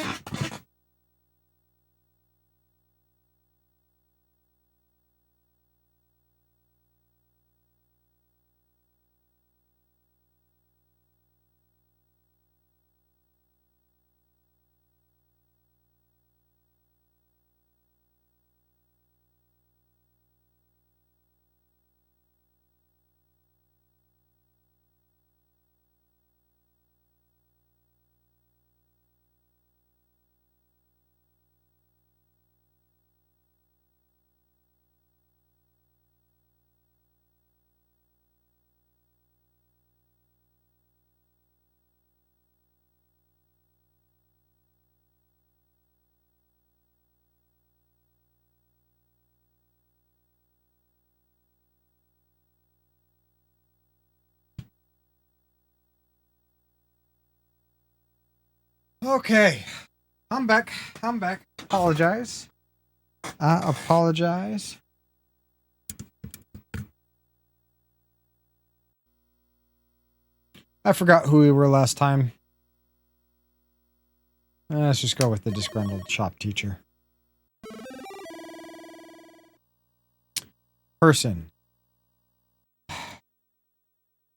Okay. I'm back. Apologize. I apologize. I forgot who we were last time. Let's just go with the disgruntled shop teacher. Person.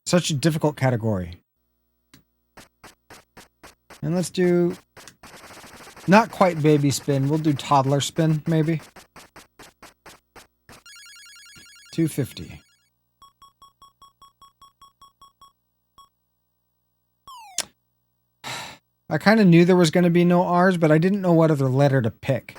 Such a difficult category. And let's do not quite baby spin. We'll do toddler spin, maybe. 250. I kind of knew there was going to be no R's, but I didn't know what other letter to pick.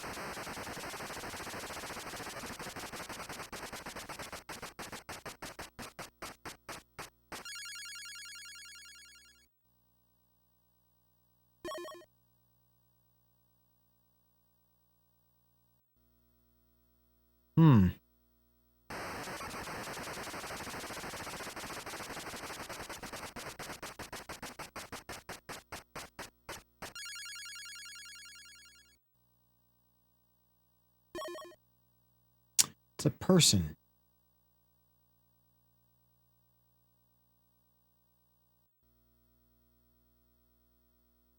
It's a person.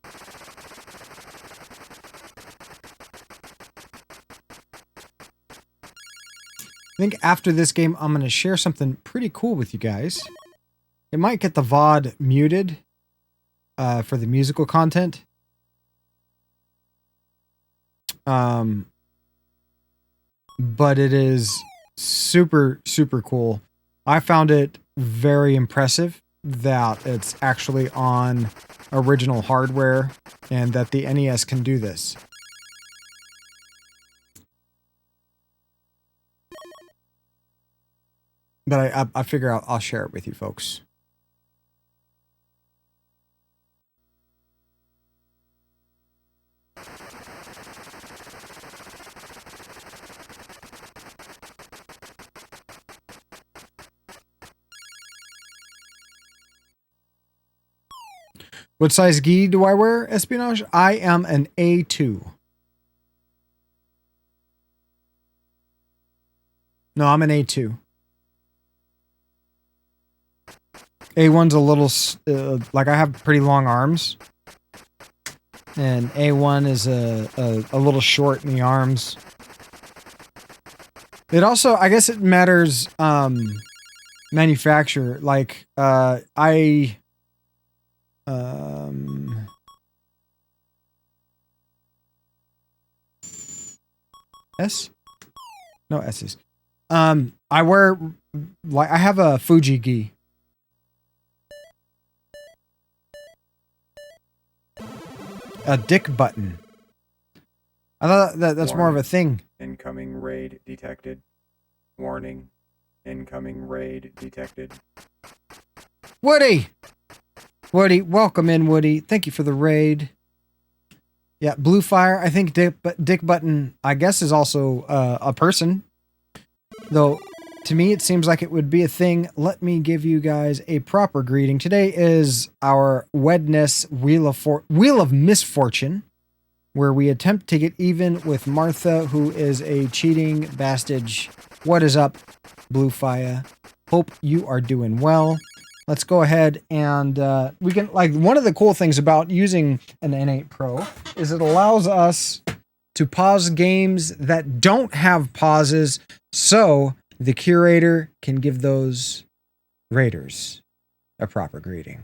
I think after this game, I'm going to share something pretty cool with you guys. It might get the VOD muted for the musical content. But it is super, super cool. I found it very impressive that it's actually on original hardware and that the NES can do this. But I figure I'll share it with you folks. What size gi do I wear, Espionage? I am an A2. No, I'm an A2. A1's a little, like I have pretty long arms. And A1 is a little short in the arms. It also, I guess it matters, manufacturer. Like, S? No S's. I wear, like, I have a Fuji gi. A dick button. I thought that's more of a thing. Incoming raid detected. Warning. Incoming raid detected. Woody! Woody, welcome in, Woody. Thank you for the raid. Yeah, Blue Fire. I think Dick Button, I guess, is also a person. Though, to me, it seems like it would be a thing. Let me give you guys a proper greeting. Today is our WedNESday Wheel of Misfortune, where we attempt to get even with Martha, who is a cheating bastard. What is up, Blue Fire? Hope you are doing well. Let's go ahead and we can, like, one of the cool things about using an N8 Pro is it allows us to pause games that don't have pauses, so the curator can give those raiders a proper greeting.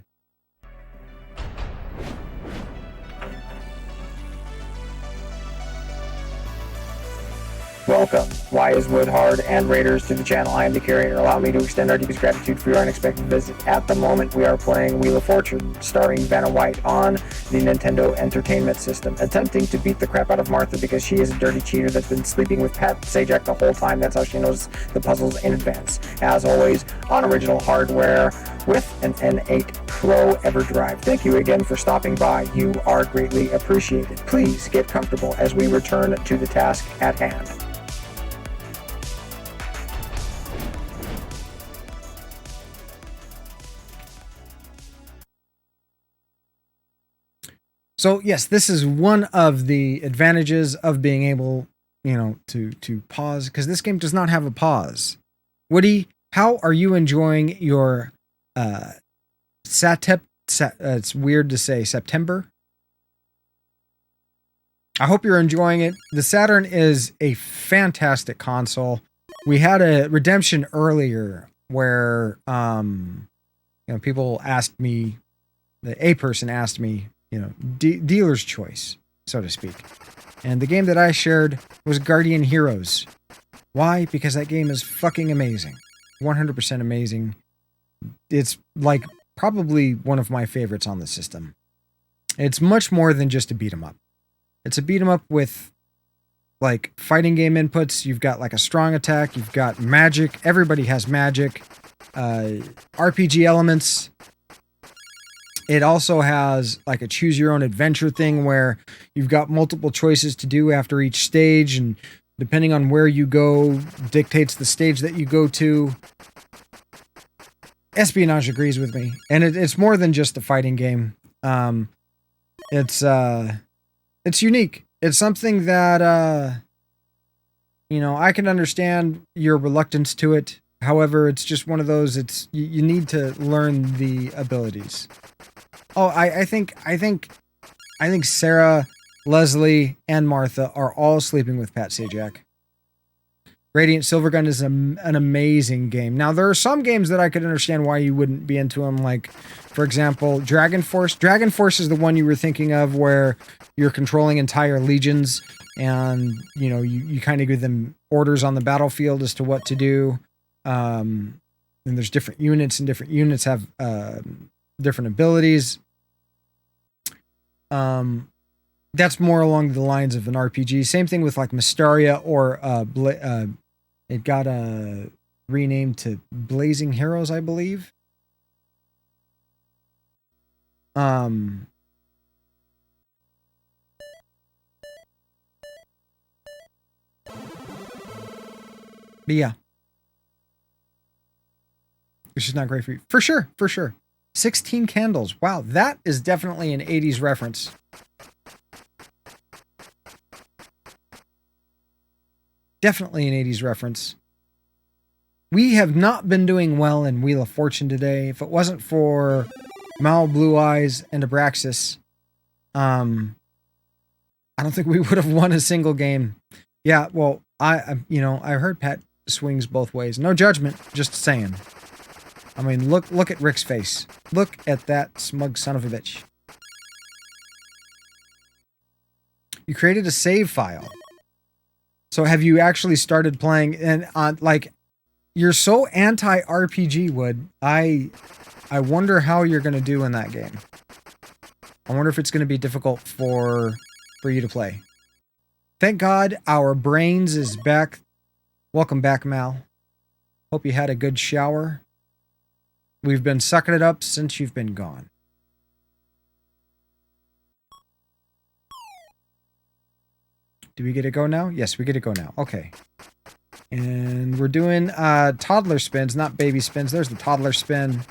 Welcome, Wise Woodhard and Raiders, to the channel. I am the curator. Allow me to extend our deepest gratitude for your unexpected visit. At the moment, we are playing Wheel of Fortune, starring Vanna White on the Nintendo Entertainment System, attempting to beat the crap out of Martha because she is a dirty cheater that's been sleeping with Pat Sajak the whole time. That's how she knows the puzzles in advance. As always, on original hardware with an N8 Pro EverDrive. Thank you again for stopping by. You are greatly appreciated. Please get comfortable as we return to the task at hand. So yes, this is one of the advantages of being able, to pause, because this game does not have a pause. Woody, how are you enjoying your it's weird to say September? I hope you're enjoying it. The Saturn is a fantastic console. We had a redemption earlier where people asked me, a person asked me, dealer's choice, so to speak. And the game that I shared was Guardian Heroes. Why? Because that game is fucking amazing. 100% amazing. It's like probably one of my favorites on the system. It's much more than just a beat 'em up. It's a beat 'em up with like fighting game inputs. You've got like a strong attack. You've got magic. Everybody has magic. RPG elements. It also has like a choose your own adventure thing where you've got multiple choices to do after each stage, and depending on where you go dictates the stage that you go to. Espionage agrees with me, and it's more than just a fighting game. It's unique. It's something that you know, I can understand your reluctance to it. However, it's just one of those. It's you need to learn the abilities. Oh, I think Sarah, Leslie, and Martha are all sleeping with Pat Sajak. Radiant Silvergun is an amazing game. Now, there are some games that I could understand why you wouldn't be into them. Like, for example, Dragon Force. Dragon Force is the one you were thinking of where you're controlling entire legions and, you know, you kind of give them orders on the battlefield as to what to do. And there's different units, and different units have different abilities. That's more along the lines of an RPG. Same thing with like Mysteria or it got renamed to Blazing Heroes, I believe. But yeah. It's just not great for you. For sure, for sure. 16 Candles. Wow, that is definitely an 80s reference. Definitely an 80s reference. We have not been doing well in Wheel of Fortune today. If it wasn't for Mal Blue Eyes and Abraxas, I don't think we would have won a single game. Yeah, well, I heard Pat swings both ways. No judgment, just saying. I mean, look at Rick's face. Look at that smug son of a bitch. You created a save file. So have you actually started playing? And like, you're so anti-RPG, Wood. I wonder how you're going to do in that game. I wonder if it's going to be difficult for you to play. Thank God our brains is back. Welcome back, Mal. Hope you had a good shower. We've been sucking it up since you've been gone. Do we get to go now? Yes, we get to go now. Okay. And we're doing toddler spins, not baby spins. There's the toddler spin.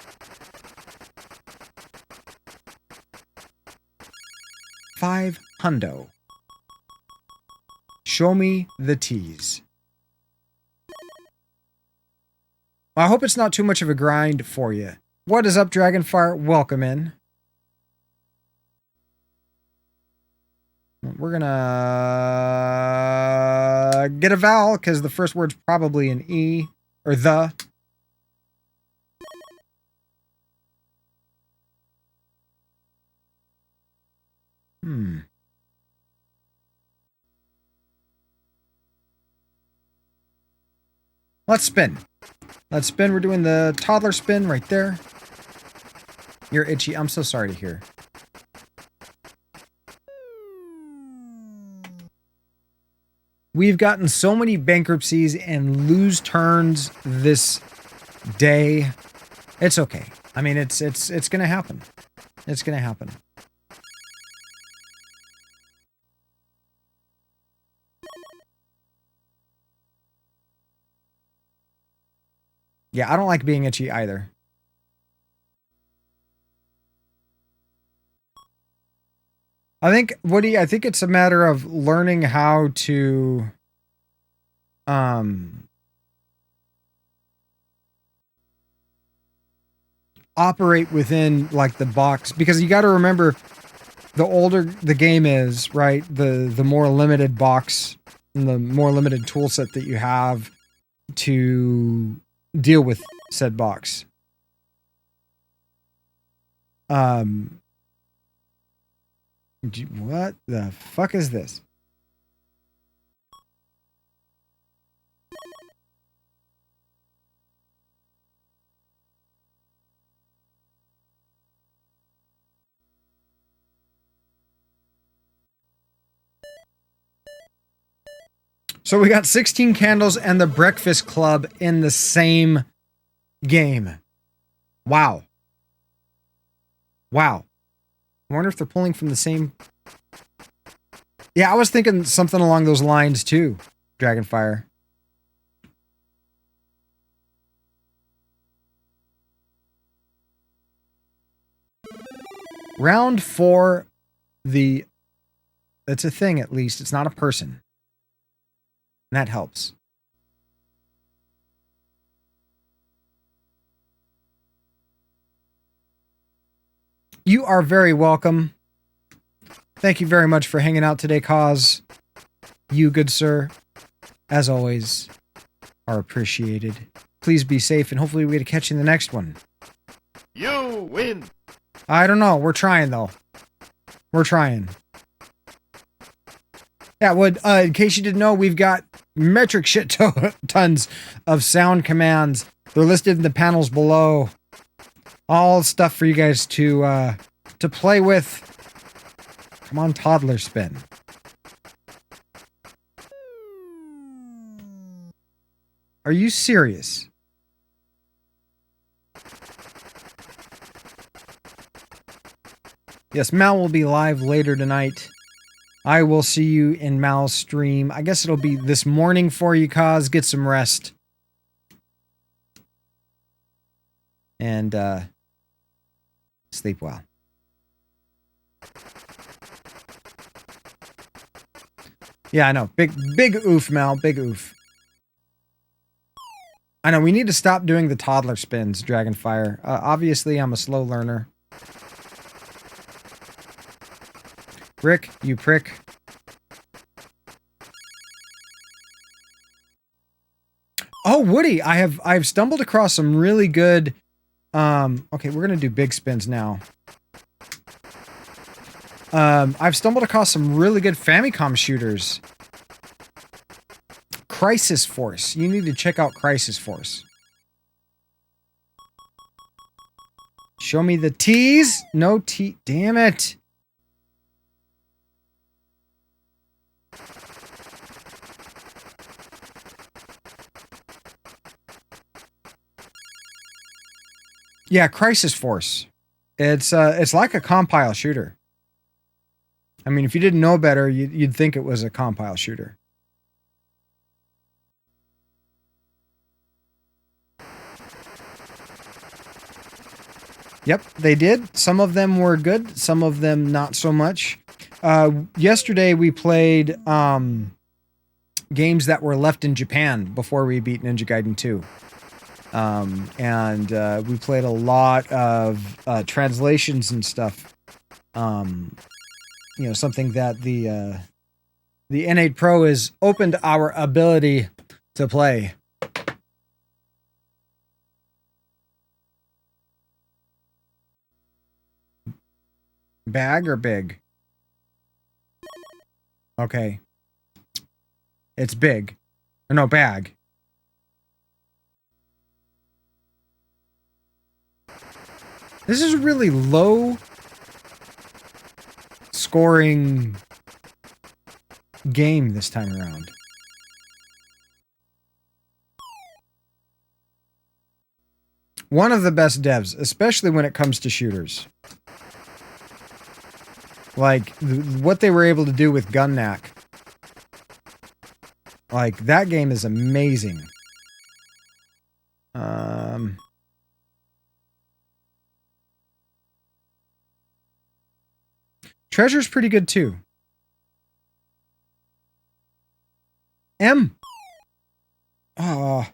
$500. Show me the tease. I hope it's not too much of a grind for you. What is up, Dragonfire? Welcome in. We're gonna get a vowel because the first word's probably an E or the. Let's spin. Let's spin. We're doing the toddler spin right there. You're itchy. I'm so sorry to hear. We've gotten so many bankruptcies and lose turns this day. It's okay. I mean, it's going to happen. It's going to happen. Yeah, I don't like being itchy either. I think, Woody, I think it's a matter of learning how to operate within like the box, because you got to remember, the older the game is, right, the more limited box and the more limited tool set that you have to deal with said box. What the fuck is this? So we got 16 Candles and the Breakfast Club in the same game. Wow. Wow. I wonder if they're pulling from the same... Yeah, I was thinking something along those lines too, Dragonfire. Round 4, it's a thing at least. It's not a person. And that helps. You are very welcome. Thank you very much for hanging out today, Cause. You, good sir, as always, are appreciated. Please be safe, and hopefully we get to catch you in the next one. You win. I don't know. We're trying, though. We're trying. Yeah, in case you didn't know, we've got metric shit tons of sound commands. They're listed in the panels below. All stuff for you guys to play with. Come on, toddler spin. Are you serious? Yes, Mal will be live later tonight. I will see you in Mal's stream. I guess it'll be this morning for you, Cause. Get some rest. And, sleep well. Yeah, I know. Big oof, Mal. Big oof. I know, we need to stop doing the toddler spins, Dragonfire. Obviously, I'm a slow learner. Rick, you prick. Oh, Woody, I've stumbled across some really good... okay, we're gonna do big spins now. I've stumbled across some really good Famicom shooters. Crisis Force. You need to check out Crisis Force. Show me the T's. No T. Damn it. Yeah, Crisis Force. It's like a compile shooter. I mean, if you didn't know better, you'd think it was a compile shooter. Yep, they did. Some of them were good, some of them not so much. Yesterday we played games that were left in Japan before we beat Ninja Gaiden 2. And we played a lot of translations and stuff. You know, something that the N8 Pro has opened our ability to play. Bag or big? Okay. It's big. Or no, bag. This is a really low scoring game this time around. One of the best devs, especially when it comes to shooters. Like, what they were able to do with Gunnak. Like, that game is amazing. Treasure's pretty good, too. M. Oh.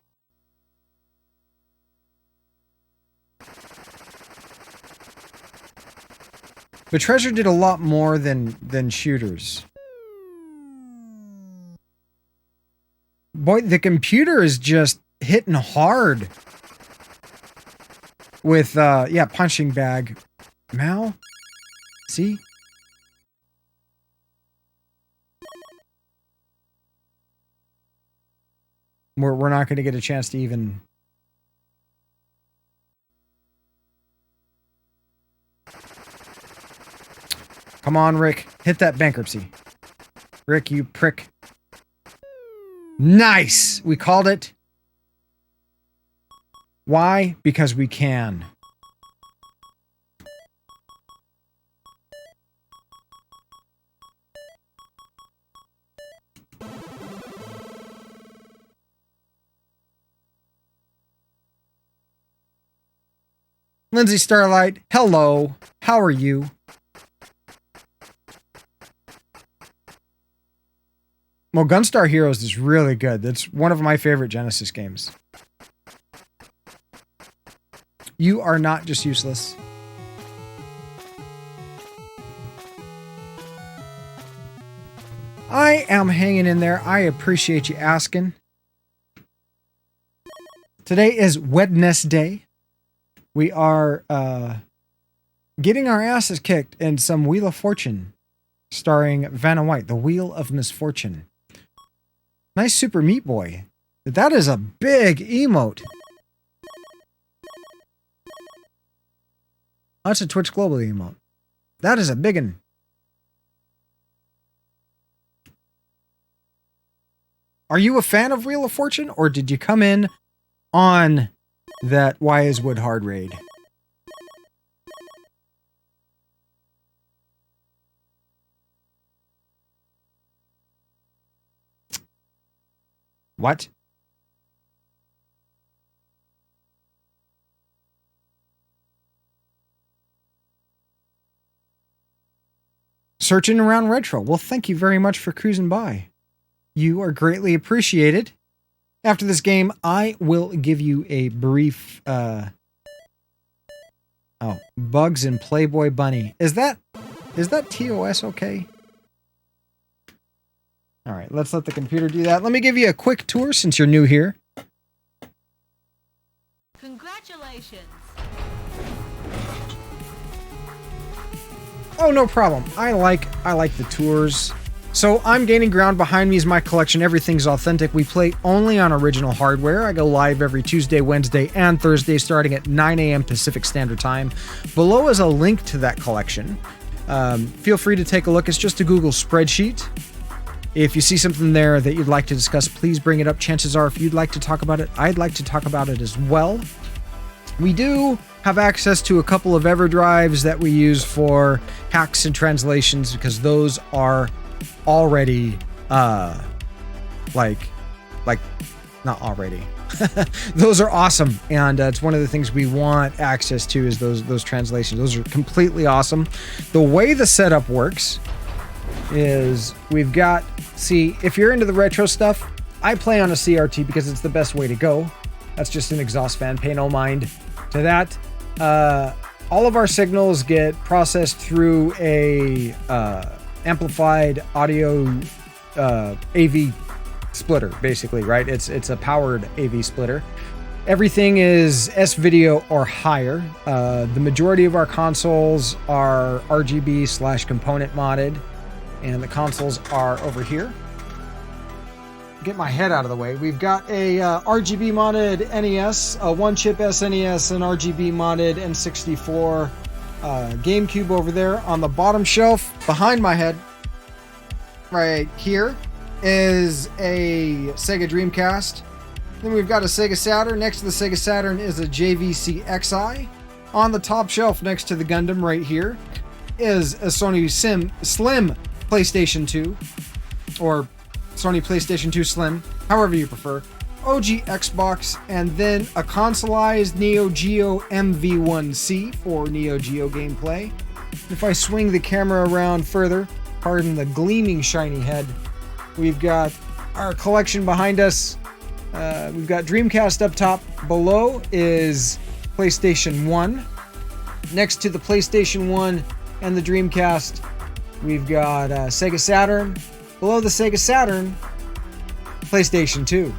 But Treasure did a lot more than shooters. Boy, the computer is just hitting hard. With, yeah, punching bag. Mal? See? We're not going to get a chance to even... Come on, Rick. Hit that bankruptcy. Rick, you prick. Nice! We called it. Why? Because we can. Lindsay Starlight, hello. How are you? Well, Gunstar Heroes is really good. That's one of my favorite Genesis games. You are not just useless. I am hanging in there. I appreciate you asking. Today is WedNESday. We are getting our asses kicked in some Wheel of Fortune, starring Vanna White, the Wheel of Misfortune. Nice Super Meat Boy. That is a big emote. That's a Twitch Global emote. That is a big one. Are you a fan of Wheel of Fortune, or did you come in on that Why is Wood Hard raid? What? Searching around retro. Well, thank you very much for cruising by. You are greatly appreciated. After this game, I will give you a brief, Bugs and Playboy Bunny. Is that TOS okay? All right, let's let the computer do that. Let me give you a quick tour since you're new here. Congratulations. Oh, no problem. I like the tours. So I'm gaining ground. Behind me is my collection. Everything's authentic. We play only on original hardware. I go live every Tuesday, Wednesday, and Thursday starting at 9 a.m. Pacific Standard Time. Below is a link to that collection. Feel free to take a look. It's just a Google spreadsheet. If you see something there that you'd like to discuss, please bring it up. Chances are, if you'd like to talk about it, I'd like to talk about it as well. We do have access to a couple of EverDrives that we use for hacks and translations, because those are already not already. Those are awesome, and it's one of the things we want access to is those translations. Those are completely awesome. The way the setup works is we've got, see, if you're into the retro stuff, I play on a CRT because it's the best way to go. That's just an exhaust fan, pay no mind to that. All of our signals get processed through a amplified audio AV splitter, basically, right? It's a powered AV splitter. Everything is S-video or higher. The majority of our consoles are RGB / component modded, and the consoles are over here. Get my head out of the way. We've got a RGB modded NES, a one-chip SNES, an RGB modded N64 GameCube over there. On the bottom shelf, behind my head, right here, is a Sega Dreamcast. Then we've got a Sega Saturn. Next to the Sega Saturn is a JVC XI. On the top shelf next to the Gundam right here is a Sony Slim PlayStation 2, or Sony PlayStation 2 Slim, however you prefer. OG Xbox, and then a consoleized Neo Geo MV1C for Neo Geo gameplay. If I swing the camera around further, pardon the gleaming shiny head, we've got our collection behind us. We've got Dreamcast up top. Below is PlayStation 1. Next to the PlayStation 1 and the Dreamcast, we've got Sega Saturn. Below the Sega Saturn, PlayStation 2.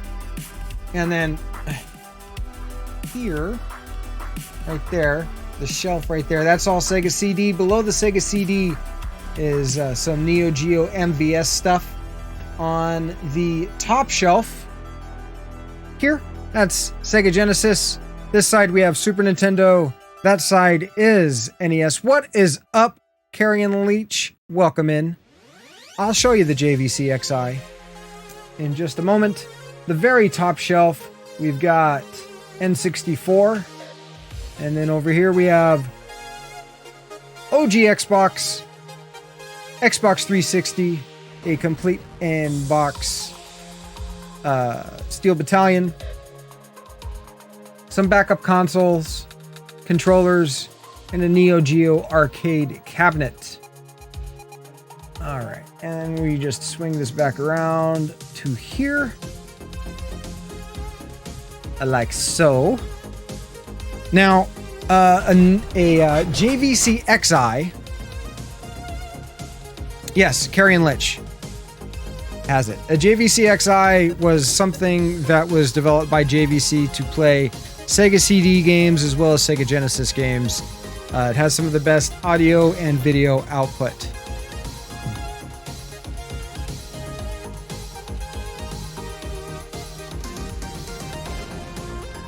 And then here, right there, the shelf right there, that's all Sega CD. Below the Sega CD is some Neo Geo MVS stuff. On the top shelf here, that's Sega Genesis. This side we have Super Nintendo. That side is NES. What is up, Carrion Leech? Welcome in. I'll show you the JVC XI. in just a moment. The very top shelf, we've got N64. And then over here we have OG Xbox, Xbox 360, a complete in-box Steel Battalion, some backup consoles, controllers, and a Neo Geo arcade cabinet. All right, and we just swing this back around to here, like so. Now, a JVC XI, yes, Carrion Lich has it. A JVC XI was something that was developed by JVC to play Sega CD games as well as Sega Genesis games. It has some of the best audio and video output.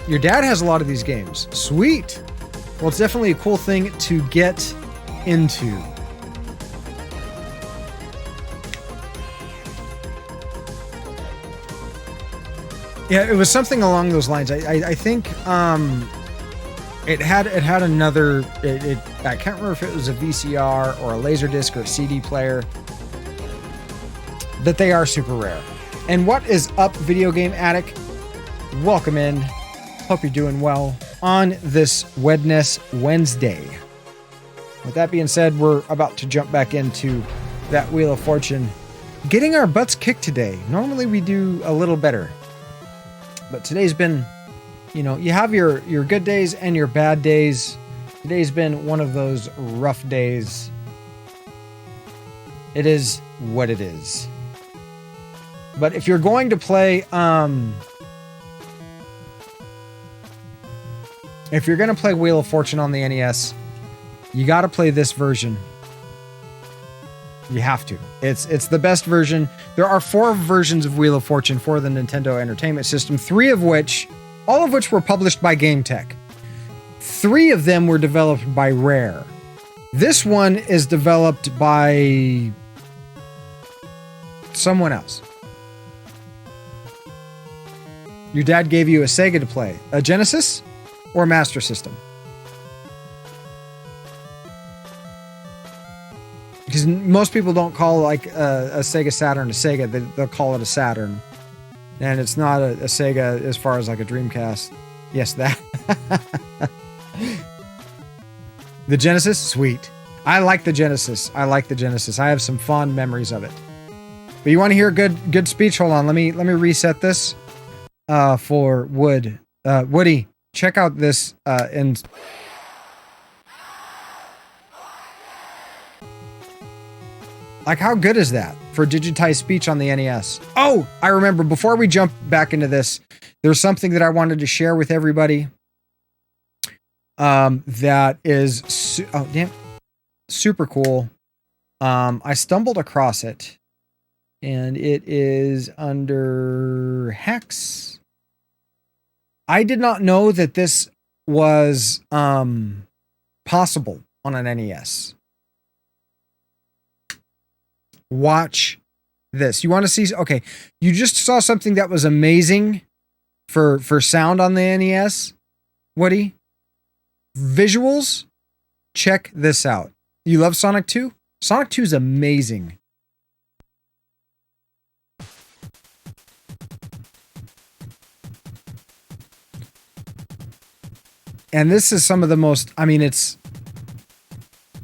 Your dad has a lot of these games. Sweet. Well, it's definitely a cool thing to get into. Yeah, it was something along those lines. I think it had another. I can't remember if it was a VCR or a Laserdisc or a CD player. But they are super rare. And what is up, Video Game Addict? Welcome in. Hope you're doing well on this Wednesday. With that being said, we're about to jump back into that Wheel of Fortune. Getting our butts kicked today. Normally we do a little better. But today's been, you know, you have your good days and your bad days. Today's been one of those rough days. It is what it is. But if you're going to play, if you're going to play Wheel of Fortune on the NES, you got to play this version. You have to. It's the best version. There are 4 versions of Wheel of Fortune for the Nintendo Entertainment System, all of which were published by GameTech. 3 of them were developed by Rare. This one is developed by someone else. Your dad gave you a Sega to play. A Genesis or a Master System? Because most people don't call like a Sega Saturn a Sega. They'll call it a Saturn. And it's not a Sega as far as like a Dreamcast. Yes, that. The Genesis? Sweet. I like the Genesis. I have some fond memories of it. But you want to hear good speech? Hold on. Let me reset this for Wood. Woody, check out this and like, how good is that for digitized speech on the NES? Oh, I remember, before we jump back into this, there's something that I wanted to share with everybody. That is, super cool. I stumbled across it, and it is under Hex. I did not know that this was possible on an NES. Watch this. You want to see? Okay, you just saw something that was amazing for sound on the NES. Woody, visuals. Check this out. You love Sonic 2? Sonic 2 is amazing. And this is some of the most, I mean, it's,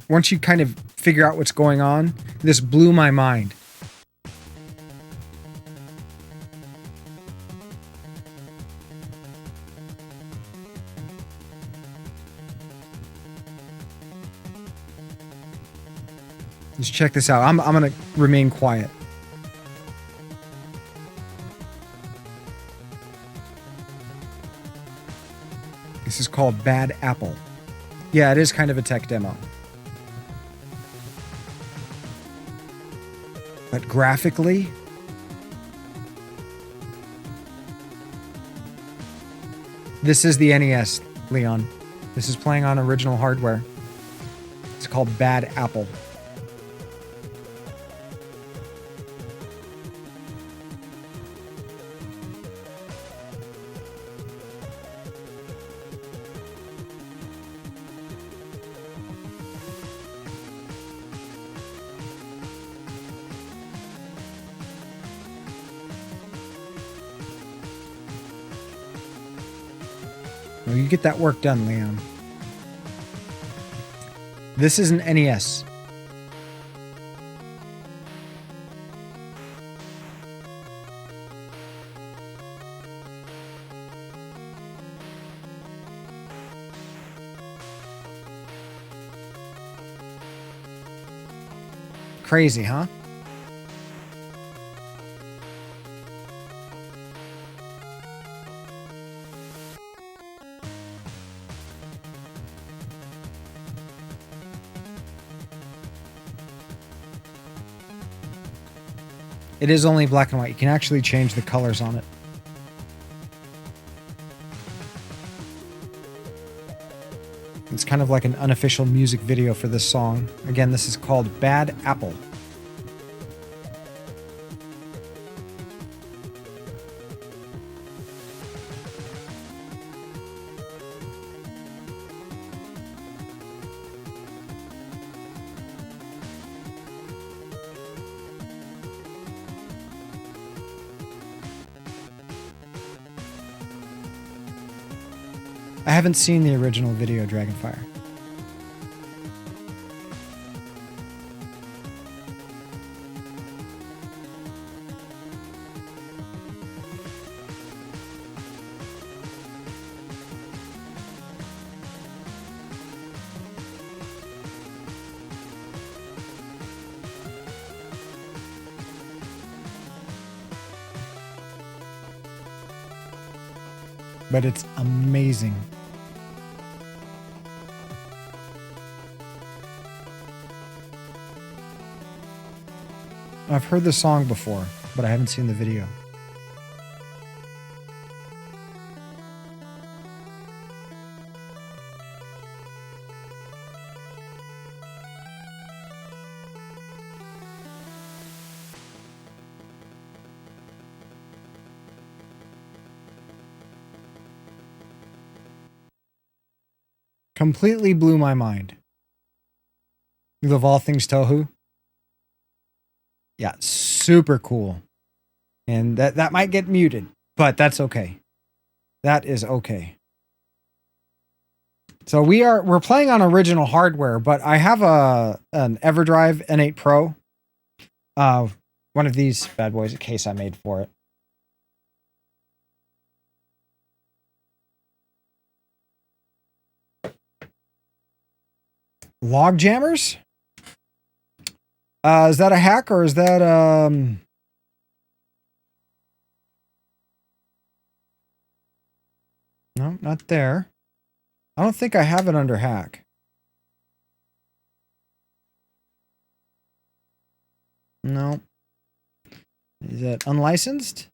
once you kind of figure out what's going on, this blew my mind. Just check this out. I'm going to remain quiet. This is called Bad Apple. Yeah, it is kind of a tech demo. But graphically, this is the NES, Leon. This is playing on original hardware. It's called Bad Apple. Oh, you get that work done, Leon. This is an NES. Crazy, huh? It is only black and white. You can actually change the colors on it. It's kind of like an unofficial music video for this song. Again, this is called Bad Apple. I haven't seen the original video, Dragonfire. But it's amazing. I've heard the song before, but I haven't seen the video. Completely blew my mind. You love all things Touhou? Yeah, super cool. And that might get muted, but that's okay. That is okay. So we're playing on original hardware, but I have an EverDrive N8 Pro. One of these bad boys, a case I made for it. Log jammers? Is that a hack or is that no, not there. I don't think I have it under hack. No. Is it unlicensed?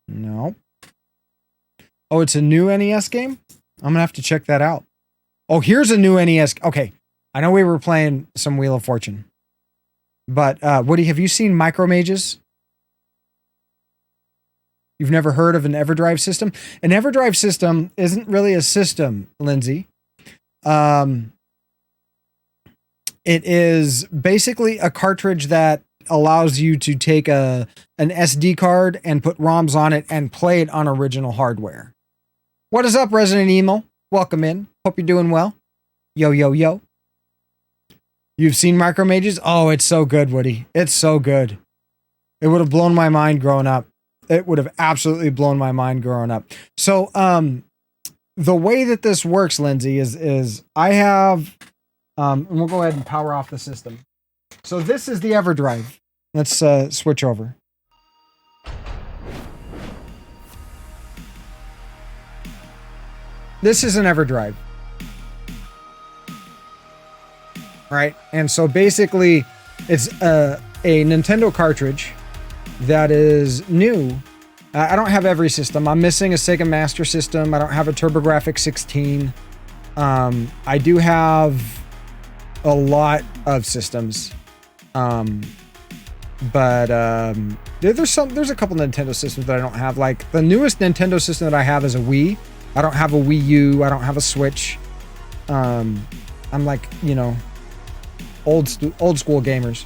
No. Oh, it's a new NES game? I'm gonna have to check that out. Oh, here's a new NES. Okay. I know we were playing some Wheel of Fortune. But, Woody, have you seen Micromages? You've never heard of an EverDrive system? An EverDrive system isn't really a system, Lindsay. It is basically a cartridge that allows you to take an SD card and put ROMs on it and play it on original hardware. What is up, Resident Emo? Welcome in. Hope you're doing well. Yo, yo, yo. You've seen Micromages? Oh, it's so good, Woody. It's so good. It would have blown my mind growing up. It would have absolutely blown my mind growing up. So, the way that this works, Lindsay, is I have, and we'll go ahead and power off the system. So this is the EverDrive. Let's switch over. This is an EverDrive. Right? And so basically, it's a Nintendo cartridge that is new. I don't have every system. I'm missing a Sega Master System. I don't have a TurboGrafx 16. I do have a lot of systems. But there's a couple Nintendo systems that I don't have. Like the newest Nintendo system that I have is a Wii. I don't have a Wii U. I don't have a Switch. I'm like, you know, old school gamers.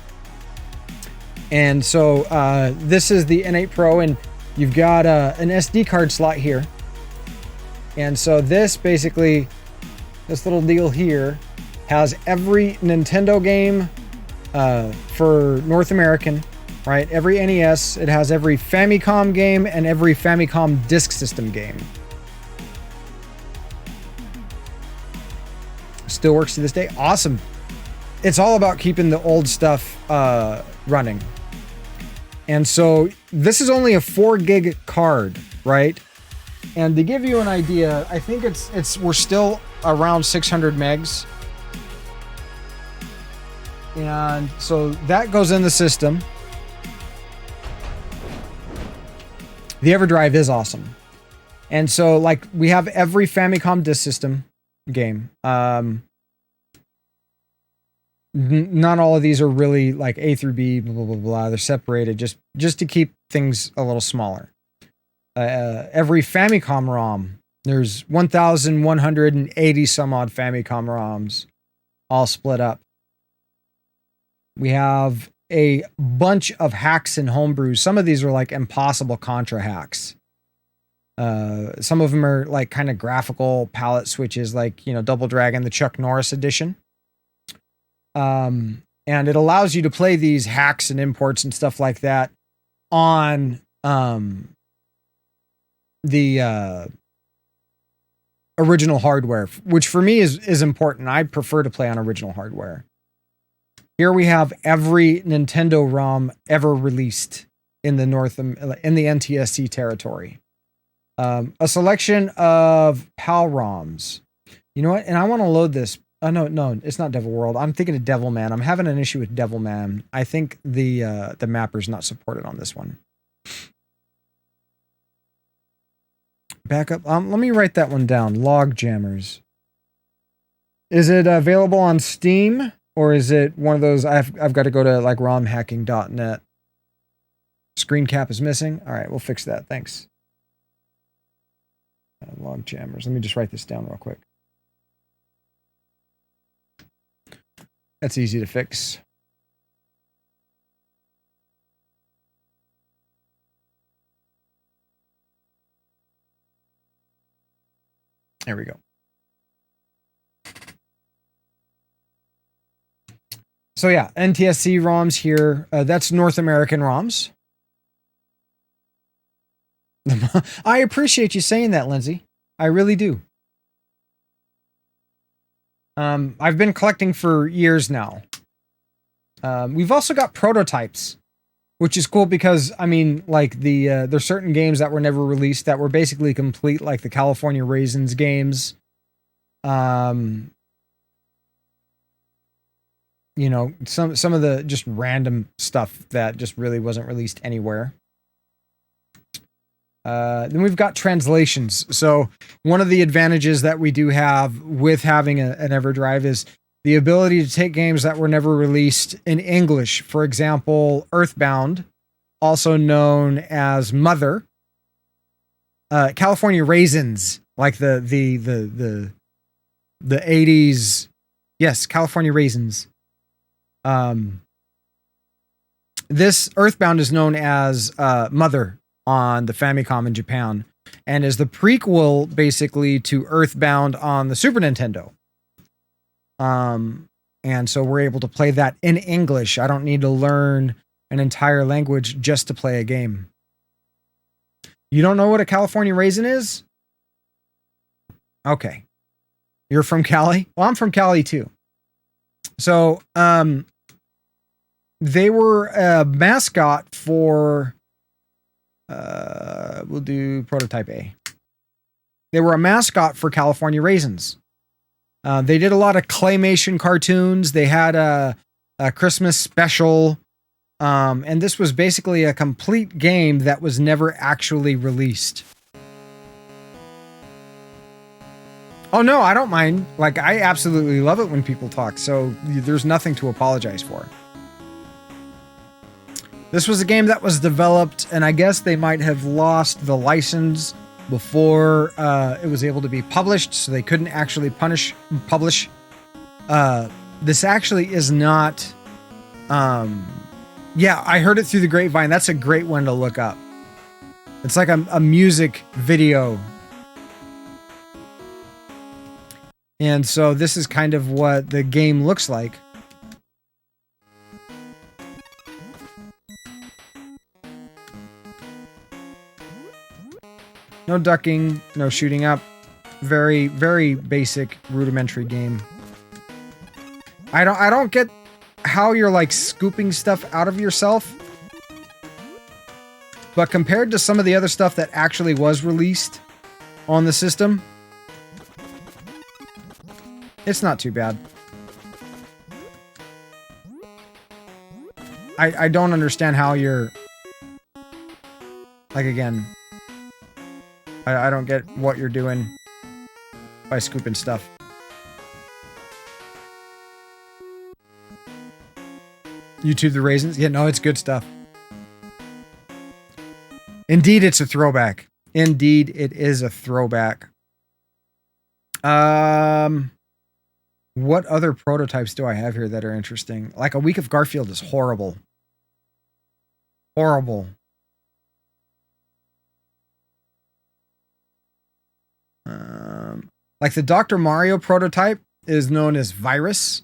And so this is the N8 Pro, and you've got an SD card slot here. And so this basically, this little deal here has every Nintendo game for North American, right? Every NES. It has every Famicom game and every Famicom Disk System game. Still works to this day. Awesome. It's all about keeping the old stuff running. And so this is only a 4 gig card, right? And to give you an idea, I think we're still around 600 megs. And so that goes in the system. The EverDrive is awesome. And so like we have every Famicom Disk System game. Not all of these are really like A through B, blah, blah, blah, blah. They're separated just to keep things a little smaller. Every Famicom ROM, there's 1,180 some odd Famicom ROMs, all split up. We have a bunch of hacks and homebrews. Some of these are like impossible Contra hacks. Some of them are like kind of graphical palette switches, like, you know, Double Dragon, the Chuck Norris edition. And it allows you to play these hacks and imports and stuff like that on the original hardware, which for me is important. I prefer to play on original hardware. Here we have every Nintendo ROM ever released in the NTSC territory. A selection of PAL ROMs. You know what? And I want to load this. Oh, no, it's not Devil World. I'm thinking of Devilman. I'm having an issue with Devilman. I think the mapper's not supported on this one. Back up. Let me write that one down. Log Jammers. Is it available on Steam, or is it one of those? I've got to go to like romhacking.net. Screen cap is missing. All right, we'll fix that. Thanks. Log Jammers. Let me just write this down real quick. That's easy to fix. There we go. So yeah, NTSC ROMs here. That's North American ROMs. I appreciate you saying that, Lindsay. I really do. I've been collecting for years now. We've also got prototypes, which is cool because, I mean, like there's certain games that were never released that were basically complete, like the California Raisins games. You know, some of the just random stuff that just really wasn't released anywhere. Then we've got translations. So one of the advantages that we do have with having an EverDrive is the ability to take games that were never released in English. For example, Earthbound, also known as Mother, California Raisins, like the 80s. Yes, California Raisins. This Earthbound is known as Mother on the Famicom in Japan, and is the prequel basically to Earthbound on the Super Nintendo. And so we're able to play that in English. I don't need to learn an entire language just to play a game. You don't know what a California Raisin is? Okay. You're from Cali? Well, I'm from Cali too. So, they were a mascot for, we'll do prototype A. They were a mascot for California Raisins. They did a lot of claymation cartoons. They had a Christmas special. And this was basically a complete game that was never actually released. Oh no, I don't mind. Like, I absolutely love it when people talk, so there's nothing to apologize for. This was a game that was developed, and I guess they might have lost the license before it was able to be published, so they couldn't actually publish. This actually is not Yeah, I heard it through the grapevine. That's a great one to look up. It's like a music video. And so this is kind of what the game looks like. No ducking, no shooting up. Very, very basic, rudimentary game. I don't get how you're like scooping stuff out of yourself. But compared to some of the other stuff that actually was released on the system, it's not too bad. I don't understand how you're... Like, again, I don't get what you're doing by scooping stuff. YouTube the raisins? Yeah, no, it's good stuff. Indeed, it's a throwback. Indeed, it is a throwback. What other prototypes do I have here that are interesting? Like, A Week of Garfield is horrible. Horrible. Like the Dr. Mario prototype is known as Virus.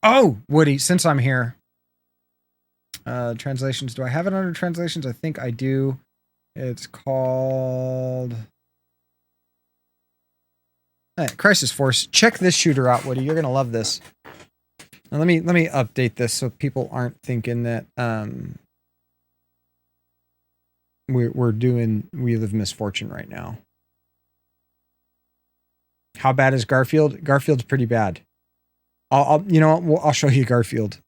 Oh, Woody, since I'm here. Translations. Do I have it under translations? I think I do. It's called... Crisis Force. Check this shooter out, Woody. You're going to love this. Now, let me update this so people aren't thinking that we're doing Wheel of Misfortune right now. How bad is Garfield? Garfield's pretty bad. You know what? I'll show you Garfield.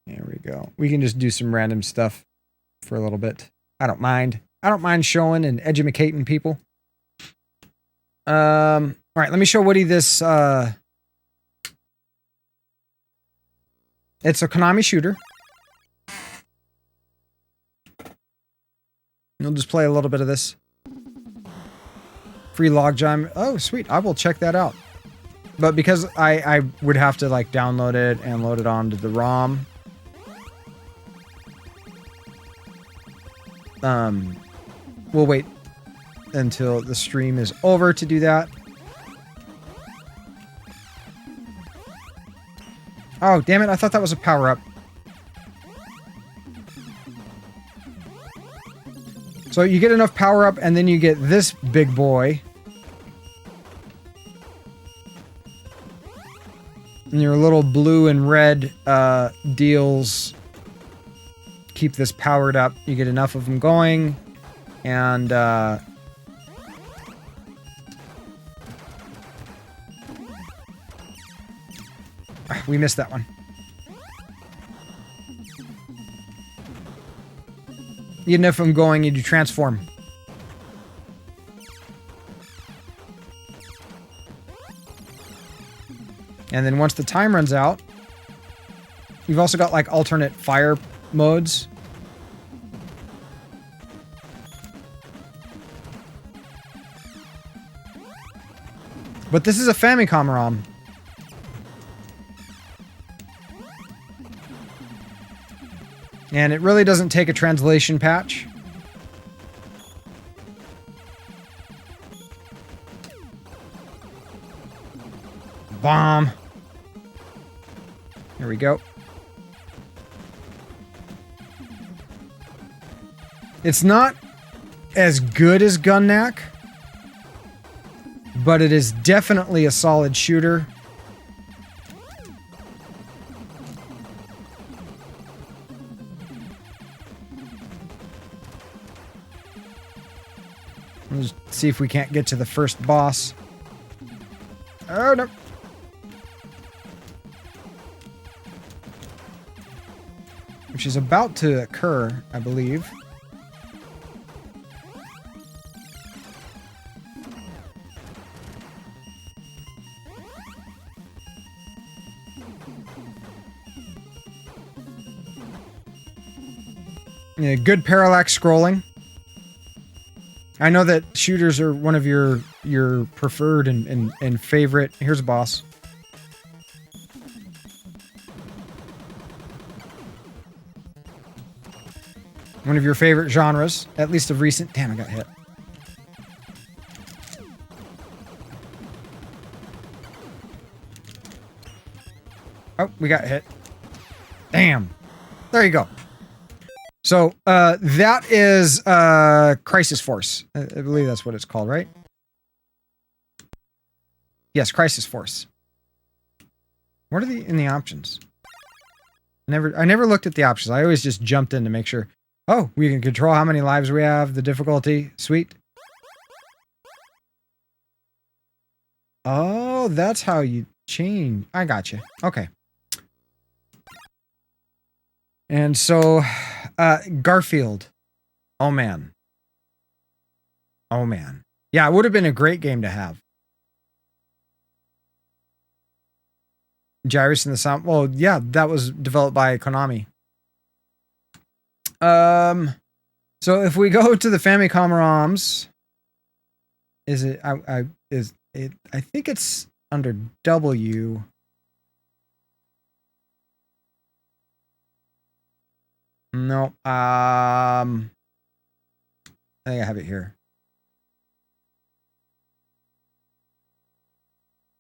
There we go. We can just do some random stuff for a little bit. I don't mind. I don't mind showing and educating people. All right, let me show Woody this. It's a Konami shooter. We'll just play a little bit of this. Free logjam. Oh, sweet. I will check that out. But because I would have to like download it and load it onto the ROM. We'll wait until the stream is over to do that. Oh, damn it. I thought that was a power-up. So you get enough power-up, and then you get this big boy. And your little blue and red deals keep this powered up. You get enough of them going, and we missed that one. You get enough of them going, and you transform. And then once the time runs out, you've also got like alternate fire modes. But this is a Famicom ROM. And it really doesn't take a translation patch. Bomb. Here we go. It's not as good as Gunnak, but it is definitely a solid shooter. Let's see if we can't get to the first boss. Oh, no. Which is about to occur, I believe. Yeah, good parallax scrolling. I know that shooters are one of your preferred and favorite. Here's a boss. One of your favorite genres, at least of recent. Damn, I got hit. Oh, we got hit. Damn. There you go. So, that is, Crisis Force. I believe that's what it's called, right? Yes, Crisis Force. What are in the options? I never looked at the options. I always just jumped in to make sure. Oh, we can control how many lives we have, the difficulty. Sweet. Oh, that's how you change. I got you. Okay. And so, Garfield. Oh, man. Oh, man. Yeah, it would have been a great game to have. Gyrus in the Sound. Well, yeah, that was developed by Konami. So if we go to the Famicom ROMs, is it? I think it's under W. No. I think I have it here.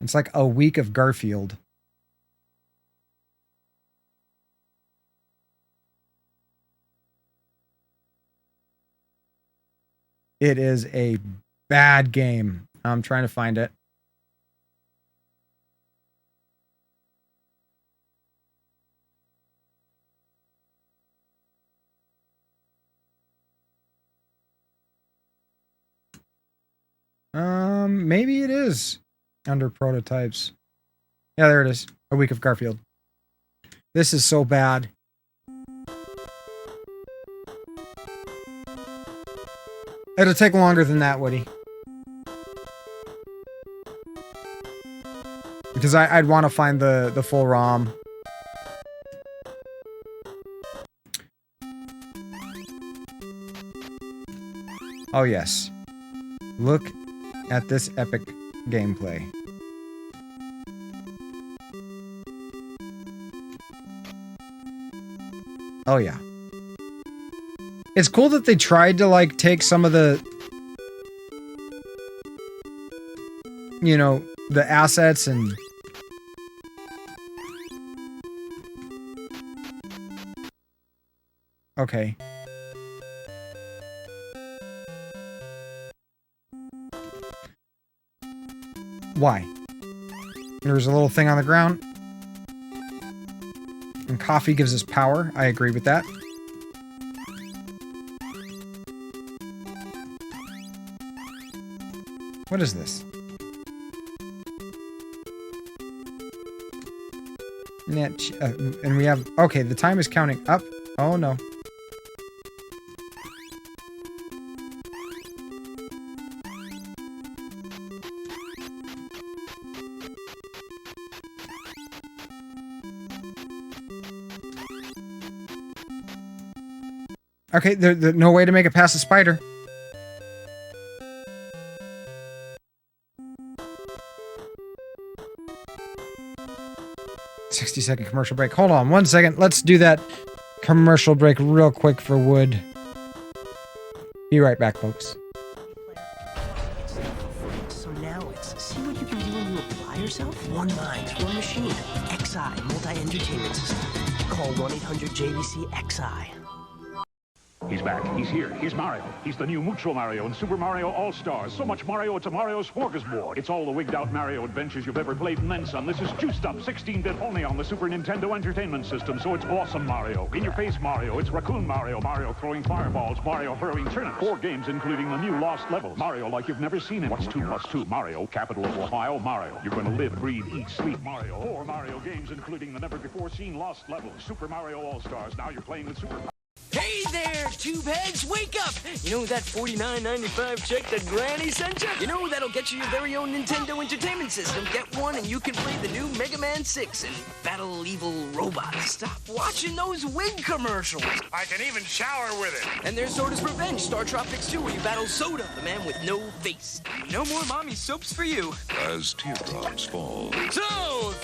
It's like a week of Garfield. It is a bad game. I'm trying to find it. Maybe it is under prototypes. Yeah, there it is. A week of Garfield. This is so bad. It'll take longer than that, Woody. Because I'd want to find the full ROM. Oh, yes. Look at this epic gameplay. Oh, yeah. It's cool that they tried to, like, take some of the, you know, the assets and... Okay. Why? There's a little thing on the ground. And coffee gives us power. I agree with that. What is this? And we have... Okay, the time is counting up. Oh, no. Okay, there's no way to make it past the spider. Second commercial break. Hold on 1 second. Let's do that commercial break real quick for Wood. Be right back, folks. So now it's see what you can do when you apply yourself? One mind, one machine. XI multi-entertainment system. Call 1-800-JVC-XI. He's back. He's here. He's Mario. He's the new Mucho Mario in Super Mario All-Stars. So much Mario, it's a Mario smorgasbord. It's all the wigged-out Mario adventures you've ever played and then some. This is juiced up 16-bit only on the Super Nintendo Entertainment System, so it's awesome Mario. In-your-face Mario. It's Raccoon Mario. Mario throwing fireballs. Mario hurling turnips. 4 games, including the new Lost Levels. Mario like you've never seen him. What's 2 plus 2? Mario. Capital of Ohio, Mario. You're going to live, breathe, eat, sleep Mario. 4 Mario games, including the never-before-seen Lost Levels. Super Mario All-Stars. Now you're playing with Super... Hey there, tubeheads, wake up! You know that $49.95 check that Granny sent you? You know that'll get you your very own Nintendo Entertainment System. Get one and you can play the new Mega Man 6 and battle evil robots. Stop watching those wig commercials. I can even shower with it. And there's Soda's Revenge, Star Tropics 2, where you battle Soda, the man with no face. No more mommy soaps for you. As teardrops fall. So,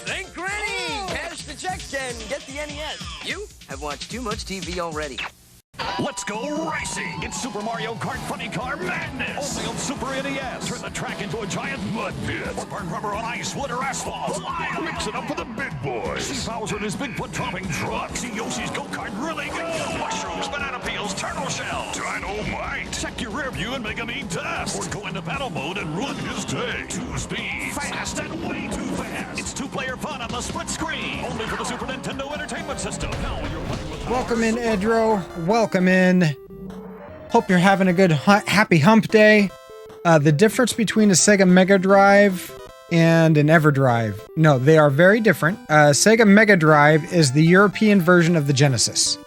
thank Granny! Cash the checks and get the NES. You have watched too much TV already. Let's go racing! It's Super Mario Kart Funny Car Madness! Only on Super NES. Turn the track into a giant mud pit. Or burn rubber on ice, wood, or asphalt. Mix it up for the big boys. See Bowser in his big foot-dropping truck. See Yoshi's go-kart really go. Mushrooms, banana peels, turtle shells. Dynamite! Check your rear view and make him eat dust. Or go into battle mode and ruin his day. 2 speeds. Fast and way too fast. It's 2-player fun on the split screen. Only for the Super Nintendo Entertainment System. Now you're playing with... Welcome in, Edro. Welcome in. Hope you're having a good happy hump day. The difference between a Sega Mega Drive and an EverDrive. No, they are very different. Sega Mega Drive is the European version of the Genesis.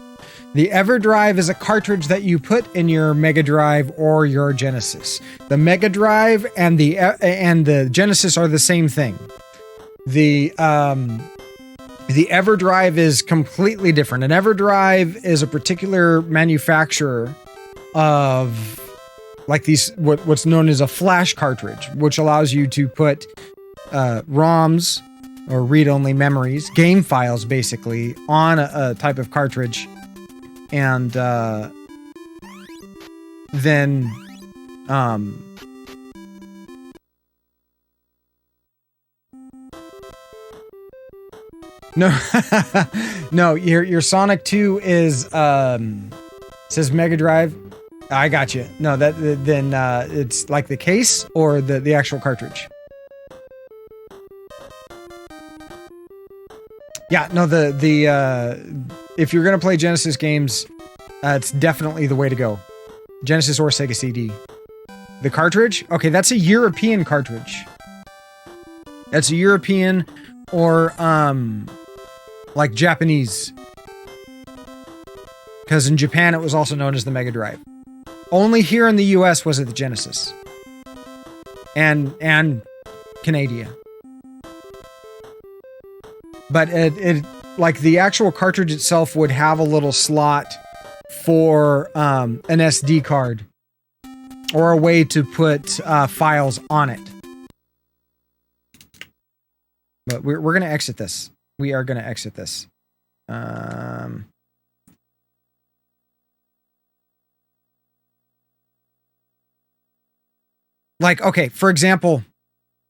The EverDrive is a cartridge that you put in your Mega Drive or your Genesis. The Mega Drive and the Genesis are the same thing. The EverDrive is completely different. An EverDrive is a particular manufacturer of like these what's known as a flash cartridge, which allows you to put ROMs or read-only memories, game files basically, on a type of cartridge, and then no, your Sonic 2 is says Mega Drive. I got you. No, then it's like the case or the actual cartridge. Yeah, no, if you're gonna play Genesis games, it's definitely the way to go. Genesis or Sega CD. The cartridge? Okay, that's a European cartridge. That's a European or like Japanese. Because in Japan it was also known as the Mega Drive. Only here in the US was it the Genesis. And Canada. But it like the actual cartridge itself would have a little slot for an SD card or a way to put files on it. But we're going to exit this. We are going to exit this. Like, okay, for example,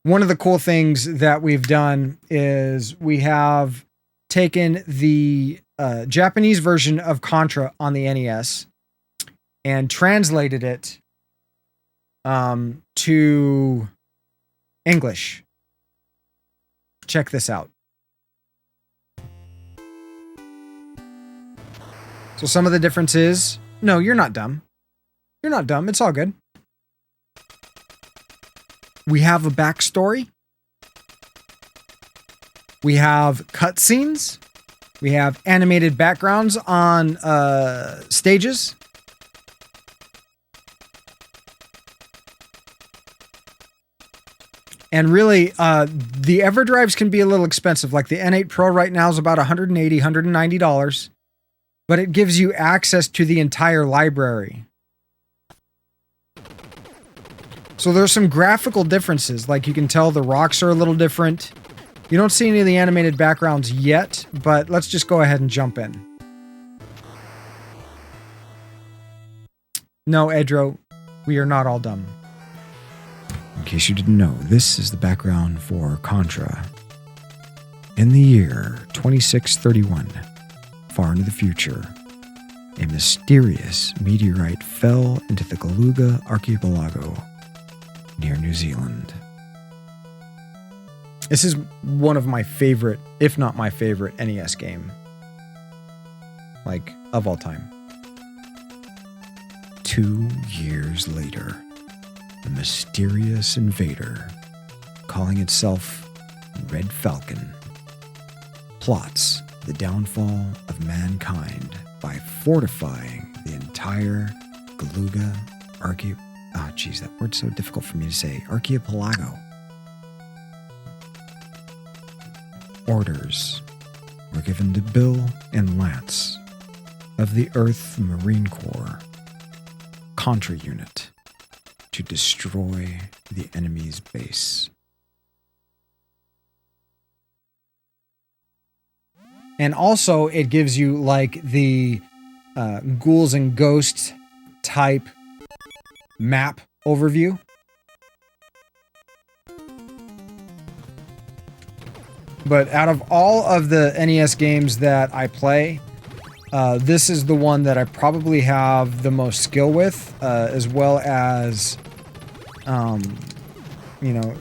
one of the cool things that we've done is we have taken the Japanese version of Contra on the NES and translated it to English. Check this out. So some of the difference is, no, you're not dumb. You're not dumb. It's all good. We have a backstory. We have cutscenes. We have animated backgrounds on stages. And really, the EverDrives can be a little expensive. Like the N8 Pro right now is about $180, $190. But it gives you access to the entire library. So there's some graphical differences. Like you can tell the rocks are a little different. You don't see any of the animated backgrounds yet, but let's just go ahead and jump in. No, Edro, we are not all dumb. In case you didn't know, this is the background for Contra. In the year 2631, far into the future, a mysterious meteorite fell into the Galuga Archipelago near New Zealand. This is one of my favorite, if not my favorite, NES game. Like, of all time. 2 years later, the mysterious invader, calling itself Red Falcon, plots the downfall of mankind by fortifying the entire Galuga that word's so difficult for me to say. Archipelago. Orders were given to Bill and Lance of the Earth Marine Corps Contra Unit to destroy the enemy's base. And also, it gives you like the ghouls and ghosts type map overview. But out of all of the NES games that I play, this is the one that I probably have the most skill with, as well as, you know,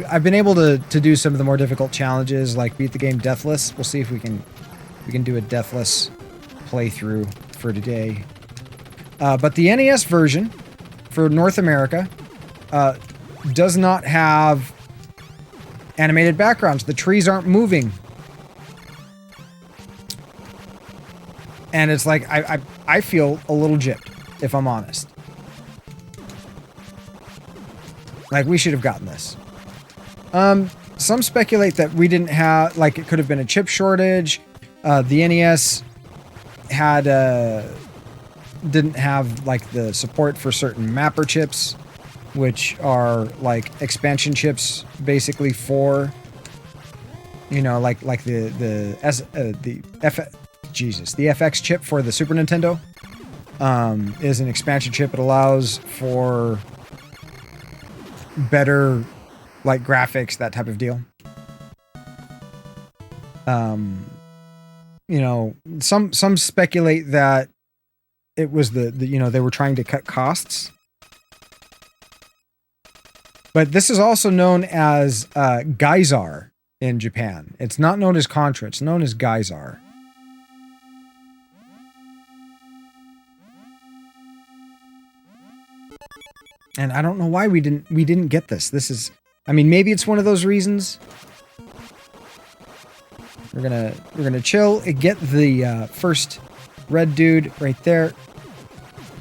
I've been able to do some of the more difficult challenges, like beat the game deathless. We'll see if we can do a deathless playthrough for today. But the NES version for North America does not have animated backgrounds. The trees aren't moving. And it's like, I feel a little gypped, if I'm honest. Like, we should have gotten this. Some speculate that we didn't have, like, it could have been a chip shortage. The NES had, didn't have, like, the support for certain mapper chips, which are, like, expansion chips, basically, for, you know, like the FX chip for the Super Nintendo, is an expansion chip. It allows for better, like, graphics, that type of deal. You know, some speculate that it was the you know, they were trying to cut costs. But this is also known as Geysar in Japan. It's not known as Contra, it's known as Geysar. And I don't know why we didn't get this. This is, I mean, maybe it's one of those reasons. We're gonna chill and get the first red dude right there.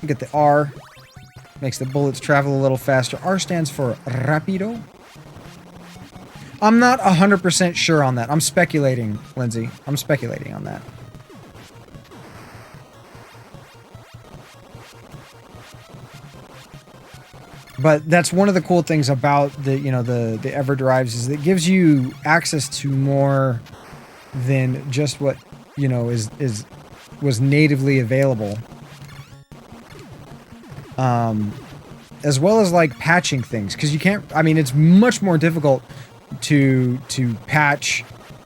Get the R. Makes the bullets travel a little faster. R stands for rapido. I'm not 100% sure on that. I'm speculating, Lindsay. I'm speculating on that. But that's one of the cool things about the, you know, the EverDrives, is it gives you access to more than just what, you know, was natively available. As well as, like, patching things, because you can't, I mean, it's much more difficult to patch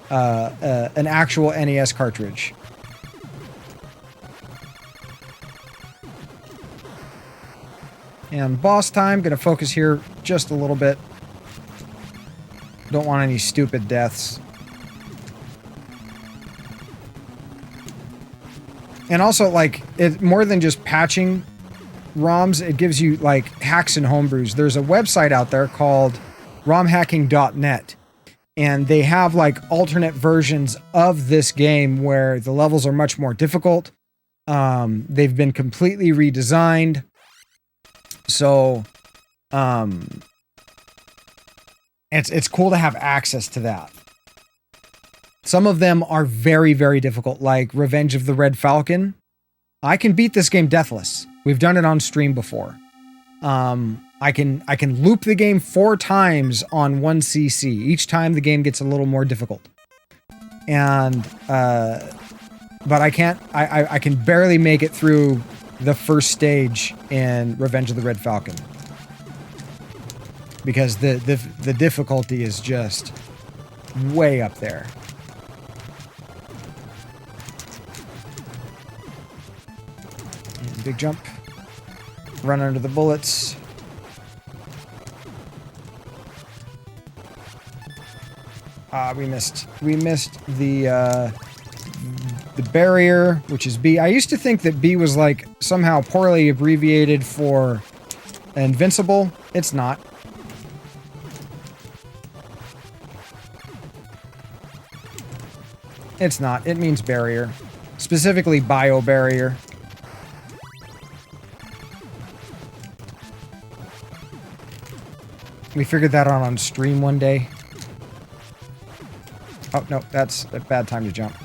an actual NES cartridge. And boss time, gonna focus here just a little bit. Don't want any stupid deaths. And also, like, it more than just patching ROMs, it gives you, like, hacks and homebrews. There's a website out there called romhacking.net, and they have, like, alternate versions of this game where the levels are much more difficult. They've been completely redesigned. So, it's cool to have access to that. Some of them are very, very difficult, like Revenge of the Red Falcon. I can beat this game deathless. We've done it on stream before. I can loop the game 4 times on 1cc. Each time the game gets a little more difficult. And but I can't. I can barely make it through the first stage in Revenge of the Red Falcon, because the difficulty is just way up there. And big jump. Run under the bullets. We missed the barrier, which is B. I used to think that B was, like, somehow poorly abbreviated for invincible. It's not. It's not. It means barrier. Specifically bio barrier. We figured that out on stream one day. Oh, no, that's a bad time to jump.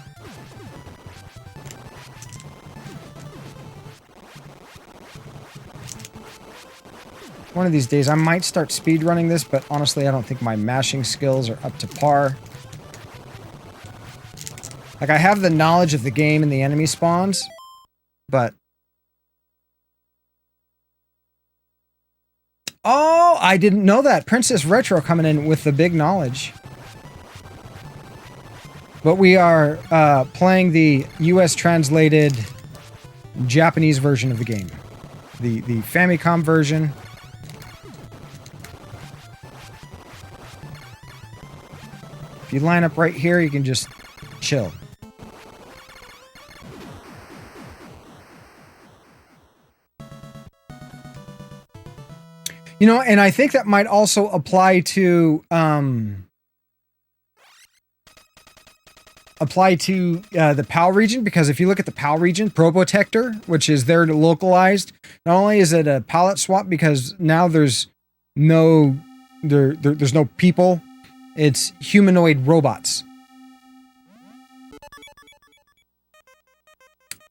One of these days, I might start speedrunning this, but honestly, I don't think my mashing skills are up to par. Like, I have the knowledge of the game and the enemy spawns, but... Oh, I didn't know that. Princess Retro coming in with the big knowledge. But we are playing the US translated Japanese version of the game. The Famicom version. If you line up right here, you can just chill. You know, and I think that might also apply to the PAL region, because if you look at the PAL region, Probotector, which is there localized, not only is it a palette swap because now there's no there's no people, it's humanoid robots.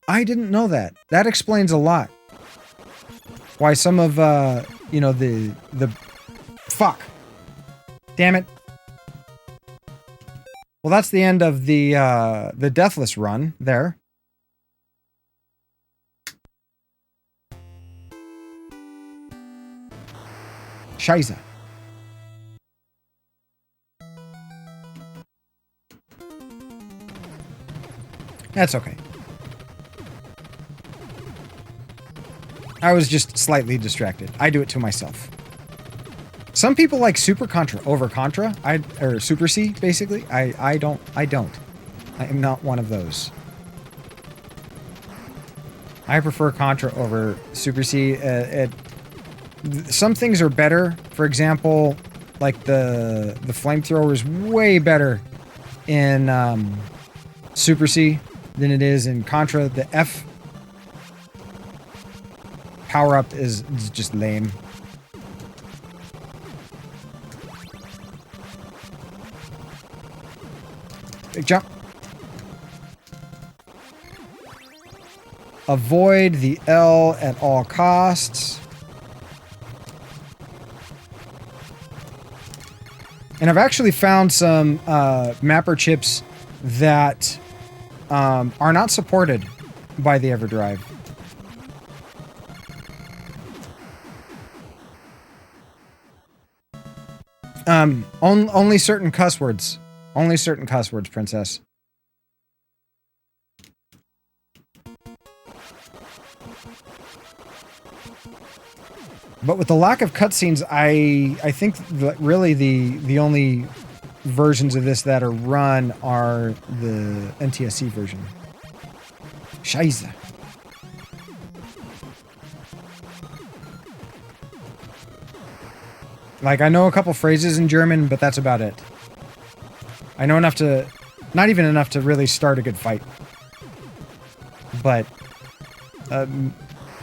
I didn't know that. That explains a lot. Why some of you know, the fuck. Damn it. Well, that's the end of the Deathless run there. Scheiße. That's okay. I was just slightly distracted. I do it to myself. Some people like Super Contra over Contra, or Super C, basically. I don't. I am not one of those. I prefer Contra over Super C. Some things are better. For example, like the flamethrower is way better in Super C than it is in Contra. The F power-up is just lame. Big jump. Avoid the L at all costs. And I've actually found some mapper chips that are not supported by the EverDrive. Only certain cuss words. Only certain cuss words, princess. But with the lack of cutscenes, I think that really the only versions of this that are run are the NTSC version. Scheiße. Like, I know a couple phrases in German, but that's about it. I know enough to... Not even enough to really start a good fight. But...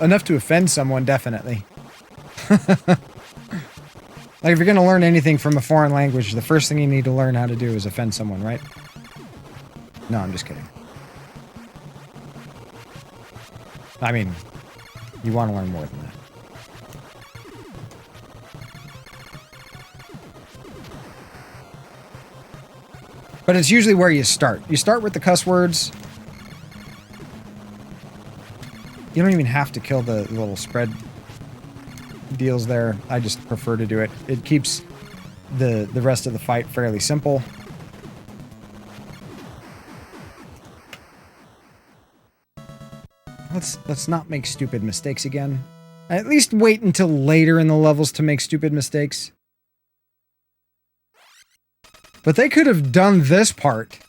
enough to offend someone, definitely. Like, if you're going to learn anything from a foreign language, the first thing you need to learn how to do is offend someone, right? No, I'm just kidding. I mean, you want to learn more than that. But it's usually where you start. You start with the cuss words. You don't even have to kill the little spread deals there. I just prefer to do it. It keeps the rest of the fight fairly simple. Let's not make stupid mistakes again. At least wait until later in the levels to make stupid mistakes. But they could have done this part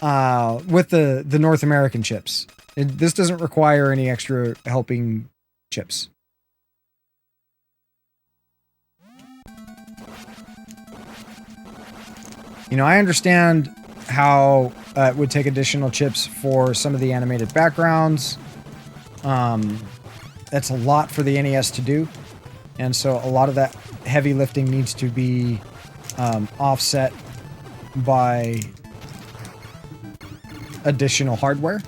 with the North American chips. This doesn't require any extra helping chips. You know, I understand how it would take additional chips for some of the animated backgrounds. That's a lot for the NES to do. And so a lot of that heavy lifting needs to be offset by additional hardware.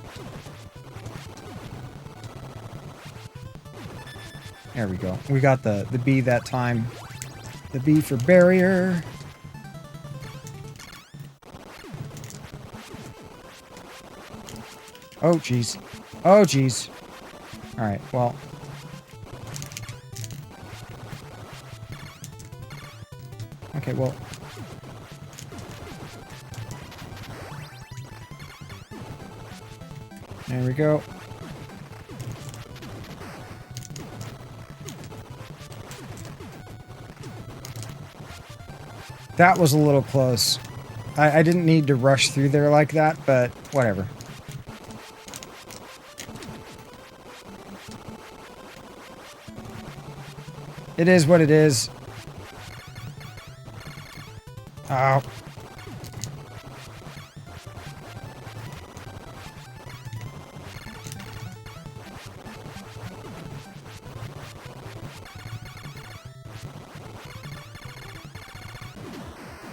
There we go. We got the B that time. The B for barrier. Oh, jeez. Oh, jeez. All right, well. Okay, well. There we go. That was a little close. I didn't need to rush through there like that, but whatever. It is what it is. Oh.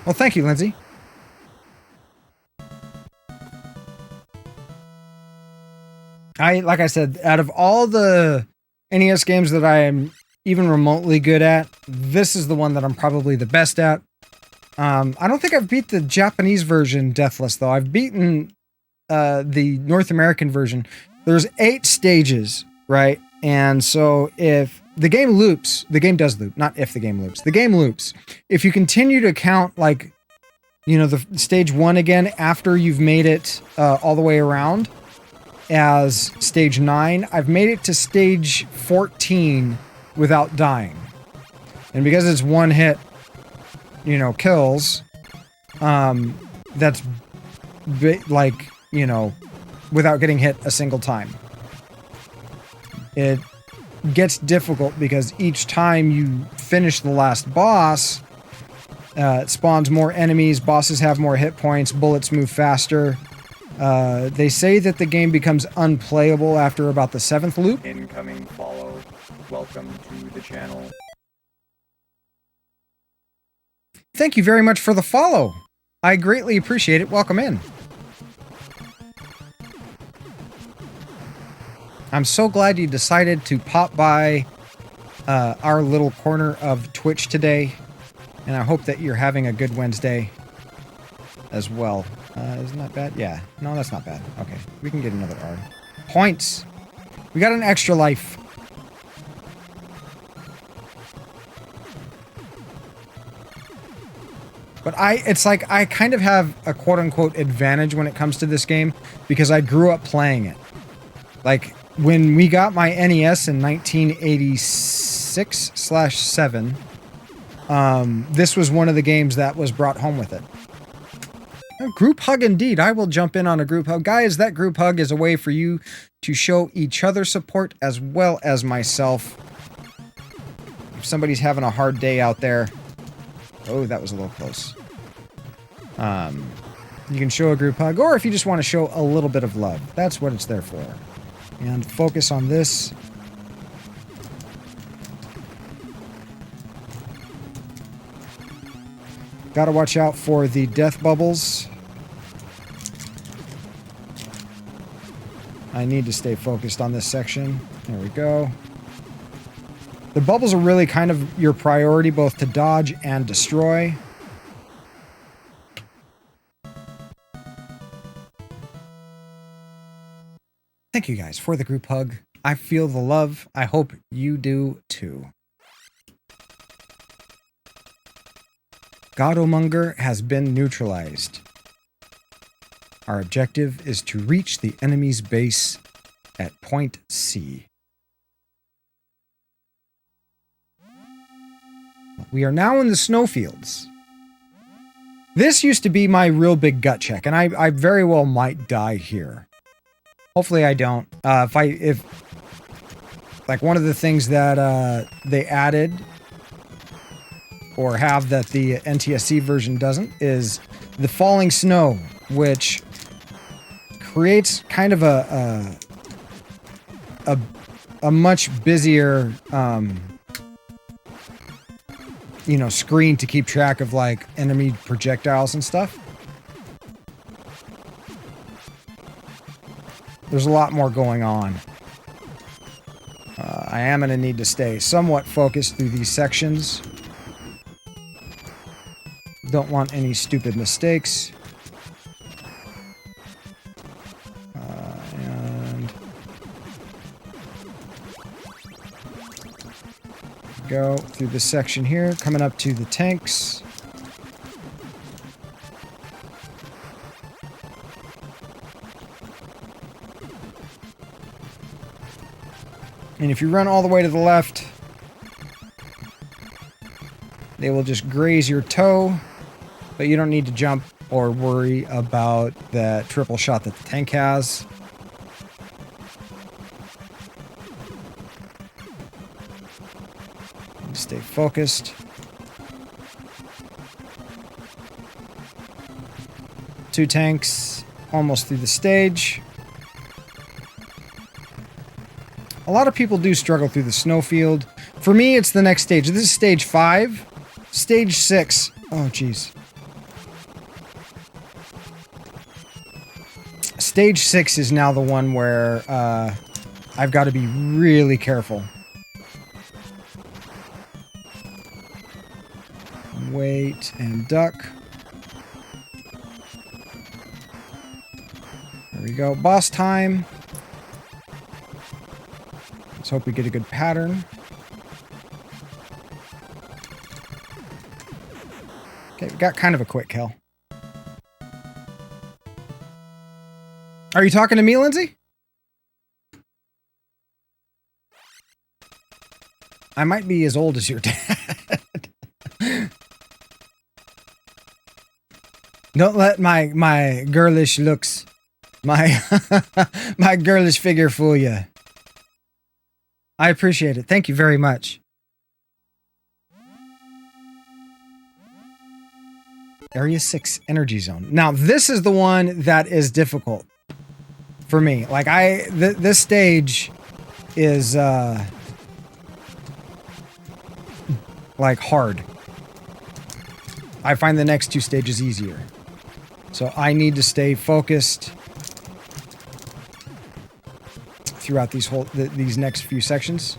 Well, thank you, Lindsay. Like I said, out of all the NES games that I am even remotely good at, this is the one that I'm probably the best at. I don't think I've beat the Japanese version Deathless, though. I've beaten the North American version. There's 8 stages, right? And so if the game loops, the game does loop, not if the game loops. The game loops. If you continue to count, like, you know, the stage 1 again after you've made it all the way around as stage 9, I've made it to stage 14 without dying. And because it's one hit, you know, kills, that's like, you know, without getting hit a single time. It gets difficult because each time you finish the last boss, it spawns more enemies, bosses have more hit points, bullets move faster. They say that the game becomes unplayable after about the 7th loop. Incoming follow. Welcome to the channel. Thank you very much for the follow. I greatly appreciate it. Welcome in. I'm so glad you decided to pop by our little corner of Twitch today, and I hope that you're having a good Wednesday as well. Isn't that bad? Yeah. No, that's not bad. Okay. We can get another R. Points! We got an extra life. But it's like I kind of have a quote-unquote advantage when it comes to this game because I grew up playing it. Like, when we got my NES in 1986/7, this was one of the games that was brought home with it. A group hug indeed. I will jump in on a group hug. Guys, that group hug is a way for you to show each other support as well as myself. If somebody's having a hard day out there... Oh, that was a little close. You can show a group hug, or if you just want to show a little bit of love. That's what it's there for. And focus on this. Gotta watch out for the death bubbles. I need to stay focused on this section. There we go. The bubbles are really kind of your priority, both to dodge and destroy. Thank you guys for the group hug. I feel the love. I hope you do too. Godomonger has been neutralized. Our objective is to reach the enemy's base at point C. We are now in the snowfields. This used to be my real big gut check, and I very well might die here. Hopefully I don't. If like one of the things that they added or have that the NTSC version doesn't is the falling snow. which creates kind of a much busier, you know, screen to keep track of like enemy projectiles and stuff. There's a lot more going on. I am going to need to stay somewhat focused through these sections. Don't want any stupid mistakes. And go through this section here, coming up to the tanks. And if you run all the way to the left, they will just graze your toe, but you don't need to jump or worry about that triple shot that the tank has. Stay focused. Two tanks almost through the stage. A lot of people do struggle through the snowfield. For me, it's the next stage. This is stage 5. Stage 6. Oh, jeez. Stage 6 is now the one where I've got to be really careful. Wait and duck. There we go. Boss time. Let's hope we get a good pattern. Okay, we got kind of a quick kill. Are you talking to me, Lindsay? I might be as old as your dad. Don't let my girlish looks, my girlish figure fool you. I appreciate it. Thank you very much. Area 6 Energy Zone. Now, this is the one that is difficult for me. Like, this stage is, like, hard. I find the next two stages easier. So I need to stay focused throughout these next few sections.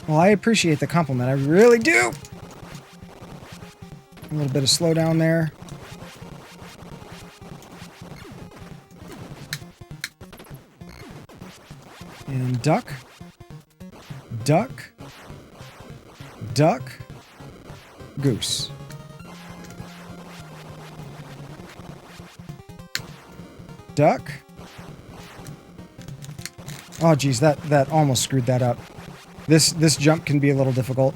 Well, I appreciate the compliment. I really do. A little bit of slowdown there. And duck. Duck. Duck. Goose. Duck. Oh, geez, that almost screwed that up. This jump can be a little difficult.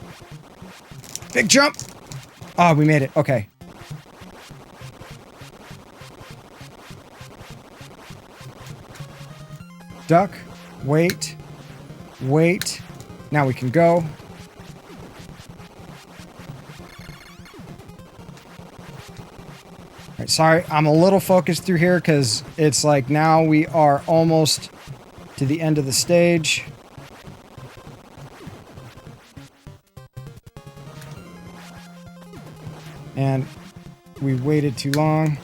Big jump! Oh, we made it. Okay. Duck. Wait. Wait. Now we can go. Alright, sorry, I'm a little focused through here because it's like now we are almost to the end of the stage. And we waited too long.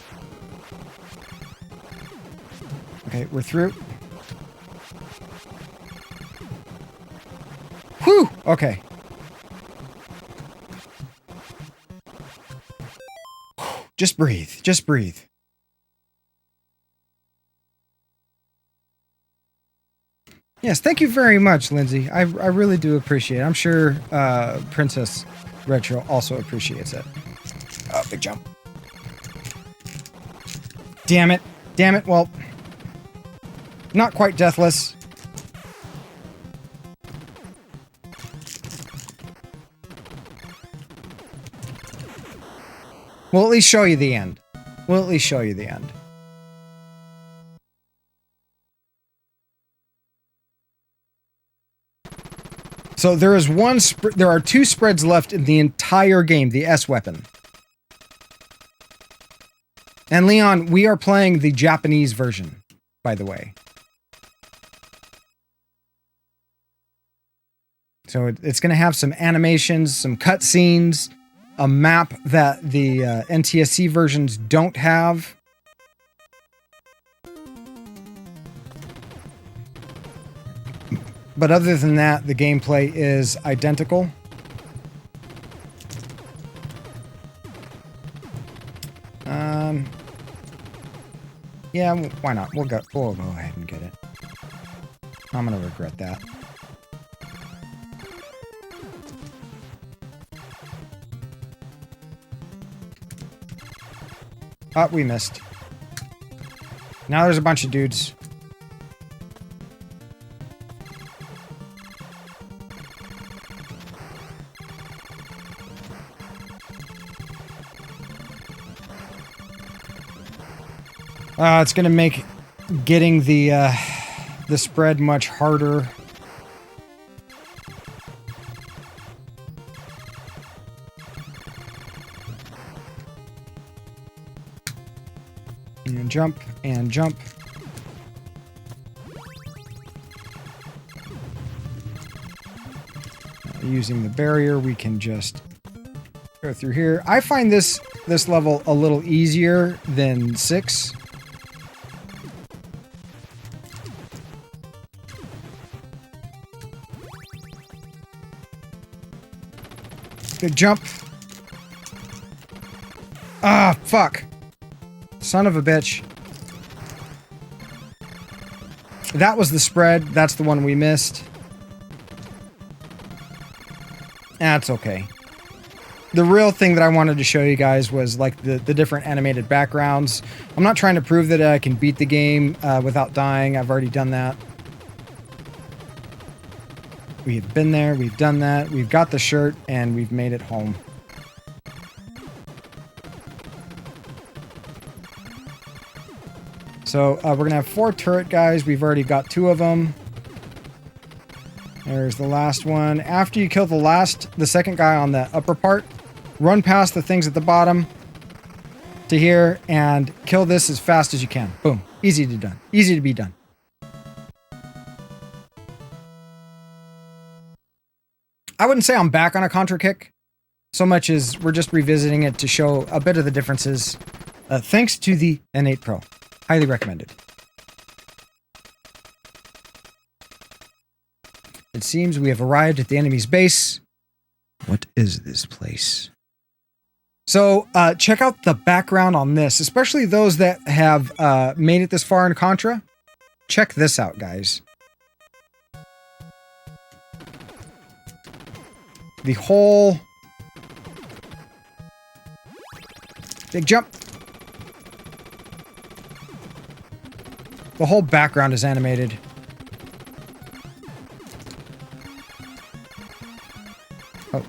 Okay, we're through. Whew! Okay. Just breathe. Just breathe. Yes, thank you very much, Lindsay. I really do appreciate it. I'm sure Princess Retro also appreciates it. Oh, big jump. Damn it. Damn it. Well, not quite deathless. We'll at least show you the end. We'll at least show you the end. So there is there are two spreads left in the entire game, the S weapon. And Leon, we are playing the Japanese version, by the way. So it's going to have some animations, some cutscenes, a map that the NTSC versions don't have. But other than that, the gameplay is identical. Yeah, why not? We'll go ahead and get it. I'm gonna regret that. Oh, we missed. Now there's a bunch of dudes. It's gonna make getting the spread much harder. And jump and jump. Using the barrier, we can just go through here. I find this level a little easier than 6. Good jump. Ah, fuck. Son of a bitch. That was the spread. That's the one we missed. That's okay. The real thing that I wanted to show you guys was like the different animated backgrounds. I'm not trying to prove that I can beat the game without dying. I've already done that. We've been there, we've done that, we've got the shirt, and we've made it home. So we're going to have 4 turret guys. We've already got 2 of them. There's the last one. After you kill the second guy on the upper part, run past the things at the bottom to here and kill this as fast as you can. Boom. Easy to done. Easy to be done. I wouldn't say I'm back on a Contra kick so much as we're just revisiting it to show a bit of the differences. Thanks to the N8 Pro. Highly recommended. It seems we have arrived at the enemy's base. What is this place? So check out the background on this, especially those that have made it this far in Contra. Check this out, guys. The whole big jump. The whole background is animated. Oh.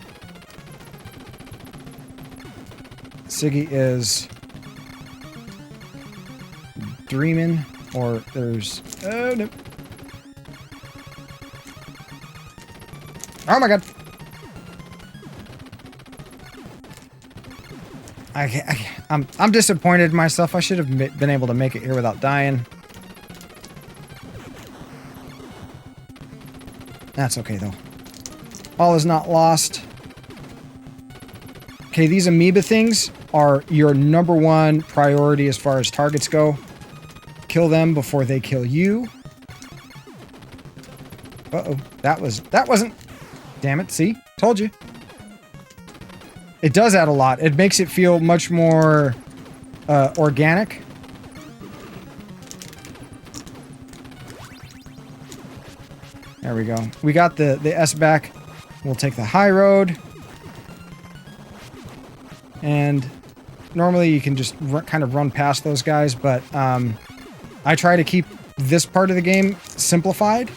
Siggy is dreaming, or there's... Oh, no. Oh my god. I'm disappointed in myself. I should have been able to make it here without dying. That's okay, though. All is not lost. Okay, these amoeba things are your #1 priority as far as targets go. Kill them before they kill you. Uh-oh. That wasn't... Damn it, see? Told you. It does add a lot. It makes it feel much more organic. There we go. We got the S back. We'll take the high road. And normally you can just kind of run past those guys, but I try to keep this part of the game simplified.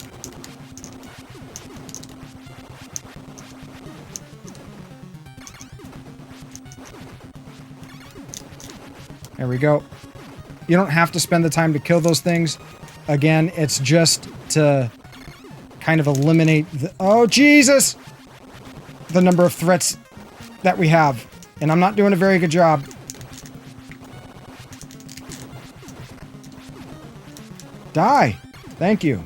There we go. You don't have to spend the time to kill those things. Again, it's just to kind of eliminate the... Oh, Jesus! The number of threats that we have. And I'm not doing a very good job. Die. Thank you.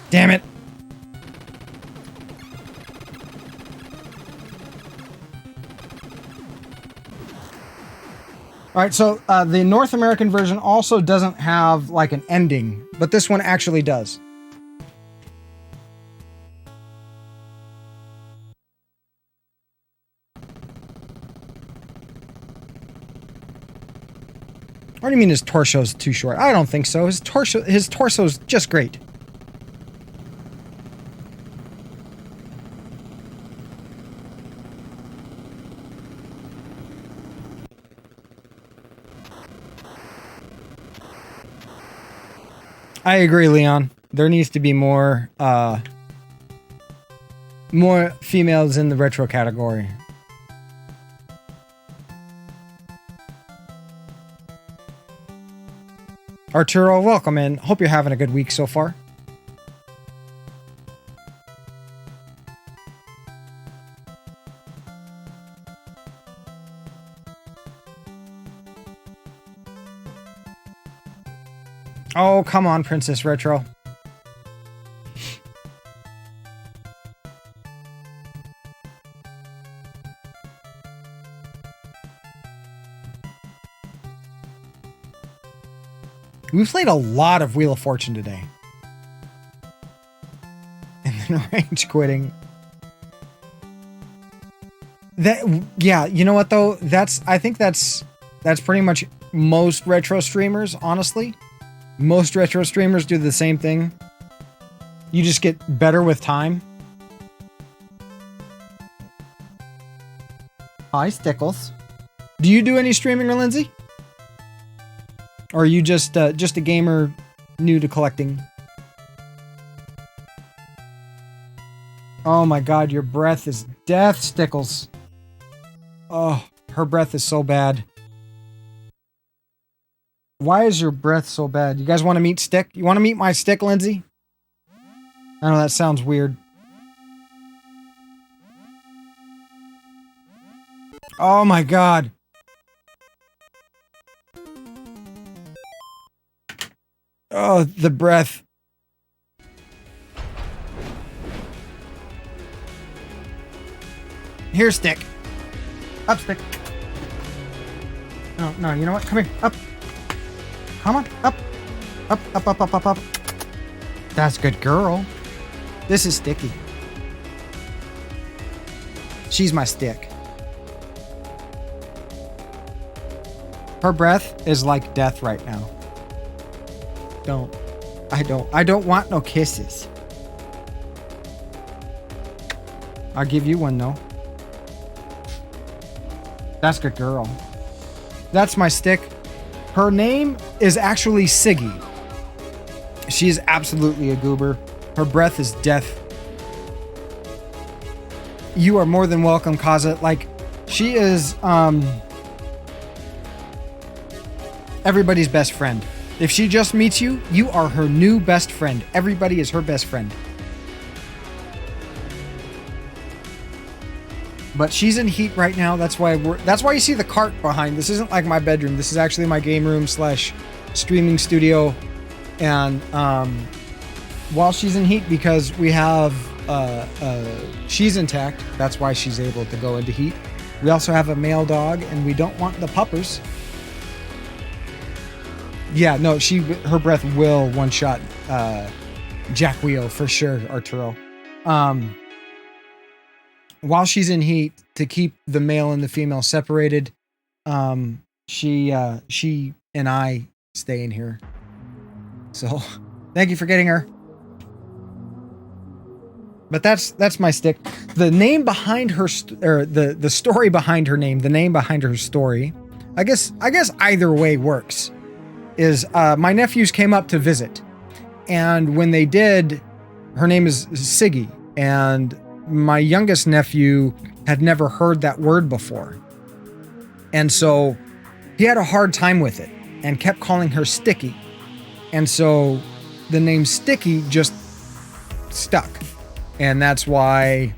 Damn it. All right, so the North American version also doesn't have like an ending, but this one actually does. What do you mean his torso's too short? I don't think so. His torso's just great. I agree, Leon. There needs to be more females in the retro category. Arturo, welcome in. Hope you're having a good week so far. Oh, come on, Princess Retro. We played a lot of Wheel of Fortune today. And then rage quitting. Yeah, you know what though? I think that's pretty much most retro streamers, honestly. Most retro streamers do the same thing. You just get better with time. Hi, Stickles. Do you do any streaming, or Lindsay? Or are you just a gamer new to collecting? Oh my god, your breath is death, Stickles. Oh, her breath is so bad. Why is your breath so bad? You guys want to meet Stick? You want to meet my Stick, Lindsay? I know that sounds weird. Oh my god. Oh, the breath. Here, Stick. Up, Stick. No, no, you know what? Come here. Up. Come on. Up. Up, up, up, up, up, up. That's a good girl. This is Sticky. She's my Stick. Her breath is like death right now. I don't want no kisses. I'll give you one though. That's a good girl. That's my Stick. Her name is actually Siggy. She is absolutely a goober. Her breath is death. You are more than welcome, Kaza. Like, she is everybody's best friend. If she just meets you, you are her new best friend. Everybody is her best friend. But she's in heat right now. That's why you see the cart behind. This isn't like my bedroom. This is actually my game room / streaming studio. And while she's in heat, because we have she's intact, that's why she's able to go into heat. We also have a male dog, and we don't want the puppers. Yeah, no, her breath will one shot Jack Wheel for sure, Arturo. While she's in heat, to keep the male and the female separated, she and I stay in here. So, thank you for getting her. But that's my Stick. The name behind her, or the story behind her name, the name behind her story, I guess either way works. Is my nephews came up to visit, and when they did, her name is Siggy, and my youngest nephew had never heard that word before, and so he had a hard time with it and kept calling her Sticky. And so the name Sticky just stuck. And that's why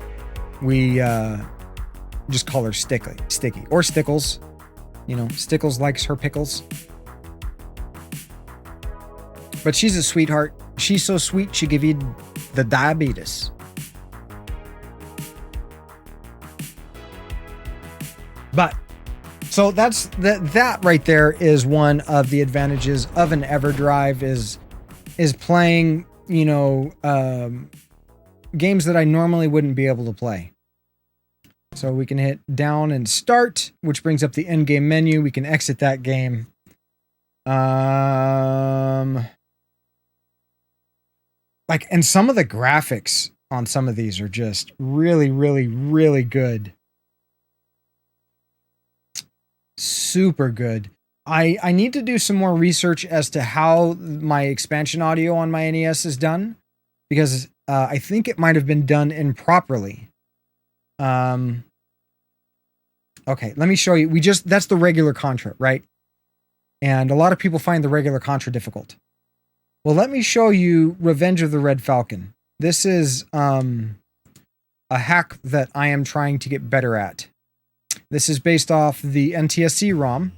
we just call her Sticky. Or Stickles. You know, Stickles likes her pickles. But she's a sweetheart. She's so sweet, she give you the diabetes. But, so that's that right there is one of the advantages of an EverDrive is playing, you know, games that I normally wouldn't be able to play. So we can hit down and start, which brings up the end game menu. We can exit that game. Like, and some of the graphics on some of these are just really, really, really good. Super good. I need to do some more research as to how my expansion audio on my NES is done, because I think it might have been done improperly. Okay, let me show you. That's the regular Contra, right? And a lot of people find the regular Contra difficult. Well, let me show you Revenge of the Red Falcon. This is a hack that I am trying to get better at. This is based off the NTSC ROM.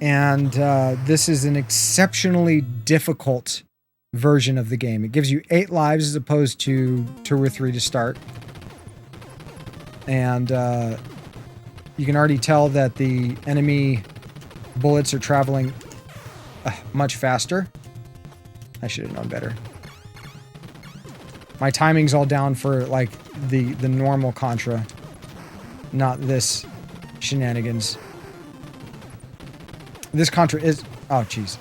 And this is an exceptionally difficult version of the game. It gives you 8 lives as opposed to 2 or 3 to start. And you can already tell that the enemy bullets are traveling much faster. I should have known better. My timing's all down for like the normal Contra, not this shenanigans. This Contra is... Oh, jeez.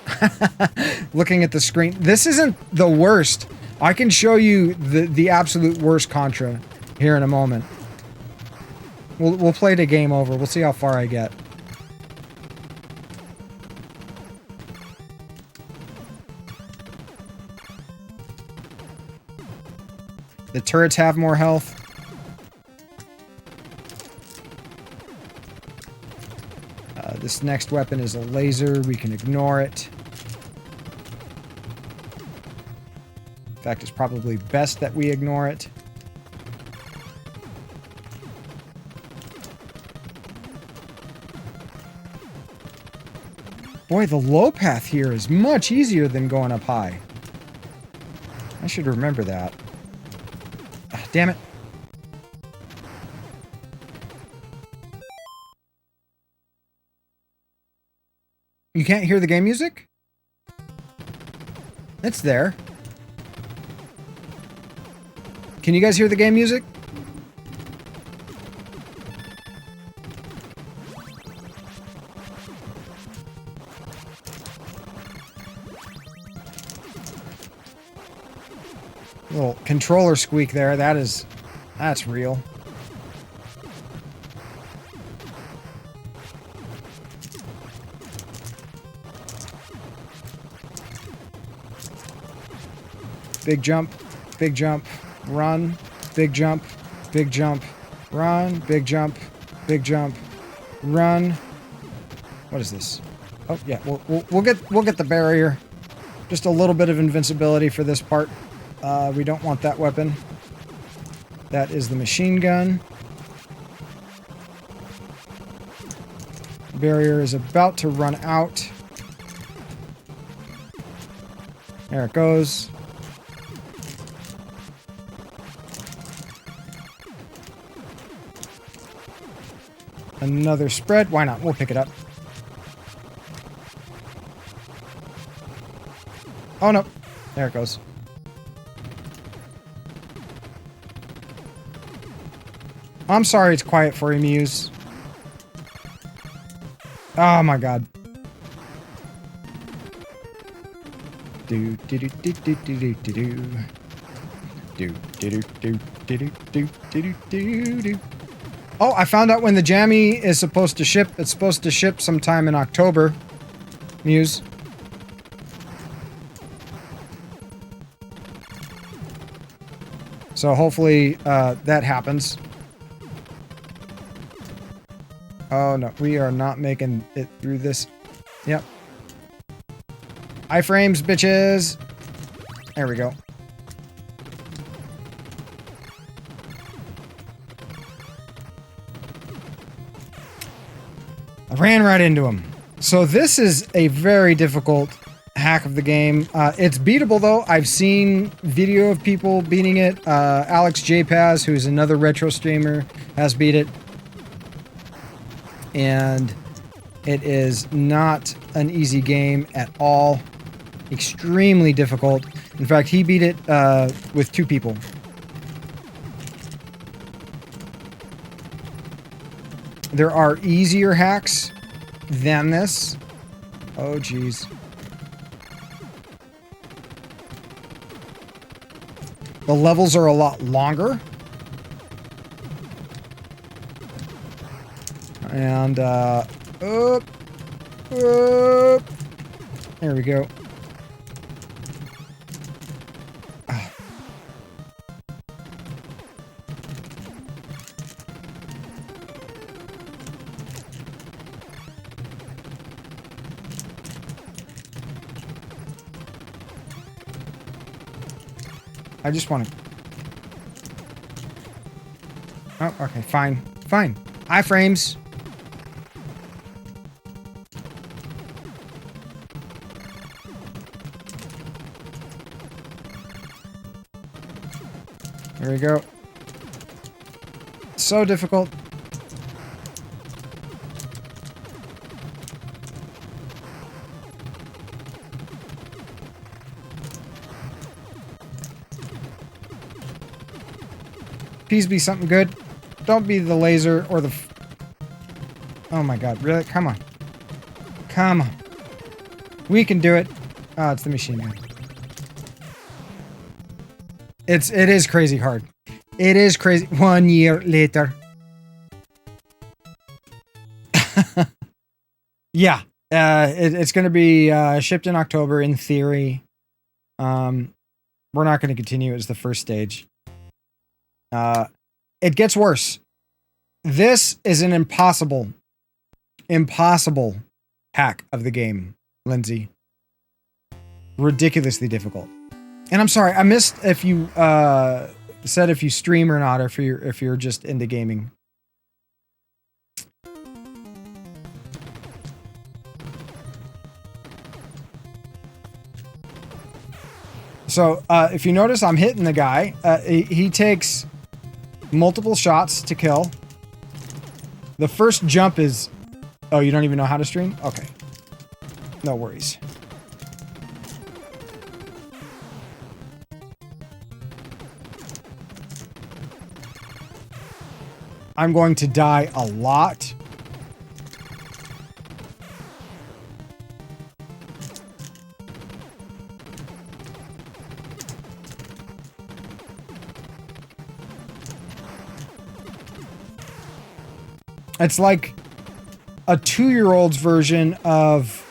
Looking at the screen. This isn't the worst. I can show you the absolute worst Contra here in a moment. We'll play the game over. We'll see how far I get. The turrets have more health. This next weapon is a laser. We can ignore it. In fact, it's probably best that we ignore it. Boy, the low path here is much easier than going up high. I should remember that. Ah, damn it. You can't hear the game music? It's there. Can you guys hear the game music? Little controller squeak there. That's real. Big jump, run, big jump, run, big jump, run. What is this? Oh yeah, we'll get the barrier. Just a little bit of invincibility for this part. We don't want that weapon. That is the machine gun. Barrier is about to run out. There it goes. Another spread. Why not? We'll pick it up. Oh no. There it goes. I'm sorry it's quiet for you, Muse. Oh my god. Do do do do do do do do do do do do do do do do. Oh, I found out when the Jammy is supposed to ship. It's supposed to ship sometime in October. Muse. So hopefully that happens. Oh no, we are not making it through this. Yep. Iframes, bitches. There we go. I ran right into him. So this is a very difficult hack of the game. It's beatable though. I've seen video of people beating it. Alex JPaz, who's another retro streamer, has beat it. And it is not an easy game at all. Extremely difficult. In fact, he beat it with 2 people. There are easier hacks than this. Oh, geez. The levels are a lot longer. And, up. There we go. I just want to... Oh, okay, fine. Fine. Iframes. There we go. So difficult. Please be something good. Don't be the laser or the... Oh my god, really? Come on. Come on. We can do it. Oh, it's the machine gun. It is crazy hard. It is crazy. 1 year later. Yeah. It's going to be shipped in October in theory. We're not going to continue as the first stage. It gets worse. This is an impossible hack of the game, Lindsay. Ridiculously difficult. And I'm sorry, I missed if you said if you stream or not, or if you're just into gaming. So if you notice, I'm hitting the guy. He takes multiple shots to kill. The first jump is... Oh, you don't even know how to stream? Okay. No worries. I'm going to die a lot. It's like a 2-year-old's version of,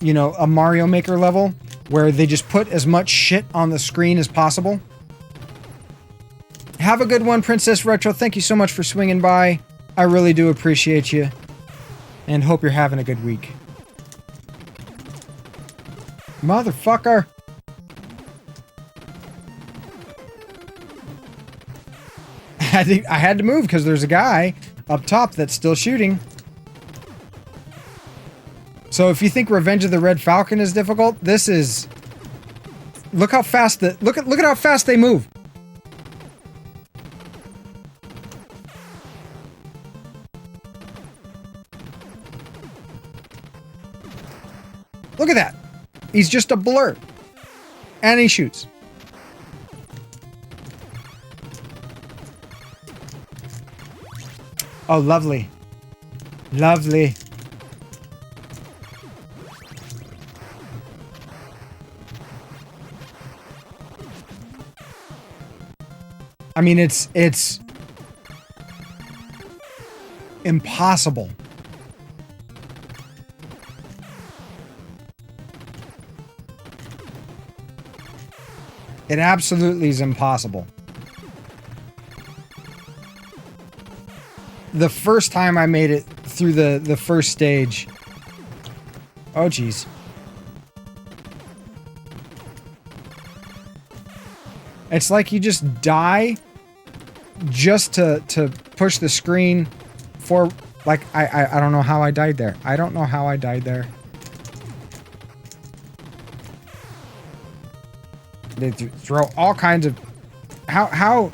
you know, a Mario Maker level where they just put as much shit on the screen as possible. Have a good one, Princess Retro. Thank you so much for swinging by. I really do appreciate you. And hope you're having a good week. Motherfucker. I had to move because there's a guy up top that's still shooting. So if you think Revenge of the Red Falcon is difficult, this is... Look how fast look at how fast they move. Look at that. He's just a blur. And he shoots. Oh, lovely. Lovely. I mean, it's impossible. It absolutely is impossible. The first time I made it through the first stage, Oh, jeez. It's like you just die just to push the screen for... Like, I don't know how I died there. I don't know how I died there. They throw all kinds of... How...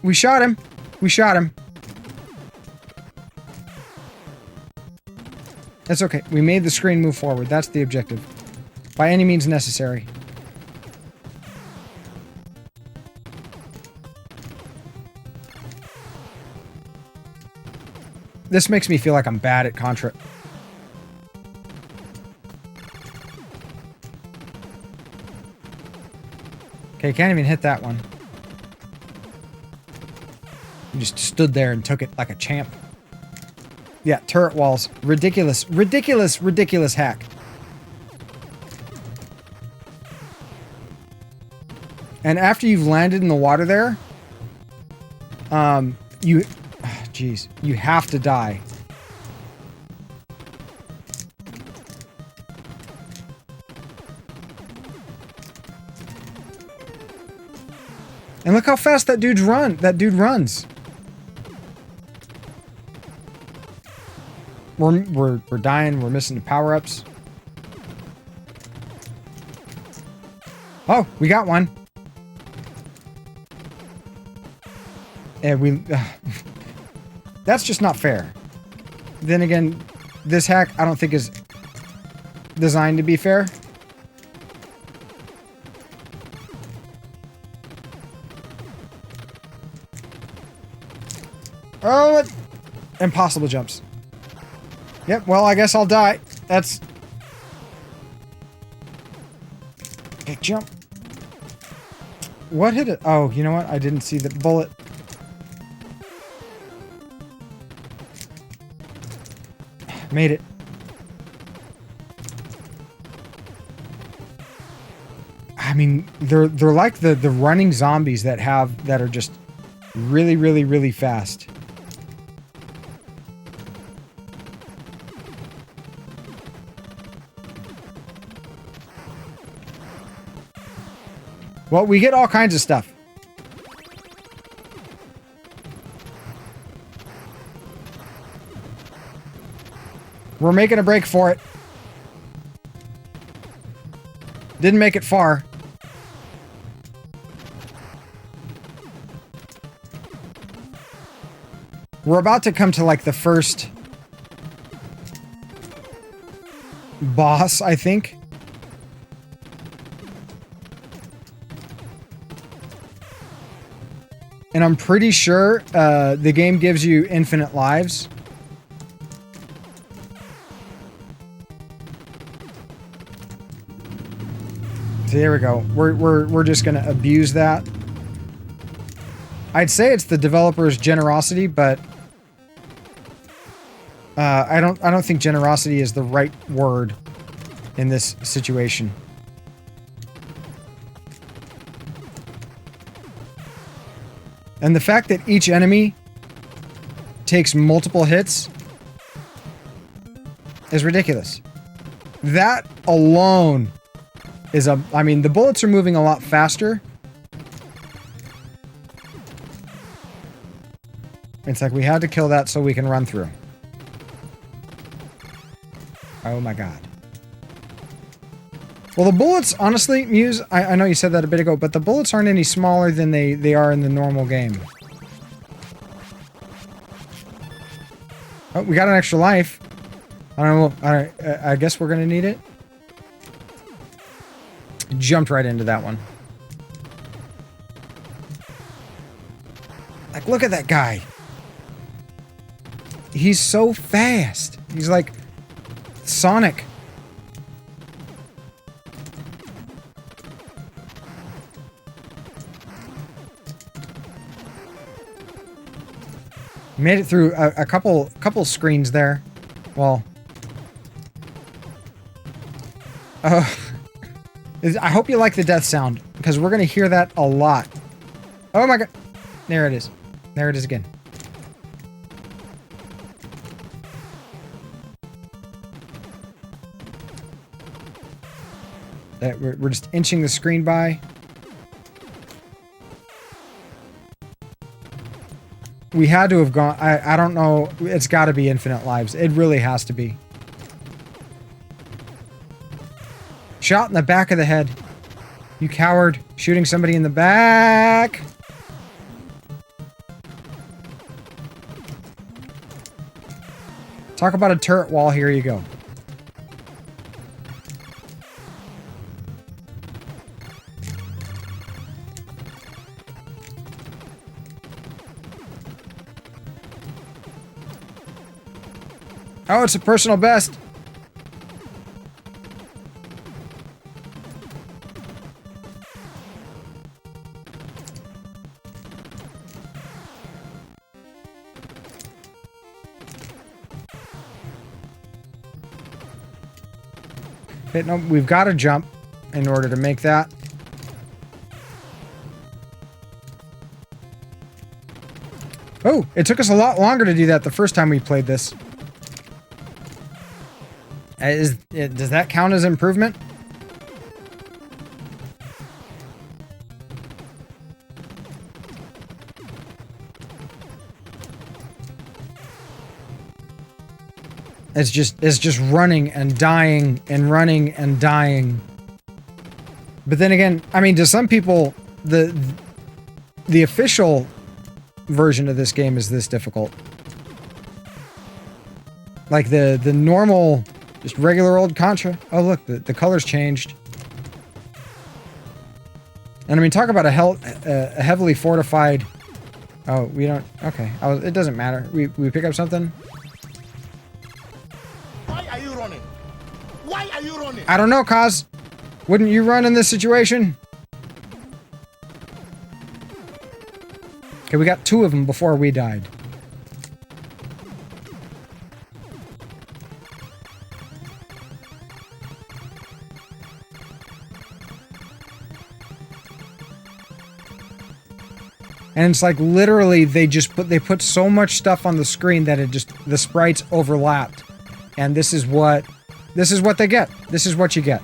We shot him. We shot him. That's okay. We made the screen move forward. That's the objective. By any means necessary. This makes me feel like I'm bad at Contra. Okay, can't even hit that one. You just stood there and took it like a champ. Yeah, turret walls. Ridiculous, ridiculous, ridiculous hack. And after you've landed in the water there, jeez, you have to die. And look how fast that dude runs. We're dying. We're missing the power-ups. Oh, we got one. And we... That's just not fair. Then again, this hack I don't think is designed to be fair. Oh, impossible jumps. Yep, well, I guess I'll die. That's... Okay, jump. What hit it? Oh, you know what? I didn't see the bullet. Made it. I mean, they're like the running zombies that are just really, really, really fast. Well, we get all kinds of stuff. We're making a break for it. Didn't make it far. We're about to come to like the first boss, I think. And I'm pretty sure the game gives you infinite lives. So there we go. We're just gonna abuse that. I'd say it's the developer's generosity, but I don't think generosity is the right word in this situation. And the fact that each enemy takes multiple hits is ridiculous. That alone is I mean, the bullets are moving a lot faster. It's like we had to kill that so we can run through. Oh my god. Well, the bullets, honestly, Muse, I know you said that a bit ago, but the bullets aren't any smaller than they are in the normal game. Oh, we got an extra life. I don't know. I guess we're going to need it. Jumped right into that one. Like, look at that guy. He's so fast. He's like Sonic. Made it through a couple screens there. Well, I hope you like the death sound, because we're gonna hear that a lot. Oh my god! There it is. There it is again. that we're just inching the screen by. We had to have gone... I don't know. It's got to be infinite lives. It really has to be. Shot in the back of the head. You coward. Shooting somebody in the back. Talk about a turret wall. Here you go. Oh, it's a personal best. Okay, no, we've got to jump in order to make that. Oh, it took us a lot longer to do that the first time we played this. Does that count as improvement? It's just running and dying and running and dying. But then again, I mean, to some people, the official version of this game is this difficult. Like the normal, just regular old Contra. Oh look, the color's changed. And I mean, talk about a heavily fortified. Oh, we don't. Okay, it doesn't matter. We pick up something. Why are you running? Why are you running? I don't know, Kaz. Wouldn't you run in this situation? Okay, we got 2 of them before we died. And it's like literally they put so much stuff on the screen that the sprites overlapped. And this is what they get. This is what you get.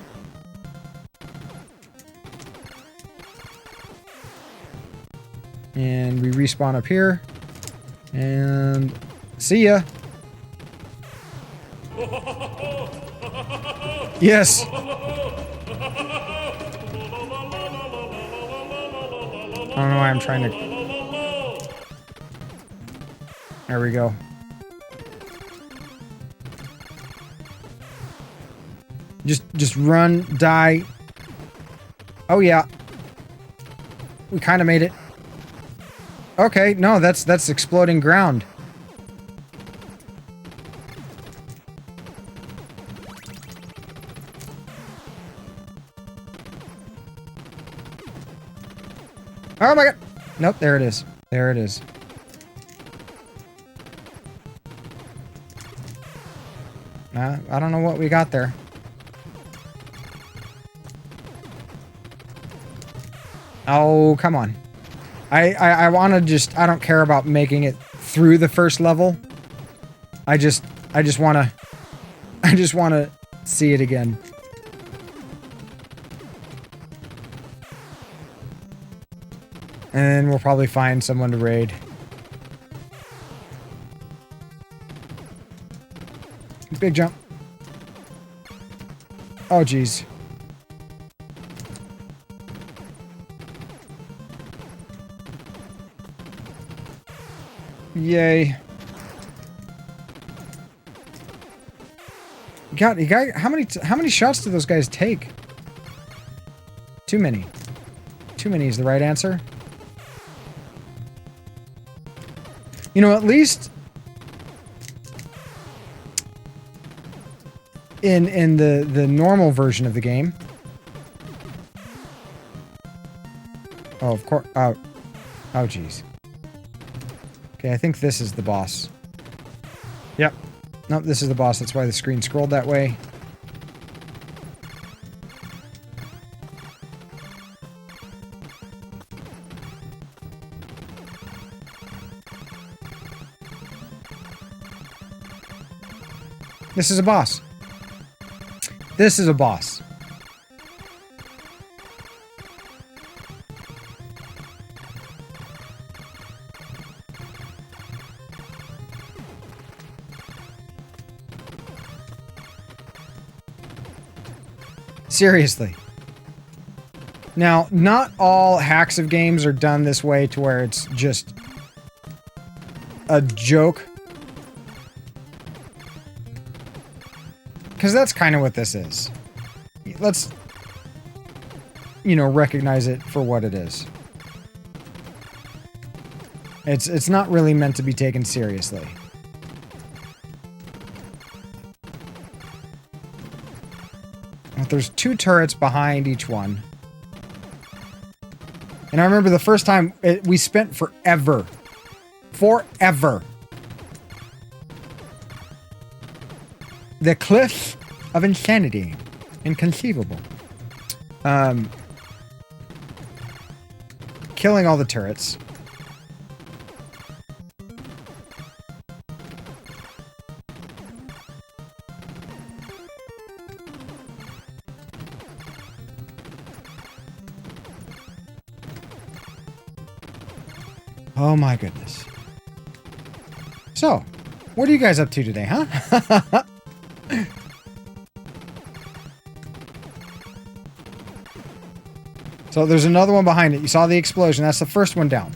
And we respawn up here. And see ya. Yes. I don't know why I'm trying to... There we go. Just run, die. Oh yeah. We kind of made it. Okay, no, that's exploding ground. Oh my god. Nope, there it is. There it is. I don't know what we got there. Oh, come on. I want to just... I don't care about making it through the first level. I just want to... I just want to see it again. And we'll probably find someone to raid. Big jump. Oh, jeez. Yay. God, how many shots do those guys take? Too many. Too many is the right answer. You know, at least in the normal version of the game. Oh, of course. Oh, jeez. Okay, I think this is the boss. Yep. Nope, this is the boss. That's why the screen scrolled that way. This is a boss. This is a boss. Seriously. Now, not all hacks of games are done this way to where it's just a joke. Because that's kind of what this is. Let's, you know, recognize it for what it is. It's not really meant to be taken seriously. There's 2 turrets behind each one. And I remember the first time we spent forever. Forever. The cliff of insanity. Inconceivable. Killing all the turrets. Oh my goodness. So, what are you guys up to today, huh? So there's another one behind it. You saw the explosion. That's the first one down.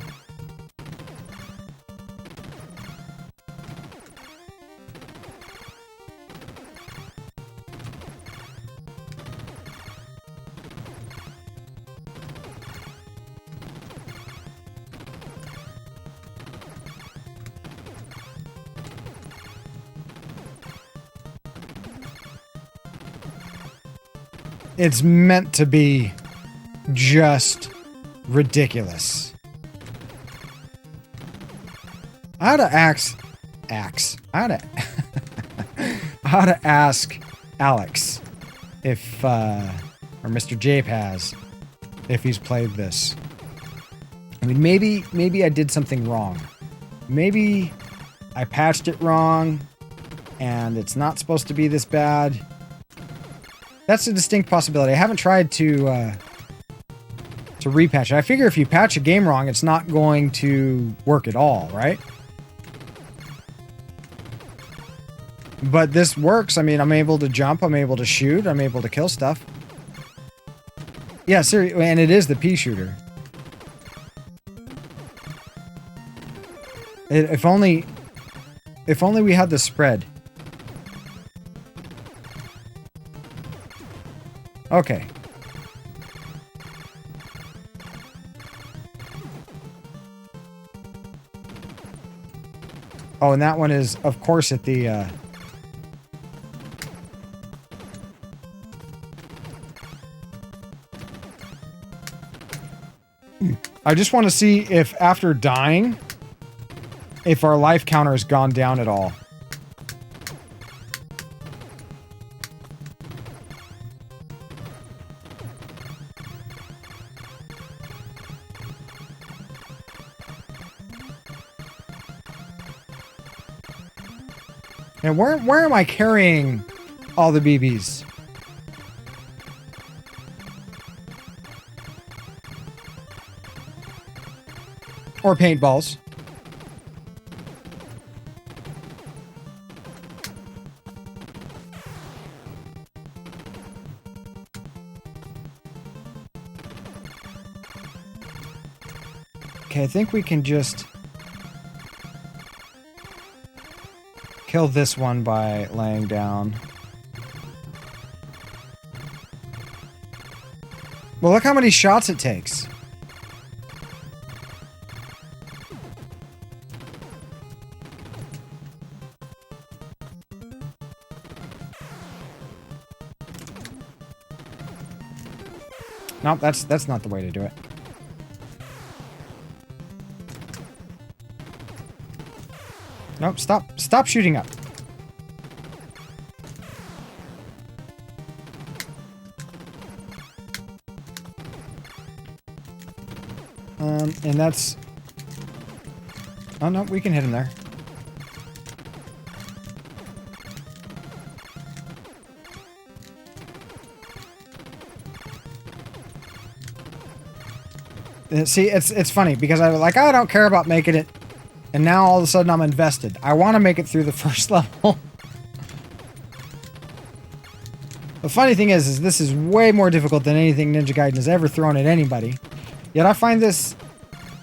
It's meant to be just ridiculous. I had to ask Alex if, or Mr. JPaz, if he's played this. I mean, maybe I did something wrong. Maybe I patched it wrong and it's not supposed to be this bad. That's a distinct possibility. I haven't tried to repatch it. I figure if you patch a game wrong, it's not going to work at all, right? But this works. I mean, I'm able to jump, I'm able to shoot, I'm able to kill stuff. Yeah, seriously, and it is the pea shooter. If only we had the spread. Okay. Oh, and that one is, of course, at the, I just want to see if, after dying, if our life counter has gone down at all. And where am I carrying all the BBs? Or paintballs. Okay, I think we can just kill this one by laying down. Well, look how many shots it takes. Nope, that's not the way to do it. Nope, stop shooting up. And that's... Oh no, we can hit him there. See, it's funny because I don't care about making it, and now all of a sudden I'm invested. I want to make it through the first level. The funny thing is this is way more difficult than anything Ninja Gaiden has ever thrown at anybody. Yet I find this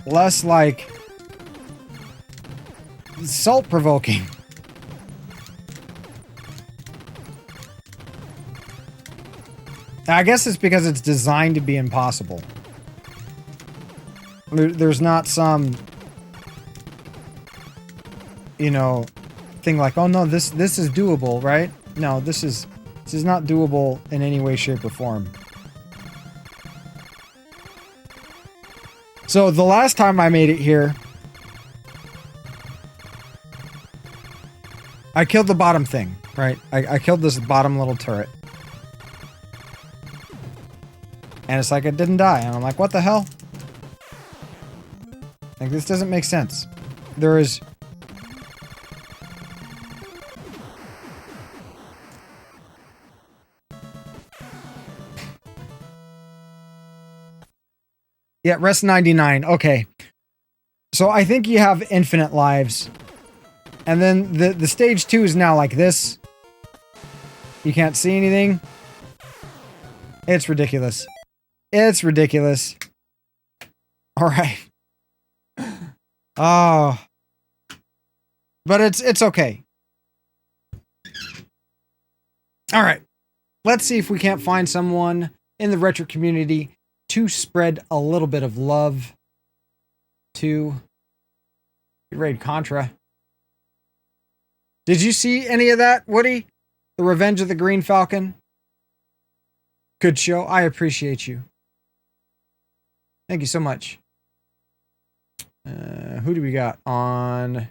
less, like, salt-provoking. I guess it's because it's designed to be impossible. There's not some, you know, thing like, oh no, this is doable, right? No, this is not doable in any way, shape, or form. So the last time I made it here, I killed the bottom thing, right? I killed this bottom little turret. And it's like it didn't die. And I'm like, what the hell? Like, this doesn't make sense. There is... Yeah, rest 99. Okay. So I think you have infinite lives. And then the stage 2 is now like this. You can't see anything. It's ridiculous. It's ridiculous. All right. Oh. But it's okay. All right. Let's see if we can't find someone in the retro community to spread a little bit of love to raid Contra. Did you see any of that, Woody? The Revenge of the Green Falcon? Good show. I appreciate you. Thank you so much. Who do we got on?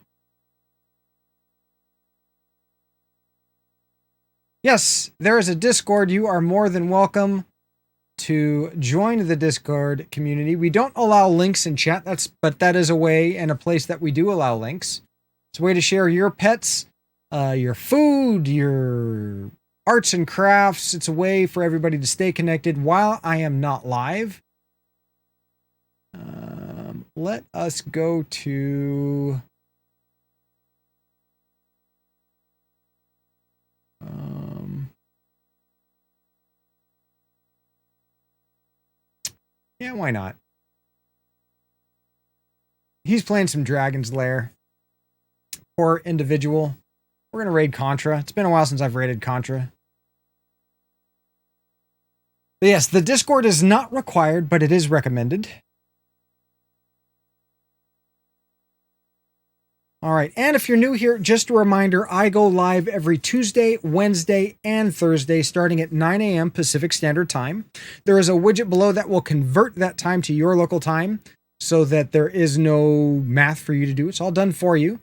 Yes, there is a Discord. You are more than welcome to join the Discord community. We don't allow links in chat, but that is a way and a place that we do allow links. It's a way to share your pets, your food, your arts and crafts. It's a way for everybody to stay connected while I am not live. Let us go to... yeah, why not? He's playing some Dragon's Lair. Poor individual. We're going to raid Contra. It's been a while since I've raided Contra. But yes, the Discord is not required, but it is recommended. All right, and if you're new here, just a reminder, I go live every Tuesday, Wednesday, and Thursday, starting at 9 a.m. Pacific Standard Time. There is a widget below that will convert that time to your local time so that there is no math for you to do. It's all done for you.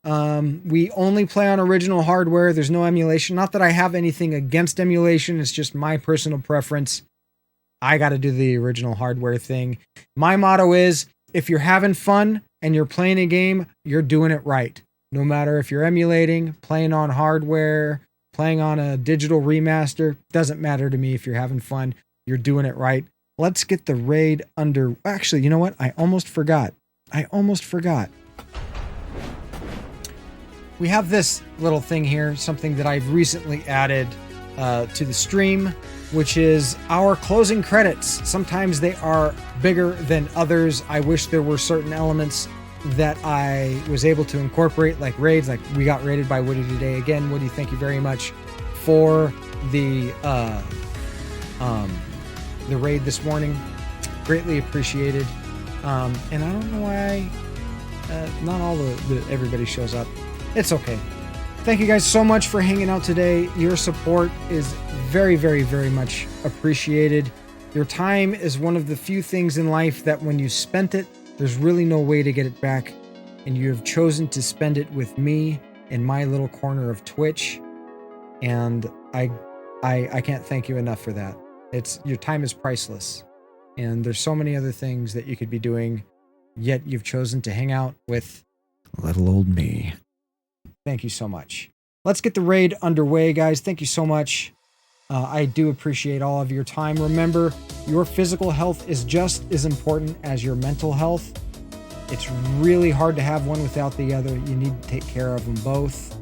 We only play on original hardware. There's no emulation. Not that I have anything against emulation. It's just my personal preference. I got to do the original hardware thing. My motto is, if you're having fun and you're playing a game, you're doing it right. No matter if you're emulating, playing on hardware, playing on a digital remaster, doesn't matter to me. If you're having fun, you're doing it right. Let's get the raid under... Actually, you know what? I almost forgot. We have this little thing here, something that I've recently added to the stream, which is our closing credits. Sometimes they are bigger than others. I wish there were certain elements that I was able to incorporate, like raids, like we got raided by Woody today. Again, Woody, thank you very much for the raid this morning. Greatly appreciated. And I don't know why not all everybody shows up. It's okay. Thank you guys so much for hanging out today. Your support is very, very, very much appreciated. Your time is one of the few things in life that when you spent it, there's really no way to get it back. And you have chosen to spend it with me in my little corner of Twitch. And I can't thank you enough for that. Your time is priceless. And there's so many other things that you could be doing, yet you've chosen to hang out with little old me. Thank you so much. Let's get the raid underway, guys. Thank you so much. I do appreciate all of your time. Remember, your physical health is just as important as your mental health. It's really hard to have one without the other. You need to take care of them both.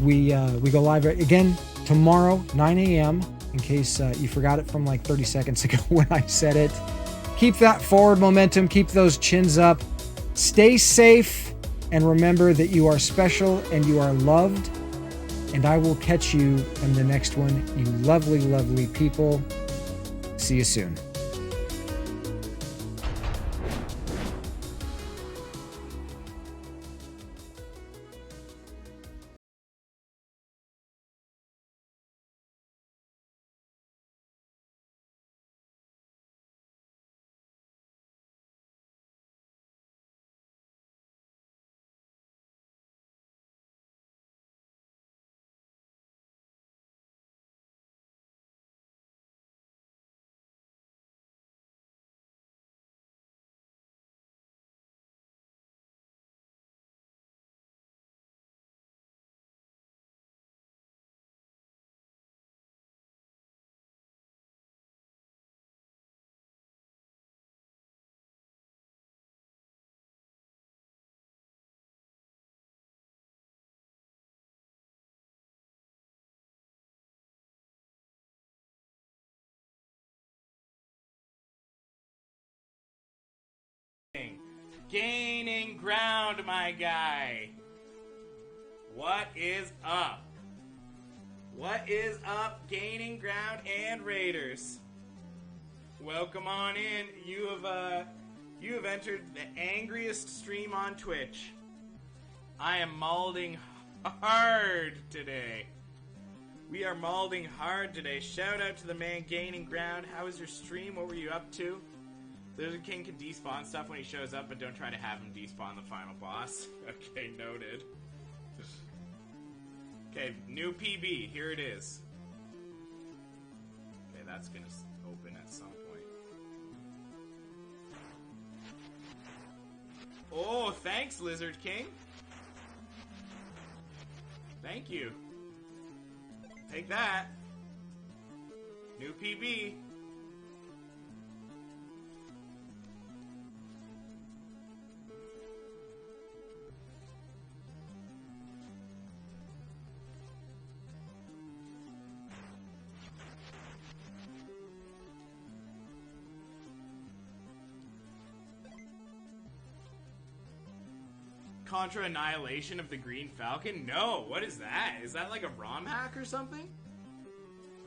We go live again tomorrow, 9 a.m., in case you forgot it from like 30 seconds ago when I said it. Keep that forward momentum. Keep those chins up. Stay safe. And remember that you are special and you are loved. And I will catch you in the next one, you lovely, lovely people. See you soon. Gaining ground, my guy. What is up? What is up, Gaining Ground and Raiders? Welcome on in. You have entered the angriest stream on Twitch. I am malding hard today. We are malding hard today. Shout out to the man Gaining Ground. How was your stream? What were you up to? Lizard King can despawn stuff when he shows up, but don't try to have him despawn the final boss. Okay, noted. Okay, new PB. Here it is. Okay, that's gonna open at some point. Oh, thanks, Lizard King. Thank you. Take that. New PB. Contra Annihilation of the Green Falcon? No, what is that? Is that like a ROM hack or something?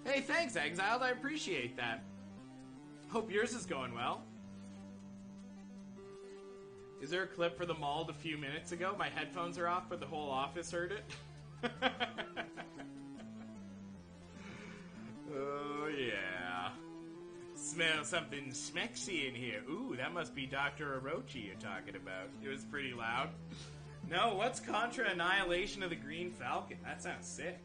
Hey, thanks, Exiled. I appreciate that. Hope yours is going well. Is there a clip for the mauled a few minutes ago? My headphones are off, but the whole office heard it. Oh, yeah. Smell something smexy in here. Ooh, that must be Dr. Orochi you're talking about. It was pretty loud. No, what's Contra Annihilation of the Green Falcon? That sounds sick.